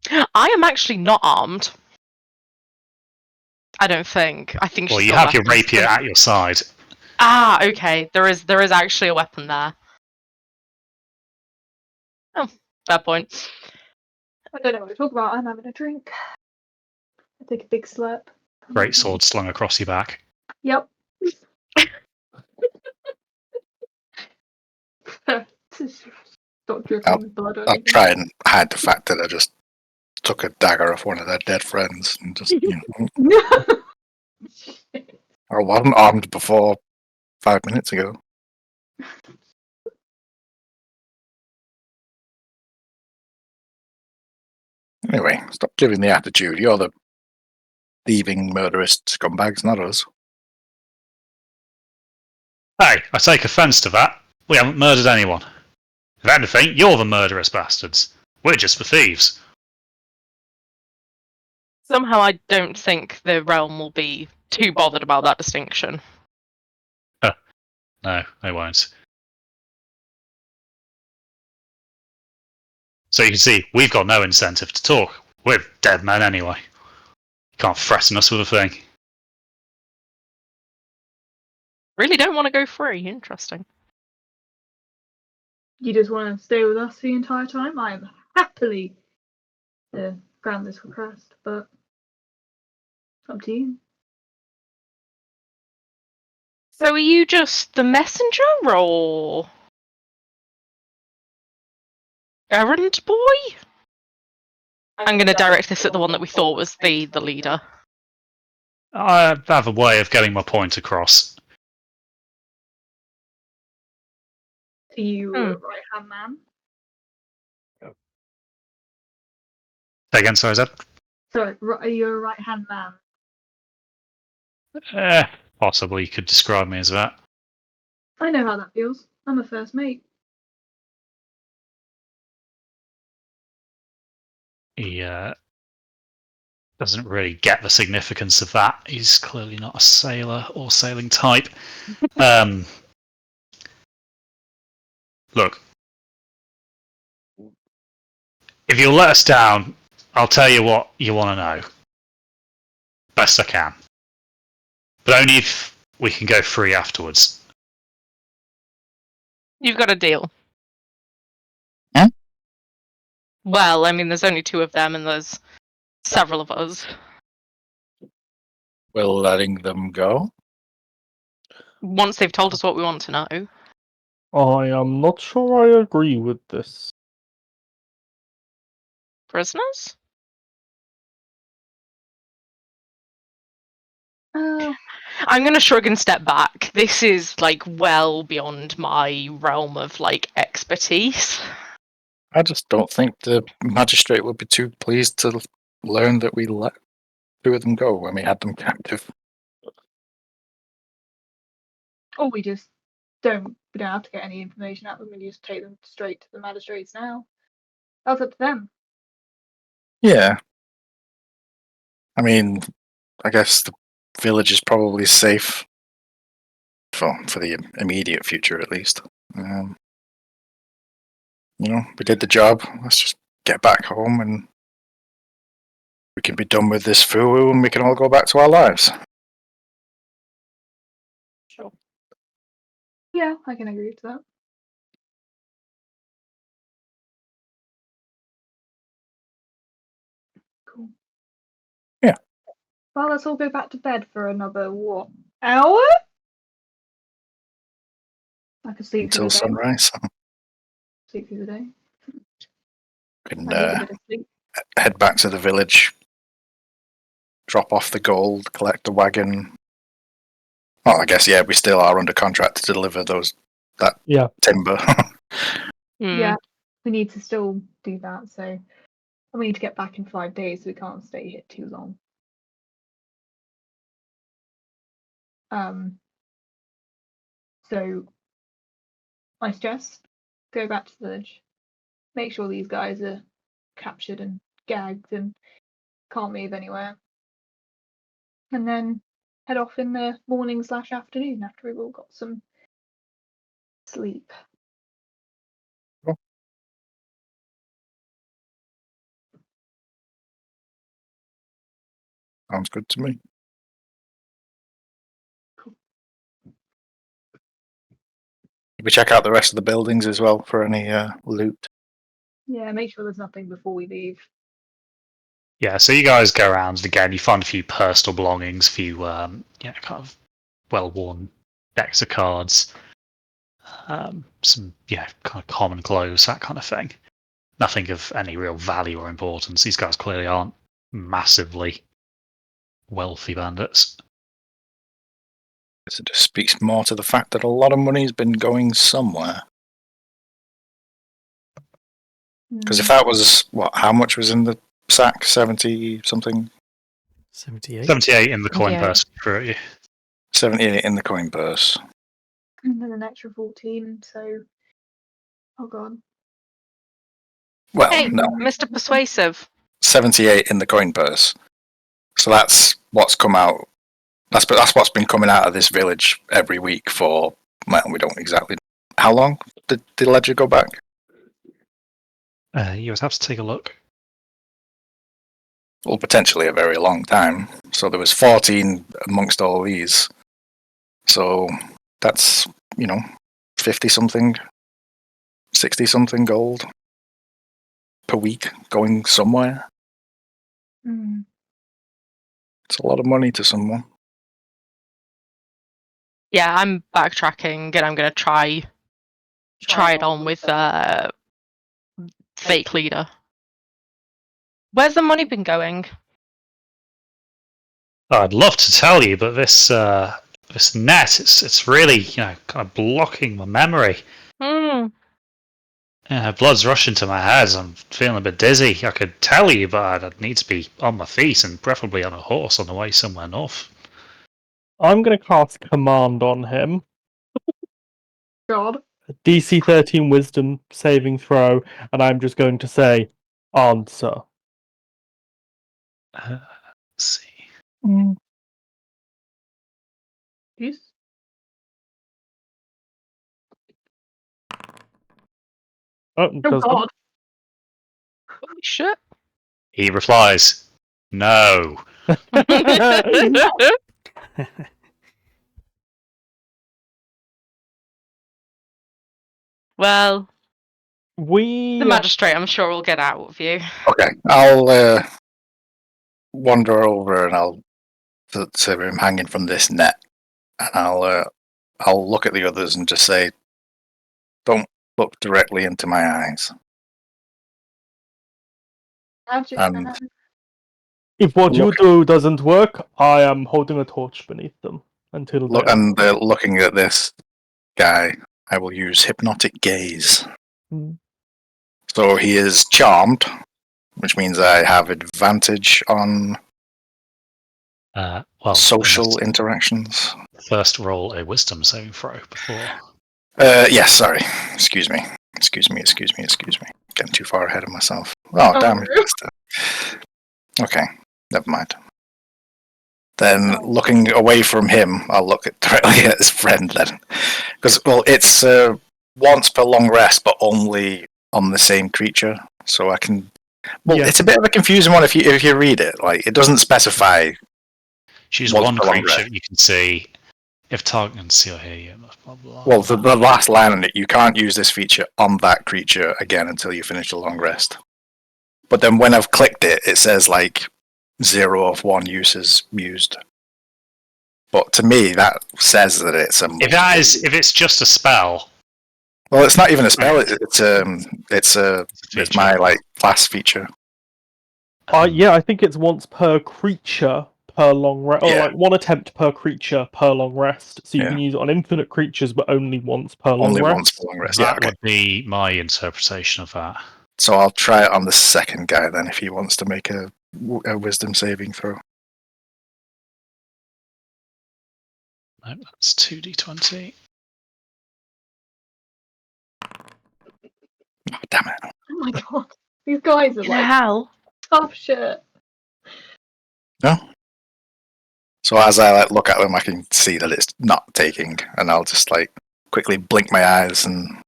I am actually not armed. I don't think. I think Well, she's you got have your weapons. rapier at your side. Ah, okay. There is actually a weapon there. Oh, fair point. I don't know what to talk about. I'm having a drink. I take a big slurp. Great sword slung across your back. Yep. Stop dripping blood on I'll anything. try and hide the fact that I just took a dagger off one of their dead friends and just, I wasn't armed before 5 minutes ago. Anyway, stop giving the attitude. You're the thieving, murderous scumbags, not us. Hey, I take offence to that. We haven't murdered anyone. If anything, you're the murderous bastards. We're just the thieves. Somehow I don't think the realm will be too bothered about that distinction. No, they won't. So you can see, we've got no incentive to talk. We're dead men anyway. Can't threaten us with a thing. Really don't want to go free. Interesting. You just want to stay with us the entire time? I am happily to grant this request, but it's up to you. So are you just the messenger, or errand boy? I'm going to direct this at the one that we thought was the leader. I have a way of getting my point across. Are you a right-hand man? Say again, sorry, Zed? Sorry, are you a right-hand man? Possibly you could describe me as that. I know how that feels. I'm a first mate. He doesn't really get the significance of that. He's clearly not a sailor or sailing type. Look, if you'll let us down, I'll tell you what you want to know. Best I can. But only if we can go free afterwards. You've got a deal. Huh? Well, I mean, there's only 2 of them, and there's several of us. Will letting them go? Once they've told us what we want to know. I am not sure I agree with this. Prisoners? I'm going to shrug and step back. This is, like, well beyond my realm of, like, expertise. I just don't think the magistrate would be too pleased to learn that we let 2 of them go when we had them captive. Or we don't have to get any information out of them, we just take them straight to the magistrates now. That's up to them. Yeah. I mean, I guess the village is probably safe for the immediate future, at least. We did the job. Let's just get back home and we can be done with this foo and we can all go back to our lives. Sure. Yeah, I can agree to that. Cool. Yeah. Well, let's all go back to bed for another, what, hour? I could sleep Until through the day. sunrise. Sleep through the day. And I need a bit of sleep. head back to the village, drop off the gold, collect the wagon. Well, I guess, yeah, we still are under contract to deliver that timber. Yeah, we need to still do that, so we need to get back in 5 days, so we can't stay here too long. So I suggest go back to the village, make sure these guys are captured and gagged and can't move anywhere, and then head off in the morning/afternoon after we've all got some sleep. Cool. Sounds good to me. Cool. We check out the rest of the buildings as well for any loot. Yeah, make sure there's nothing before we leave. Yeah, so you guys go around again. You find a few personal belongings, a few kind of well-worn decks of cards, some kind of common clothes, that kind of thing. Nothing of any real value or importance. These guys clearly aren't massively wealthy bandits. So it just speaks more to the fact that a lot of money's been going somewhere. Because if that was how much was in the sack? 70 something? 78. 78 in the coin 78. purse for you. 78 in the coin purse. And then an extra 14, so oh god. Well, Hey, no, Mr. Persuasive. 78 in the coin purse. So that's what's come out. That's what's been coming out of this village every week for Well, we don't exactly. How long did the ledger go back? You would have to take a look. Well, potentially a very long time. So there was 14 amongst all these. So that's, 50 something, 60 something gold per week going somewhere. Hmm. It's a lot of money to someone. Yeah, I'm backtracking and I'm gonna try it on with fake leader. Where's the money been going? I'd love to tell you, but this net, it's really kind of blocking my memory. Blood's rushing to my head. I'm feeling a bit dizzy. I could tell you, but I'd need to be on my feet and preferably on a horse on the way somewhere north. I'm going to cast Command on him. God. DC 13 Wisdom saving throw, and I'm just going to say, answer. Let's see. Jeez. Oh, Oh does God. Holy shit. He replies, "No." Well, we the magistrate, I'm sure, will get out of you. Okay, I'll wander over and I'll see him hanging from this net, and I'll look at the others and just say, "Don't look directly into my eyes." Magic And man. If what you Look- do doesn't work, I am holding a torch beneath them until look, they and looking at this guy, I will use hypnotic gaze. Hmm. So he is charmed, which means I have advantage on Well, social interactions. first roll a wisdom saving throw before. Yes, sorry. Excuse me. Getting too far ahead of myself. Oh, Oh, damn no. it. Okay, never mind. Then looking away from him, I'll look directly at his friend then. Because, well, it's once per long rest, but only on the same creature. So I can... Well, Yeah. it's a bit of a confusing one if you read it. Like, it doesn't specify... Choose Once one per long creature rest. you can see. If target can see or hear you, blah, blah, Well, blah. the last line on it, you can't use this feature on that creature again until you finish the long rest. But then when I've clicked it, it says, like, 0 of 1 uses used. But to me, that says that it's a... If it's just a spell, Well, it's not even a spell. It's my like class feature. yeah, I think it's once per creature per long rest, or Yeah. like one attempt per creature per long rest. So you Yeah. can use it on infinite creatures, but only once per long Only rest. once per long rest. Yeah. that Okay. would be my interpretation of that. So I'll try it on the second guy then, if he wants to make a wisdom saving throw. No, that's 2d20. Oh, damn it! Oh my God. These guys are The like hell? tough shit. So as I look at him, I can see that it's not taking, and I'll just quickly blink my eyes and.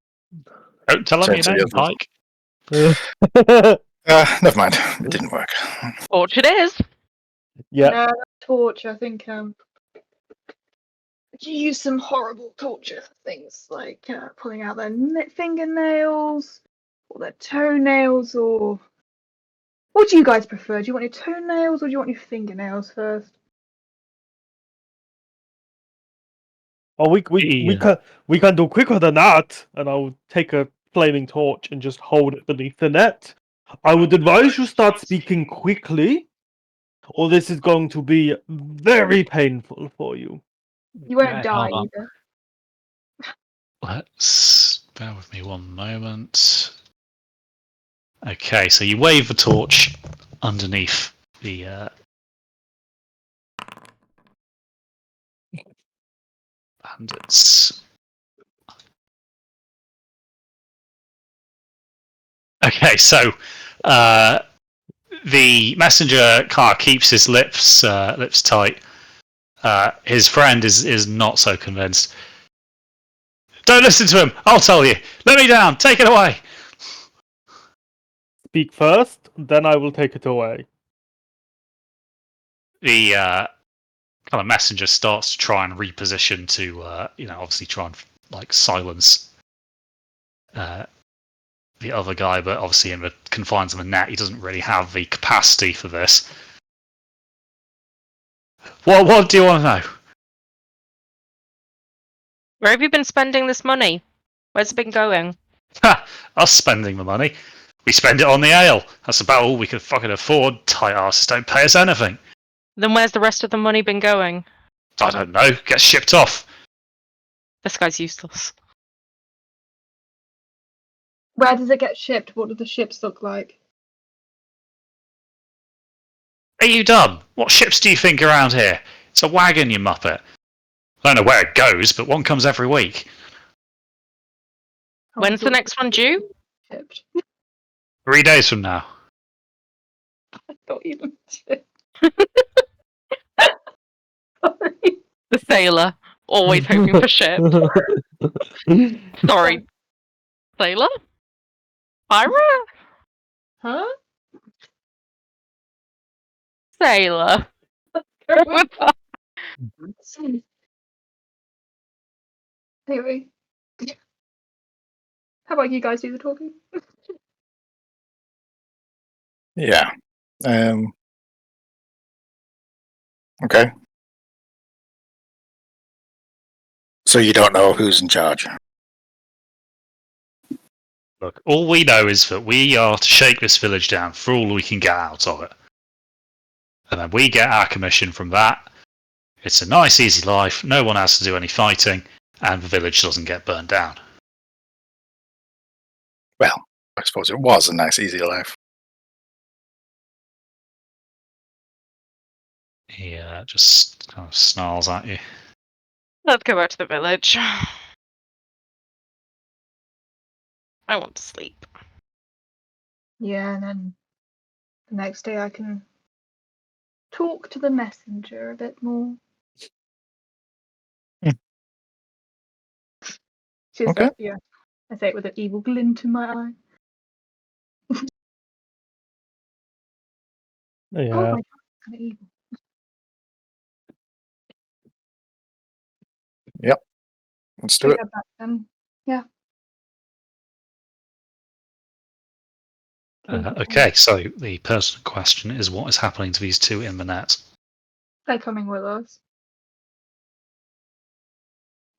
Don't tell him Turn your to the name, others. Pike. Never mind. It didn't work. Orchard is. Yeah. No, torch. I think you use some horrible torture things like pulling out their fingernails or their toenails, or what do you guys prefer? Do you want your toenails or do you want your fingernails first? Oh, we can do quicker than that, and I'll take a flaming torch and just hold it beneath the net. I would advise you start speaking quickly, or this is going to be very painful for you. You won't Okay, die hold on. either. Let's bear with me one moment. Okay, so you wave the torch underneath the bandits. Okay, so the messenger kind of keeps his lips tight. His friend is not so convinced. Don't listen to him. I'll tell you. Let me down. Take it away. Speak first, then I will take it away. The kind of messenger starts to try and reposition to, obviously try and like silence the other guy, but obviously in the confines of the net, he doesn't really have the capacity for this. What do you want to know? Where have you been spending this money? Where's it been going? Ha! Us spending the money. We spend it on the ale. That's about all we can fucking afford. Tight asses don't pay us anything. Then where's the rest of the money been going? I don't know. Get shipped off. This guy's useless. Where does it get shipped? What do the ships look like? Are you dumb? What ships do you think are around here? It's a wagon, you muppet. I don't know where it goes, but one comes every week. How When's is the it next one due? shipped? 3 days from now. Not even shipped. Sorry. The sailor. Always hoping for shit. Sorry. Sailor? Pirate? Huh? Sailor. Anyway. How about you guys do the talking? Yeah. Okay. So you don't know who's in charge? Look, all we know is that we are to shake this village down for all we can get out of it. And then we get our commission from that. It's a nice, easy life. No one has to do any fighting. And the village doesn't get burned down. Well, I suppose it was a nice, easy life. He just kind of snarls at you. Let's go back to the village. I want to sleep. Yeah, and then the next day I can talk to the messenger a bit more. She's Okay. like, yeah. I say it with an evil glint in my eye. Oh Yeah. my god, kind of evil. Let's do We it. head back then. Yeah. Okay, so the pertinent question is what is happening to these two in the net? They're coming with us.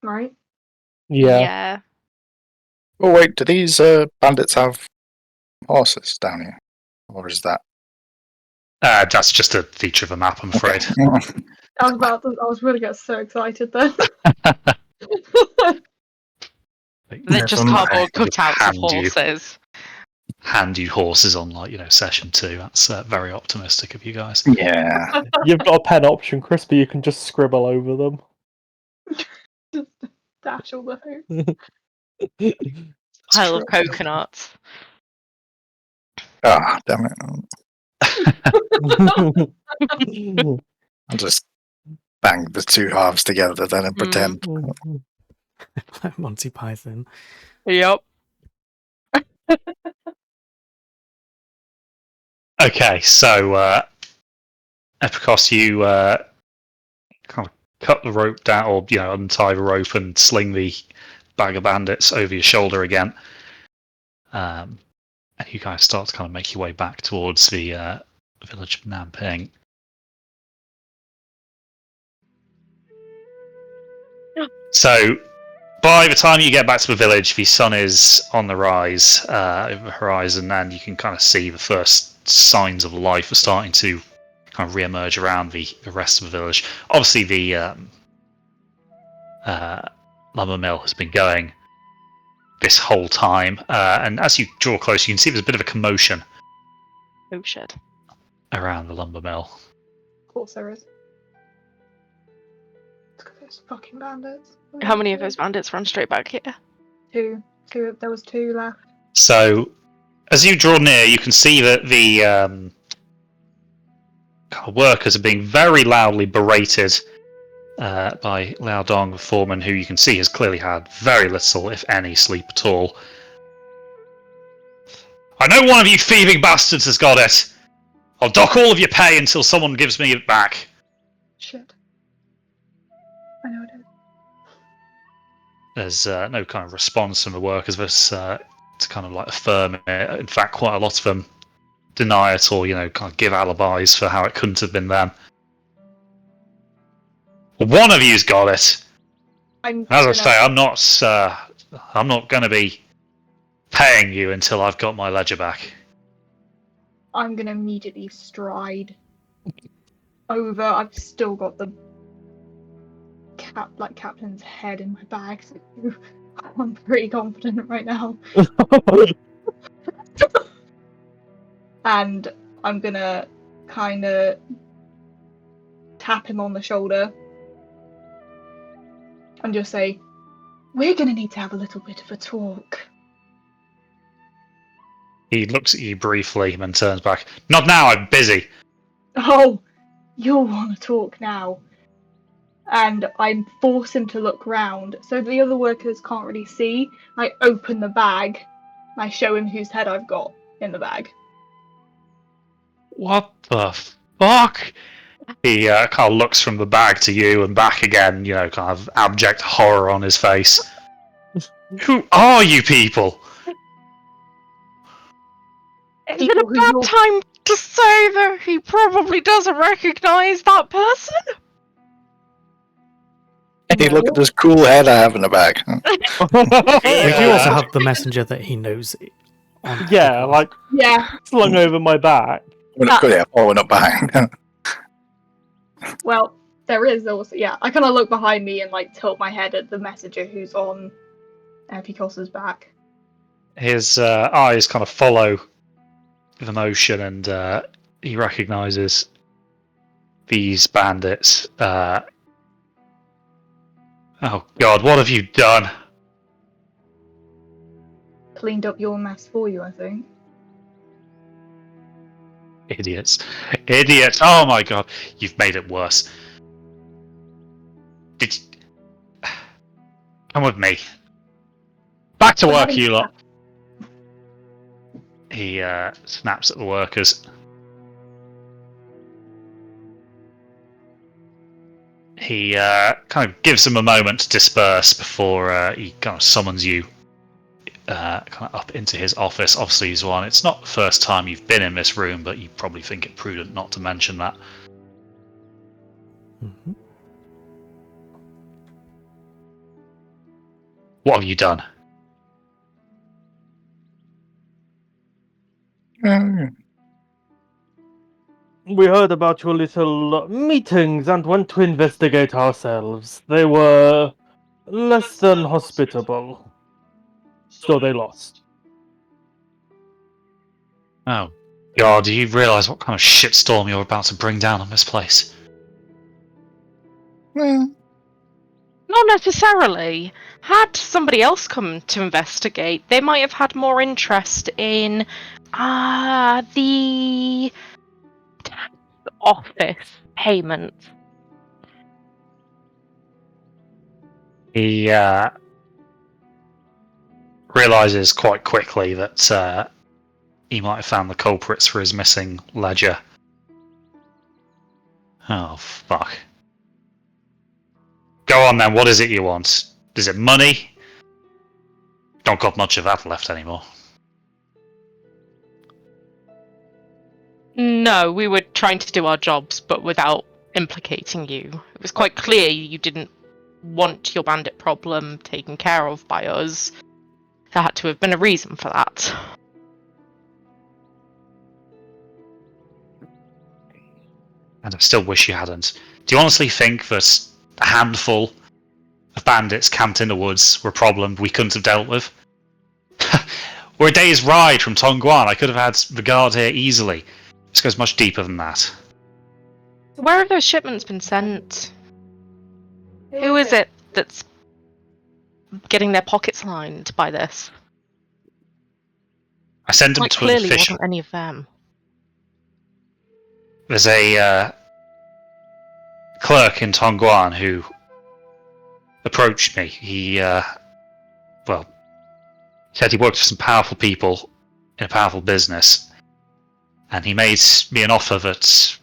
Right? Yeah. Oh wait, do these bandits have horses down here, or is that? That's just a feature of the map, I'm afraid. I was really getting so excited then. They're just Never cardboard mind. cutouts of Hand you. horses. Hand you horses on, session 2. That's very optimistic of you guys. Yeah. You've got a pen option, Chris, but you can just scribble over them. Just dash all the hoops. Pile of true. coconuts. Ah, damn it. I'll just bang the two halves together then and pretend. Like Monty Python. Yep. Okay, so Epicos, you kind of cut the rope down, or untie the rope and sling the bag of bandits over your shoulder again. And you guys start to kind of make your way back towards the village of Namping. So, by the time you get back to the village, the sun is on the rise over the horizon, and you can kind of see the first signs of life are starting to kind of re-emerge around the rest of the village. Obviously, the lumber mill has been going this whole time, and as you draw close, you can see there's a bit of a commotion Oh shit. around the lumber mill. Of course there is. Look at those fucking bandits. How many of those bandits run straight back here? Two. There was 2 left. So, as you draw near, you can see that the workers are being very loudly berated by Lao Dong, the foreman, who you can see has clearly had very little, if any, sleep at all. I know one of you thieving bastards has got it. I'll dock all of your pay until someone gives me it back. Shit. I know it is. There's no kind of response from the workers to kind of like affirm it. In fact, quite a lot of them deny it or, kind of give alibis for how it couldn't have been them. One of you's got it. As I say, I'm not going to be paying you until I've got my ledger back. I'm gonna immediately stride over. I've still got the captain's head in my bag, so I'm pretty confident right now. And I'm gonna kind of tap him on the shoulder and just say, "We're gonna need to have a little bit of a talk." He looks at you briefly and then turns back. Not now, I'm busy. Oh, you'll want to talk now. And I force him to look round, so the other workers can't really see. I open the bag, and I show him whose head I've got in the bag. What the fuck? He kind of looks from the bag to you and back again, kind of abject horror on his face. Who are you people? Is it a bad time to say that he probably doesn't recognise that person? Hey, look at this cool head I have in the bag. We do also have the messenger that he knows on. Yeah, like slung over my back. Following up behind. Well, there is also, I kind of look behind me and tilt my head at the messenger who's on Picossa's back. His eyes kind of follow the motion, and he recognises these bandits. Oh God, what have you done? Cleaned up your mess for you, I think. Idiots. Oh my God, you've made it worse. Come with me. Back to work, you lot. He snaps at the workers. He kind of gives them a moment to disperse before he kind of summons you kind of up into his office. Obviously, Zwan, it's not the first time you've been in this room, but you probably think it prudent not to mention that. Mm-hmm. What have you done? We heard about your little meetings and went to investigate ourselves. They were less than hospitable. So they lost. Oh, God, do you realise what kind of shitstorm you're about to bring down on this place? Not necessarily. Had somebody else come to investigate, they might have had more interest in the tax office payment. He realises quite quickly that he might have found the culprits for his missing ledger. Oh, fuck. Go on then, what is it you want? Is it money? Don't got much of that left anymore. No, we were trying to do our jobs, but without implicating you. It was quite clear you didn't want your bandit problem taken care of by us. There had to have been a reason for that. And I still wish you hadn't. Do you honestly think that a handful of bandits camped in the woods were a problem we couldn't have dealt with? We're a day's ride from Tongguan. I could have had the guard here easily. This goes much deeper than that. So where have those shipments been sent? Who is it that's getting their pockets lined by this? I sent them to an Clearly official. wasn't any of them. There's a clerk in Tongguan who approached me. He said he worked for some powerful people in a powerful business, and he made me an offer that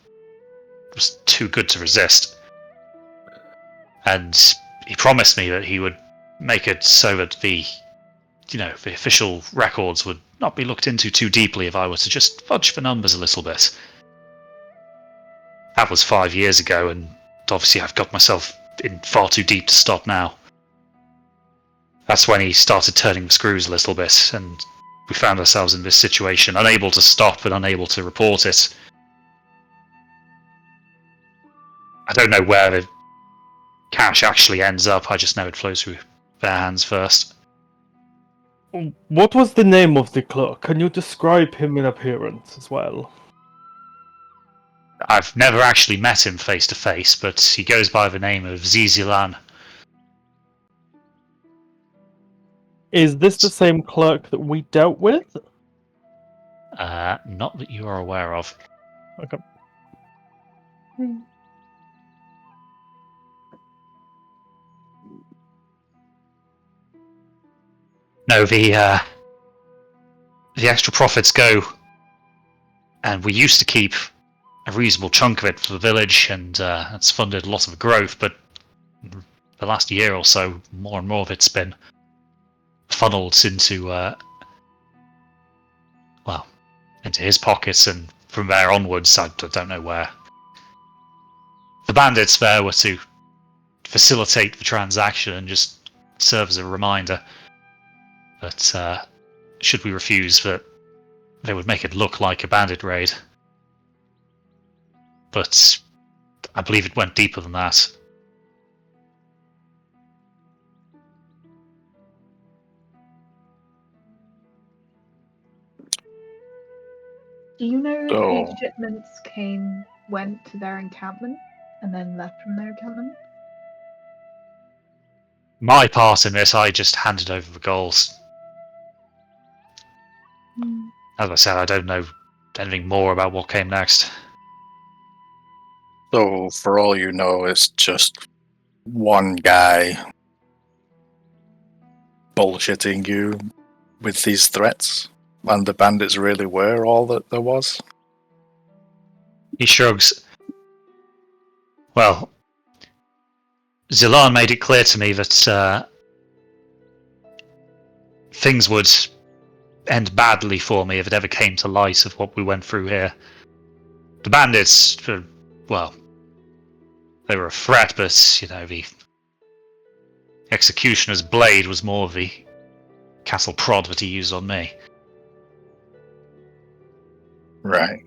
was too good to resist. And he promised me that he would make it so that the official records would not be looked into too deeply if I were to just fudge the numbers a little bit. That was 5 years ago, and obviously I've got myself in far too deep to stop now. That's when he started turning the screws a little bit, and we found ourselves in this situation, unable to stop and unable to report it. I don't know where the cash actually ends up, I just know it flows through their hands first. What was the name of the clerk? Can you describe him in appearance as well? I've never actually met him face to face, but he goes by the name of Zizilan. Is this the same clerk that we dealt with? Not that you are aware of. Okay. No, the extra profits go, and we used to keep a reasonable chunk of it for the village, and that's funded a lot of the growth, but the last year or so, more and more of it's been funneled into into his pockets, and from there onwards, I don't know where. The bandits there were to facilitate the transaction and just serve as a reminder that should we refuse, that they would make it look like a bandit raid. But I believe it went deeper than that. Do you know if So- these shipments went to their encampment and then left from their encampment? My part in this, I just handed over the goals. As I said, I don't know anything more about what came next. So, for all you know, it's just one guy bullshitting you with these threats, and the bandits really were all that there was? He shrugs. Well, Zilan made it clear to me that things would end badly for me if it ever came to light of what we went through here. The bandits, well, they were a threat, but, the executioner's blade was more of the cattle prod that he used on me. Right.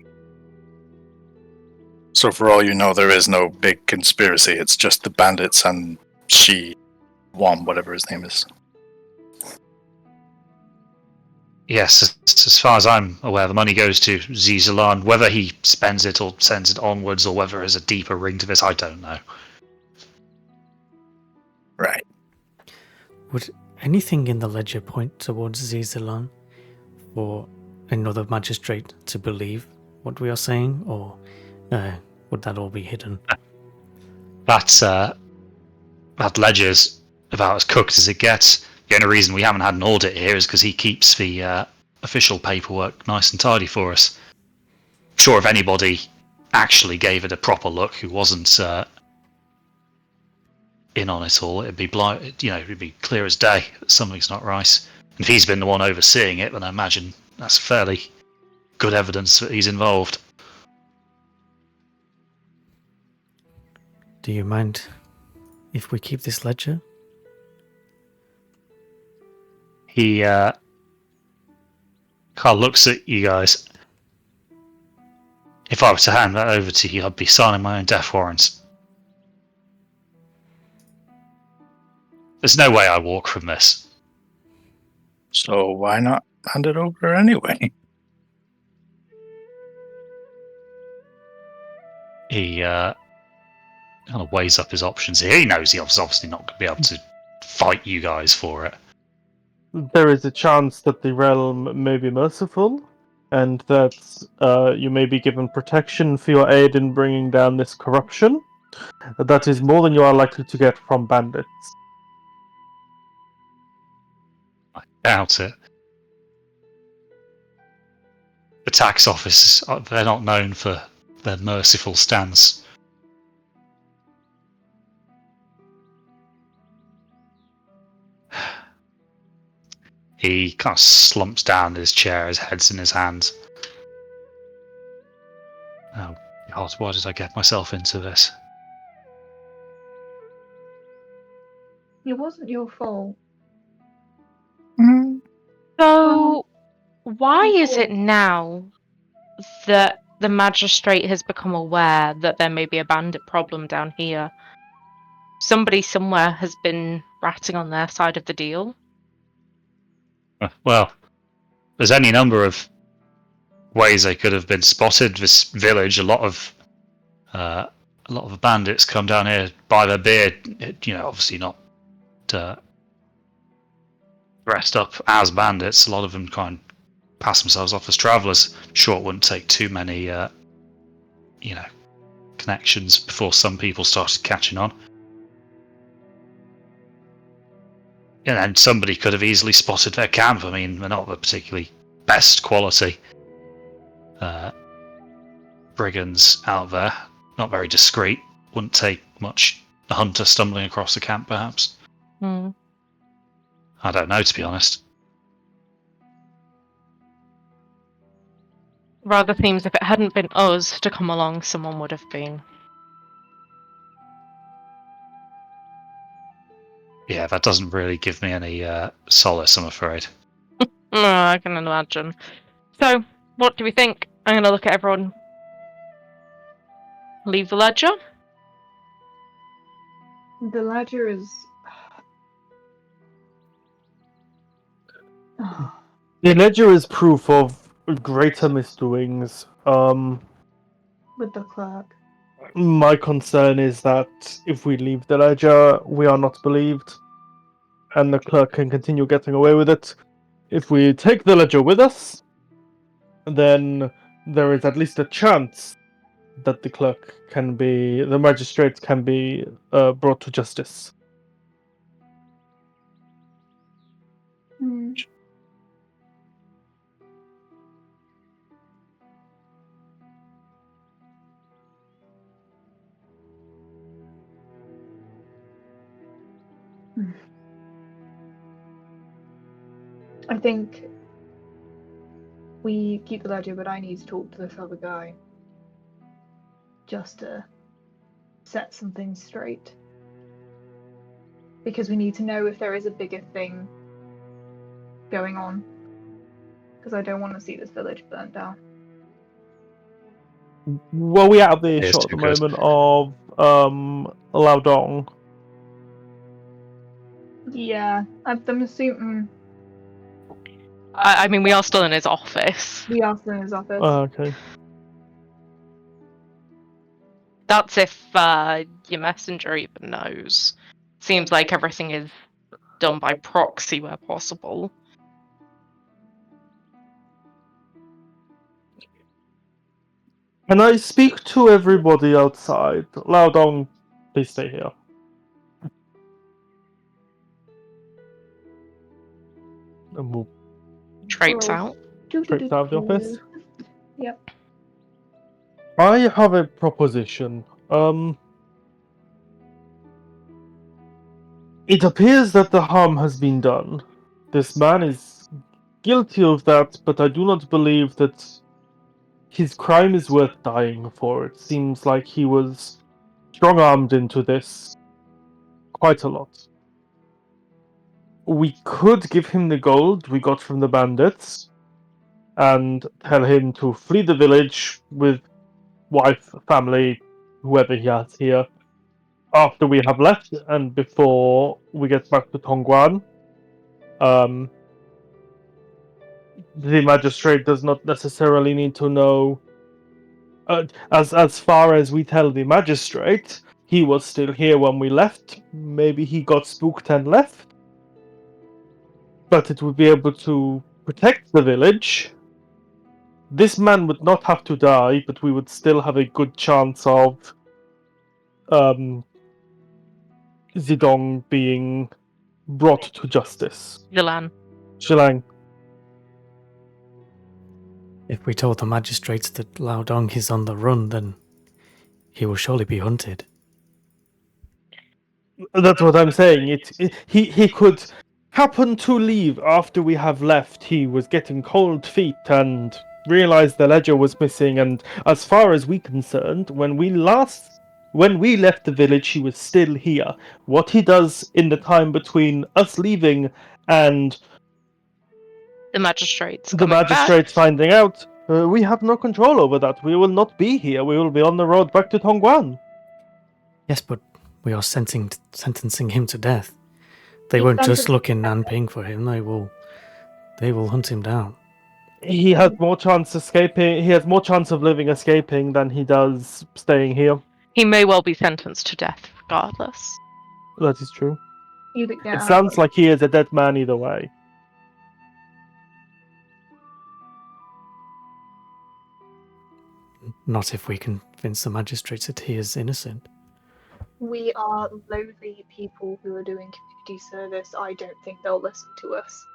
So, for all you know, there is no big conspiracy. It's just the bandits and whatever his name is. Yes, as far as I'm aware, the money goes to Zizalan. Whether he spends it or sends it onwards, or whether there's a deeper ring to this, I don't know. Right. Would anything in the ledger point towards Zizalan for another magistrate to believe what we are saying, or would that all be hidden? That ledger's about as cooked as it gets. The only reason we haven't had an audit here is because he keeps the official paperwork nice and tidy for us. I'm sure if anybody actually gave it a proper look who wasn't in on it all, it'd be it'd be clear as day that something's not right. And if he's been the one overseeing it, then I imagine that's fairly good evidence that he's involved. Do you mind if we keep this ledger? He kind of looks at you guys. If I were to hand that over to you, I'd be signing my own death warrants. There's no way I walk from this. So, why not hand it over anyway? He kind of weighs up his options here. He knows he's obviously not going to be able to fight you guys for it. There is a chance that the realm may be merciful, and that you may be given protection for your aid in bringing down this corruption. That is more than you are likely to get from bandits. I doubt it. The tax office, they're not known for their merciful stance. He kind of slumps down in his chair, his head's in his hands. Oh God, why did I get myself into this? It wasn't your fault. So, why is it now that the magistrate has become aware that there may be a bandit problem down here? Somebody somewhere has been ratting on their side of the deal. Well, there's any number of ways they could have been spotted. This village, a lot of bandits come down here, buy their beer. Obviously not dressed up as bandits. A lot of them kind of pass themselves off as travellers. Sure, it wouldn't take too many, connections before some people started catching on. And somebody could have easily spotted their camp. I mean, they're not the particularly best quality brigands out there. Not very discreet. Wouldn't take much a hunter stumbling across the camp, perhaps. Hmm. I don't know, to be honest. Rather seems if it hadn't been us to come along, someone would have been. Yeah, that doesn't really give me any solace, I'm afraid. I can imagine. So, what do we think? I'm going to look at everyone. Leave the ledger? The ledger is. The ledger is proof of greater misdoings. With the clerk. My concern is that if we leave the ledger, we are not believed, and the clerk can continue getting away with it. If we take the ledger with us, then there is at least a chance that the magistrate can be brought to justice. Hmm. I think we keep the ledger, but I need to talk to this other guy. Just to set some things straight. Because we need to know if there is a bigger thing going on. Because I don't want to see this village burnt down. Well, we out of the Here's shot at to the Chris. moment of Laodong. Yeah, I'm assuming I mean, we are still in his office. we asked in his office. Okay. That's if your messenger even knows. Seems like everything is done by proxy where possible. Can I speak to everybody outside? Laodong, please stay here. And we'll Traipse Oh. out. traipse out of the office. Yep. I have a proposition. It appears that the harm has been done. This man is guilty of that, but I do not believe that his crime is worth dying for. It seems like he was strong-armed into this quite a lot. We could give him the gold we got from the bandits and tell him to flee the village with wife, family, whoever he has here, after we have left and before we get back to Tongguan. The magistrate does not necessarily need to know. As far as we tell the magistrate, he was still here when we left. Maybe he got spooked and left. But it would be able to protect the village. This man would not have to die, but we would still have a good chance of Zidong being brought to justice. Jilan. Shilang. If we told the magistrates that Lao Dong is on the run, then he will surely be hunted. That's what I'm saying. He could happen to leave after we have left. He was getting cold feet and realized the ledger was missing. And as far as we're concerned, when we left the village, he was still here. What he does in the time between us leaving and The magistrates. the coming back. magistrates finding out, we have no control over that. We will not be here. We will be on the road back to Tongguan. Yes, but we are sentencing him to death. They He won't just sentenced look in Nanping for him. They will hunt him down. He has more chance escaping. He has more chance of living escaping than he does staying here. He may well be sentenced to death, regardless. That is true. Either get It out sounds or- like he is a dead man either way. Not if we convince the magistrates that he is innocent. We are lowly people who are doing community service. I don't think they'll listen to us.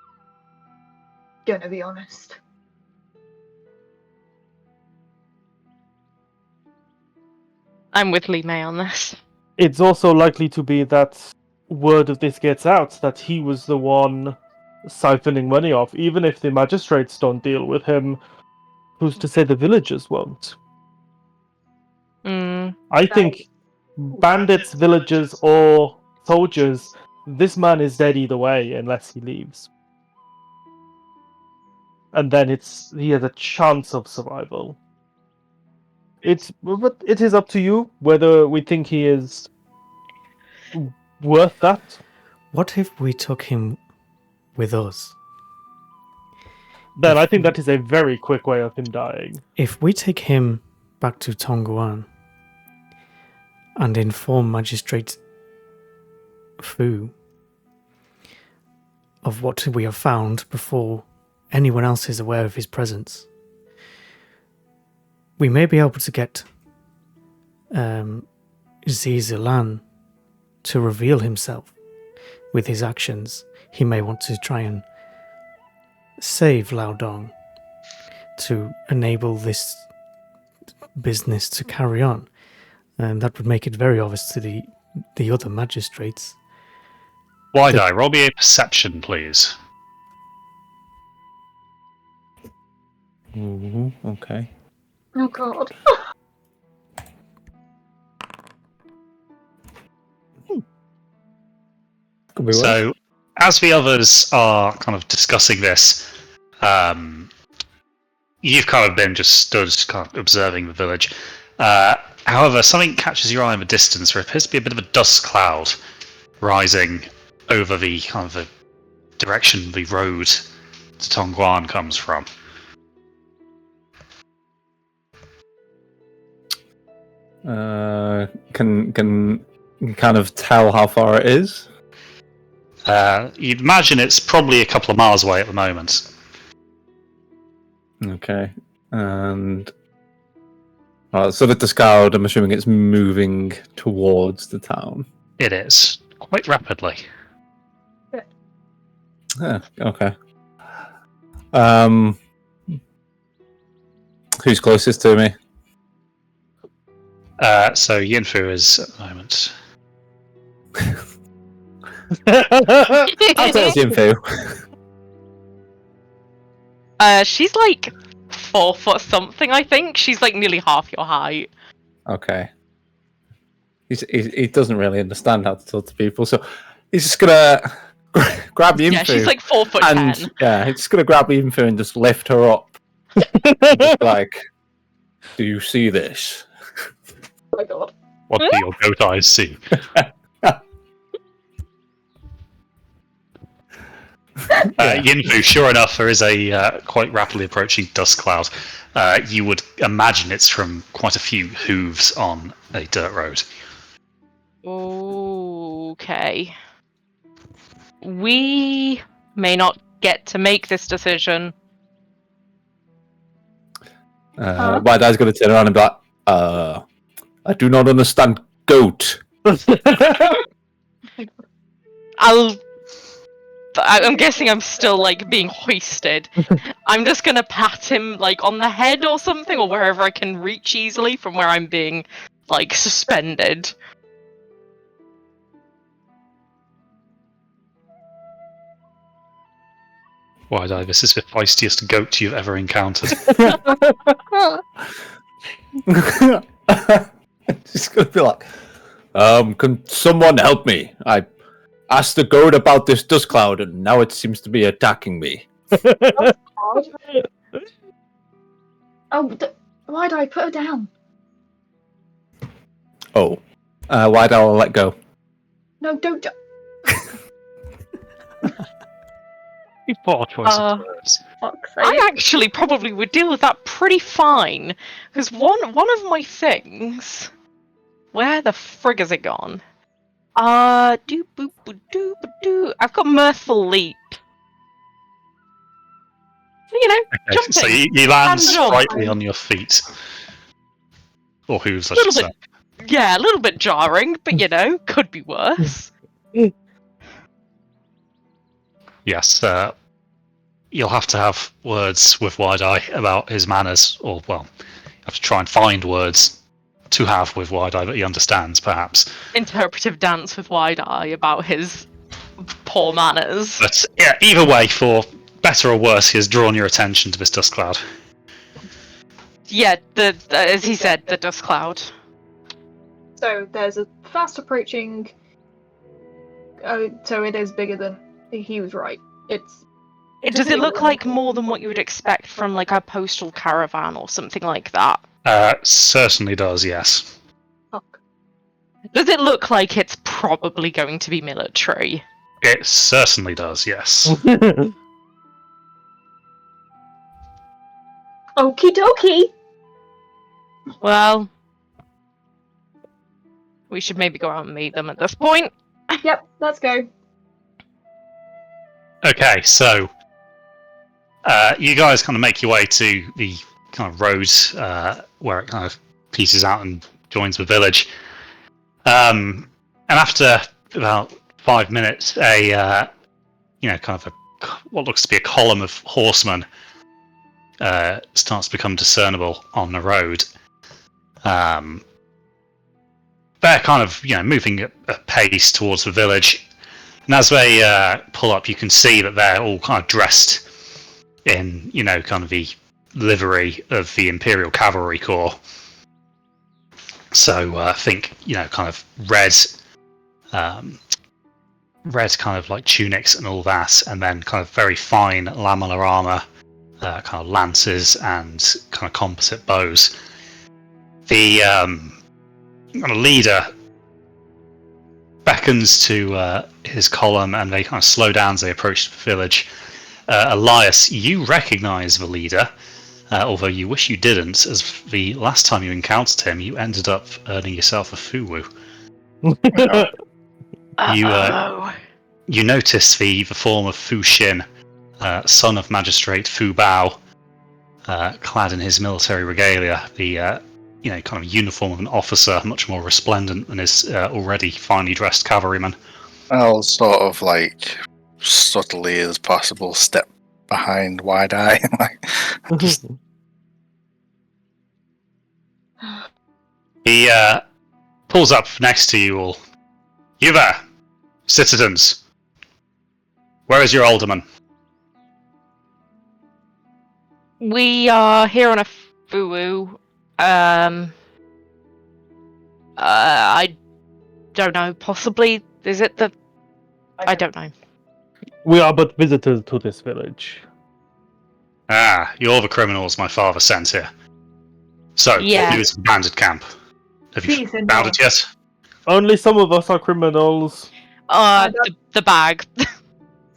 Gonna be honest. I'm with Lee May on this. It's also likely to be that word of this gets out that he was the one siphoning money off. Even if the magistrates don't deal with him, who's to say the villagers won't? I think bandits, villagers, or soldiers, this man is dead either way unless he leaves. And then he has a chance of survival. But it is up to you whether we think he is worth that. What if we took him with us? Then I think that is a very quick way of him dying. If we take him back to Tongguan and inform Magistrate Fu of what we have found before anyone else is aware of his presence, we may be able to get Zizilan to reveal himself with his actions. He may want to try and save Lao Dong to enable this business to carry on, and that would make it very obvious to the other magistrates. Wide-Eye, roll me a perception, please. Ooh, okay. Oh god. Could be worse. So, as the others are kind of discussing this, you've kind of been just stood kind of observing the village. However, something catches your eye in the distance. There appears to be a bit of a dust cloud rising over the kind of the direction the road to Tongguan comes from. Can you kind of tell how far it is? You'd imagine it's probably a couple of miles away at the moment. Okay. And so with the scout, I'm assuming it's moving towards the town. It is quite rapidly. Yeah, okay. Who's closest to me? So Yinfu is at the moment. I'll tell Jinfu. She's like 4 foot something, I think. She's like nearly half your height. Okay. He doesn't really understand how to talk to people, so he's just gonna grab Yinfu. Yeah, she's like 4 foot and 10. yeah, he's just gonna grab Yinfu and just lift her up. Just like, do you see this? Oh my god. What do your goat eyes see? Yinfu, sure enough, there is a quite rapidly approaching dust cloud. You would imagine it's from quite a few hooves on a dirt road. Okay. We may not get to make this decision. My dad's gonna turn around and be like, I do not understand goat. I'm guessing I'm still like being hoisted. I'm just gonna pat him like on the head or something, or wherever I can reach easily from where I'm being like suspended. Wide-Eye, this is the feistiest goat you've ever encountered. It's gonna be like, can someone help me? I asked the goat about this dust cloud, and now it seems to be attacking me. Oh, why'd I put her down? Oh, why'd I let go? No, don't. Poor choice of words. Fuck's sake. I actually probably would deal with that pretty fine, because one of my things. Where the frig has it gone? I've got mirthful leap. You know, Okay, jumping. so you land And jump. slightly on your feet. Or hooves, I Little should say. Yeah, a little bit jarring, but you know, could be worse. Yes, you'll have to have words with Wide-Eye about his manners, or, well, you have to try and find words to have with Wide-Eye that he understands, perhaps. Interpretive dance with Wide-Eye about his poor manners. But, yeah, either way, for better or worse, he has drawn your attention to this dust cloud. Yeah, as he said, the dust cloud. So there's a fast approaching. So it is bigger than he was right. Does it look like more than what you would expect from like a postal caravan or something like that? Certainly does, yes. Fuck. Does it look like it's probably going to be military? It certainly does, yes. Okie dokie. Well, we should maybe go out and meet them at this point. Yep, let's go. Okay, so you guys kind of make your way to the kind of road where it kind of pieces out and joins the village. And after about 5 minutes, a what looks to be a column of horsemen starts to become discernible on the road. They're kind of moving at pace towards the village, and as they pull up, you can see that they're all kind of dressed in kind of the livery of the Imperial Cavalry Corps. So think kind of red kind of like tunics and all that, and then kind of very fine lamellar armor, kind of lances and kind of composite bows. The kind of leader beckons to his column, and they kind of slow down as they approach the village. Elias, you recognise the leader, although you wish you didn't, as the last time you encountered him, you ended up earning yourself a fuwu. You notice the form of Fu Xin, son of Magistrate Fu Bao, clad in his military regalia, the kind of uniform of an officer, much more resplendent than his already finely dressed cavalryman. I'll sort of like subtly as possible step behind Wide-Eye. He pulls up next to you all. You there, citizens. Where is your alderman? We are here on a fuwu. I don't know. Possibly, is it the? I don't know. We are but visitors to this village. Ah, you're the criminals my father sent here. So, Yeah. who is the bandit camp? Have you Please, found no. it yet? Only some of us are criminals. The bag.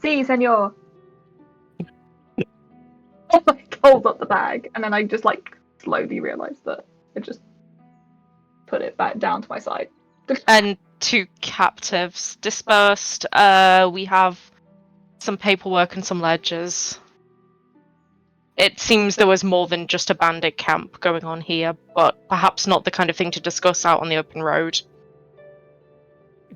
See, senor. I hold up the bag, and then I just like slowly realise that I just put it back down to my side. And 2 captives dispersed. We have some paperwork and some ledgers. It seems there was more than just a bandit camp going on here, but perhaps not the kind of thing to discuss out on the open road.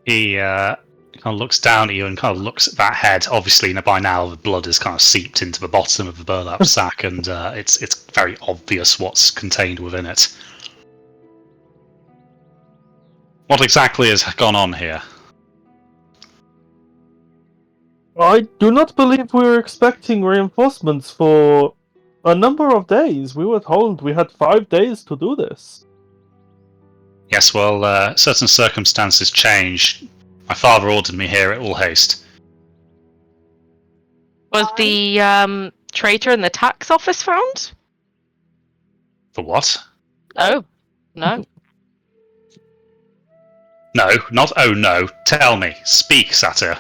He kind of looks down at you and kind of looks at that head. Obviously, by now the blood has kind of seeped into the bottom of the burlap sack, and it's very obvious what's contained within it. What exactly has gone on here? I do not believe we were expecting reinforcements for a number of days. We were told we had 5 days to do this. Yes, well, certain circumstances change. My father ordered me here at all haste. Was the traitor in the tax office found? For what? Oh, no. No, not oh no. Tell me. Speak, Satyr.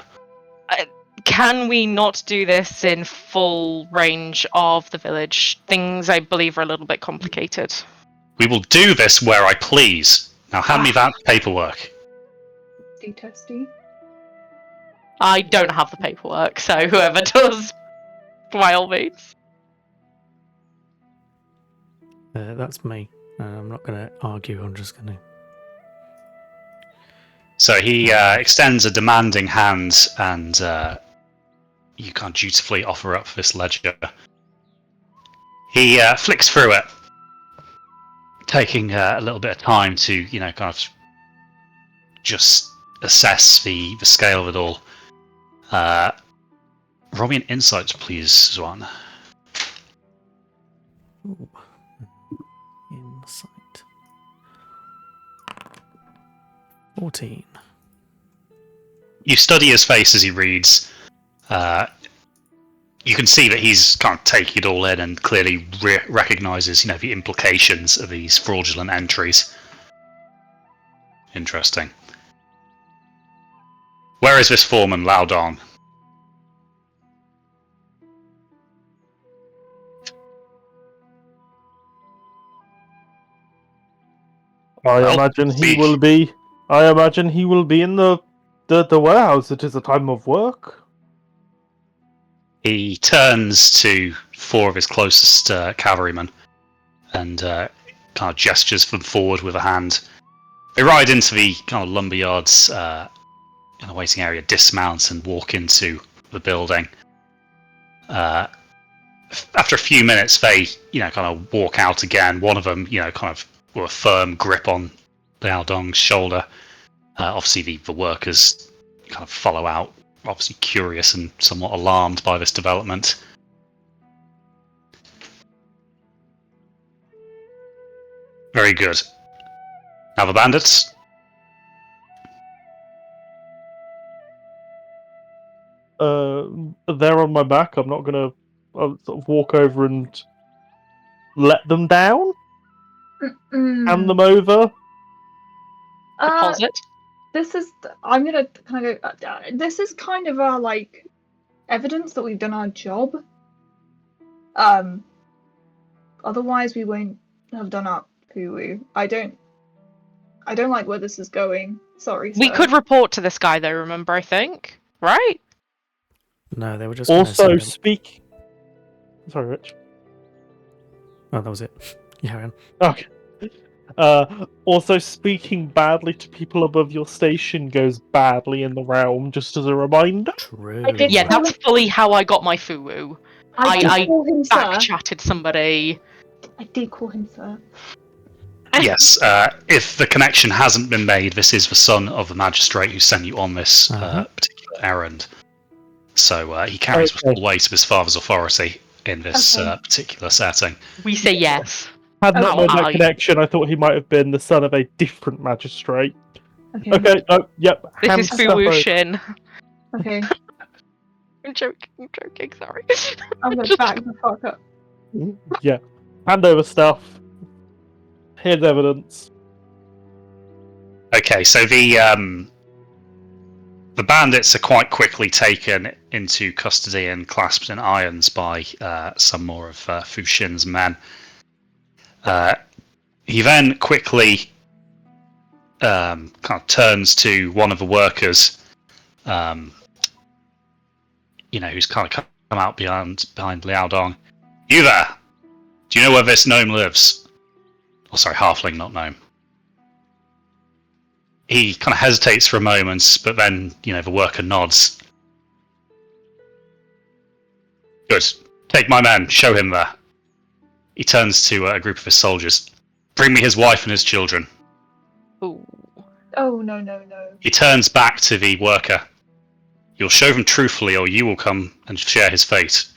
Can we not do this in full range of the village? Things, I believe, are a little bit complicated. We will do this where I please. Now hand me that paperwork. Testy. I don't have the paperwork, so whoever does, by all means. That's me. I'm not going to argue. I'm just going to. So he extends a demanding hand, and you can't dutifully offer up this ledger. He flicks through it, taking a little bit of time to, kind of just assess the scale of it all. Roll me an insight, please, Zwan. Ooh. Insight. 14. You study his face as he reads. You can see that he's kind of taking it all in and clearly recognises, the implications of these fraudulent entries. Interesting. Where is this foreman, Lao Dong? I imagine he will be in the warehouse. It is a time of work. He turns to 4 of his closest cavalrymen and kind of gestures them forward with a hand. They ride into the kind of lumberyards in the waiting area, dismount and walk into the building. After a few minutes, they, kind of walk out again. One of them, kind of with a firm grip on Liao Dong's shoulder. Obviously, the workers kind of follow out, obviously curious and somewhat alarmed by this development. Very good. Now the bandits. They're on my back. I'm not gonna sort of walk over and let them down. Hand them over. Deposit. This is. I'm gonna kind of go. This is kind of our evidence that we've done our job. Otherwise we won't have done our poo. I don't like where this is going. Sorry. We sir. could report to this guy, though. Remember, I think, right? No, they were just. Also, speak. Sorry, Rich. Oh, that was it. Yeah, Aaron. Okay. Also, speaking badly to people above your station goes badly in the realm, just as a reminder. True. Yeah, that's fully how I got my FUWU. I call him back sir. chatted somebody. I did call him sir. Yes, if the connection hasn't been made, this is the son of the magistrate who sent you on this particular errand. So he carries the full weight of his father's authority in this particular setting. We say yes. Had not made that connection, I thought he might have been the son of a different magistrate. Okay, no, yep. This is FUWU Shin. Okay. I'm joking, sorry. I'm gonna back the fuck up. Yeah. Hand over stuff. Here's evidence. Okay, so the bandits are quite quickly taken into custody and clasped in irons by some more of Fu Shin's men. He then quickly kind of turns to one of the workers, who's kind of come out behind Liao Dong. You there? Do you know where this gnome lives? Oh, sorry, halfling, not gnome. he kind of hesitates for a moment, but then, the worker nods. Good. Take my man. Show him there. He turns to a group of his soldiers. Bring me his wife and his children. Ooh. Oh, no. He turns back to the worker. You'll show them truthfully, or you will come and share his fate.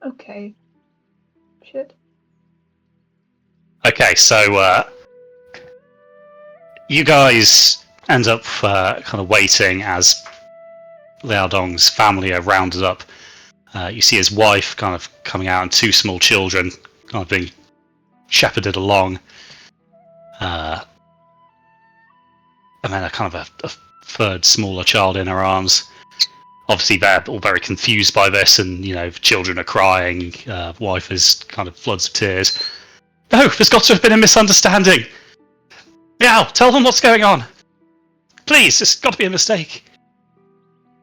Okay. Shit. Okay, so you guys end up kind of waiting as Liao Dong's family are rounded up. You see his wife kind of coming out and two small children kind of being shepherded along. And then a kind of a third smaller child in her arms. Obviously, they're all very confused by this, and children are crying. Wife is kind of floods of tears. No, there's got to have been a misunderstanding. Meow, tell them what's going on. Please, it's got to be a mistake.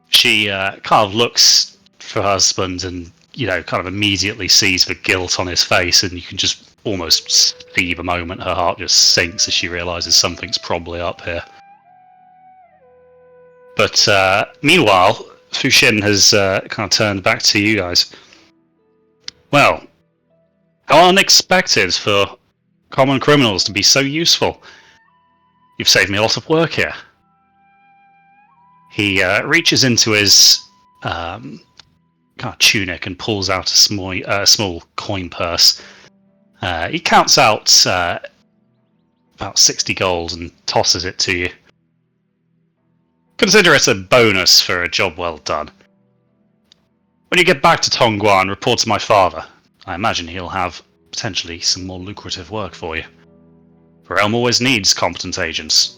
She kind of looks for her husband, and kind of immediately sees the guilt on his face, and you can just almost see the moment her heart just sinks as she realizes something's probably up here. But meanwhile, Fuxin has kind of turned back to you guys. Well, how unexpected for common criminals to be so useful. You've saved me a lot of work here. He reaches into his kind of tunic and pulls out a small coin purse. He counts out about 60 gold and tosses it to you. Consider it a bonus for a job well done. When you get back to Tongguan, report to my father. I imagine he'll have potentially some more lucrative work for you. The realm always needs competent agents.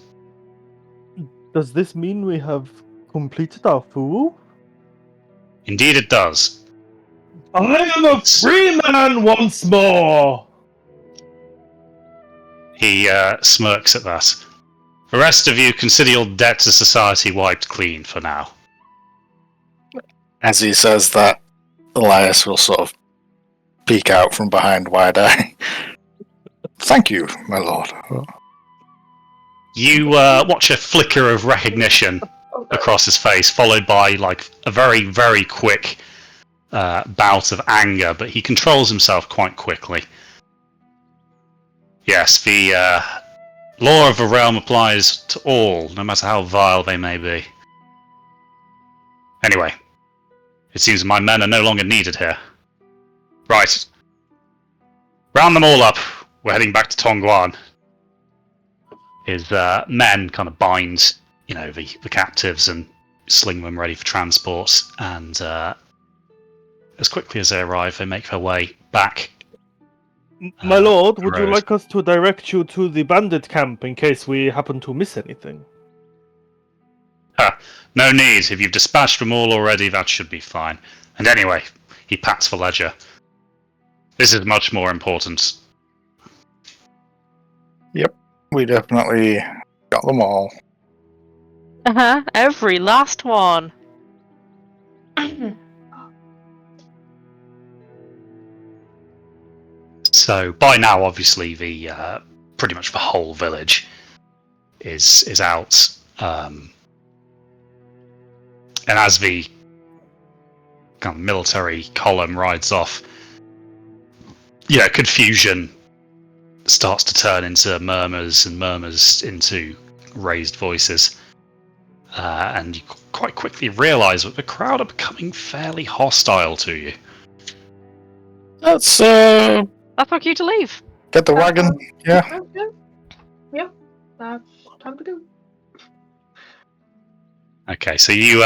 Does this mean we have completed our fool? Indeed it does. I am a free man once more! He smirks at that. The rest of you, consider your debt to society wiped clean for now. As he says that, Elias will sort of peek out from behind Wide Eye. Thank you, my lord. You watch a flicker of recognition across his face, followed by a very, very quick bout of anger, but he controls himself quite quickly. Yes, the law of the realm applies to all, no matter how vile they may be. Anyway, it seems my men are no longer needed here. Right. Round them all up. We're heading back to Tongguan. His men kind of bind, the captives and sling them ready for transport, and as quickly as they arrive, they make their way back. My lord, would you road. like us to direct you to the bandit camp in case we happen to miss anything? No need. If you've dispatched them all already, that should be fine. And anyway, he pats the ledger. This is much more important. We definitely got them all. Every last one. So by now, obviously, the pretty much the whole village is out, and as the kind of military column rides off, confusion starts to turn into murmurs and murmurs into raised voices, and you quite quickly realise that the crowd are becoming fairly hostile to you. Let's That's our cue to leave. get the wagon. Yeah. Yeah, that's time to go. Okay, so you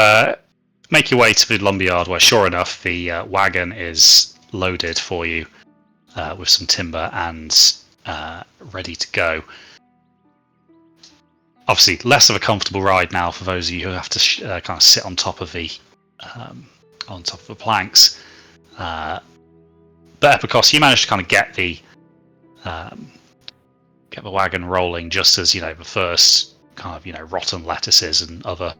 make your way to the lumberyard, where sure enough the wagon is loaded for you with some timber and ready to go. Obviously, less of a comfortable ride now for those of you who have to kind of sit on top of the planks. But Epicos, you managed to kind of get the wagon rolling just as the first kind of rotten lettuces and other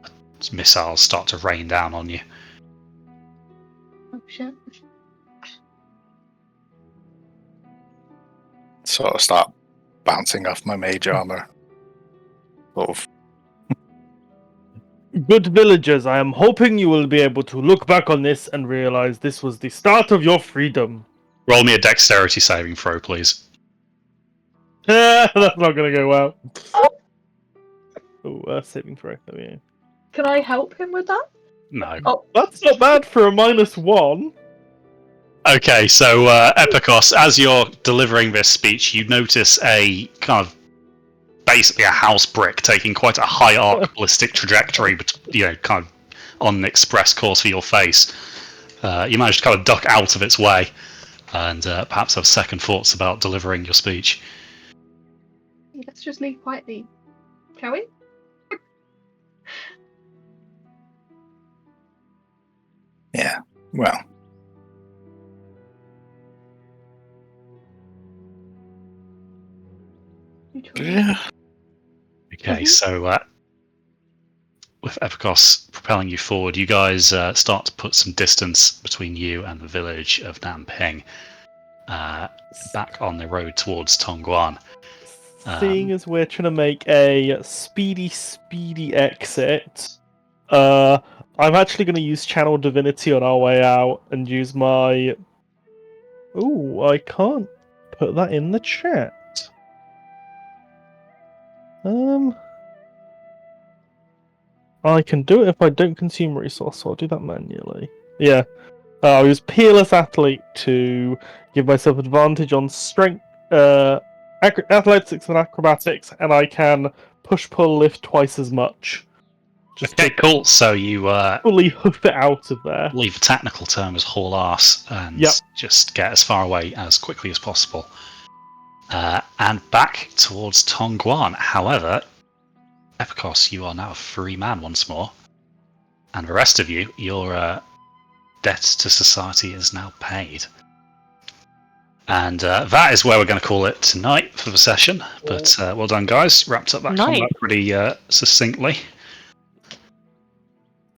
missiles start to rain down on you. Oh shit. Sort of start bouncing off my mage armor. sort of. Good villagers, I am hoping you will be able to look back on this and realize this was the start of your freedom. Roll me a dexterity saving throw, please. That's not going to go well. Oh, saving throw. There we go. Can I help him with that? No. Oh, That's not bad for a -1. Okay, so Epikos, as you're delivering this speech, you notice a kind of basically a house brick taking quite a high arc ballistic trajectory, but kind of on an express course for your face. You manage to kind of duck out of its way, and perhaps have second thoughts about delivering your speech. let's just leave quietly, shall we? Yeah. Well. Yeah. Okay, so with Epikos propelling you forward, you guys start to put some distance between you and the village of Nanping, back on the road towards Tongguan. Seeing as we're trying to make a speedy exit, I'm actually going to use Channel Divinity on our way out and use my... Ooh, I can't put that in the chat. I can do it if I don't consume resource, so I'll do that manually. Yeah. I'll use Peerless Athlete to give myself advantage on strength, athletics and acrobatics, and I can push, pull, lift twice as much. Just Okay, cool. So you fully hoof it out of there. I believe the technical term is haul ass, and just get as far away as quickly as possible. And back towards Tongguan. However, Epikos, you are now a free man once more. And the rest of you, your debt to society is now paid. And that is where we're going to call it tonight for the session. But well done, guys. Wrapped up that combat pretty succinctly.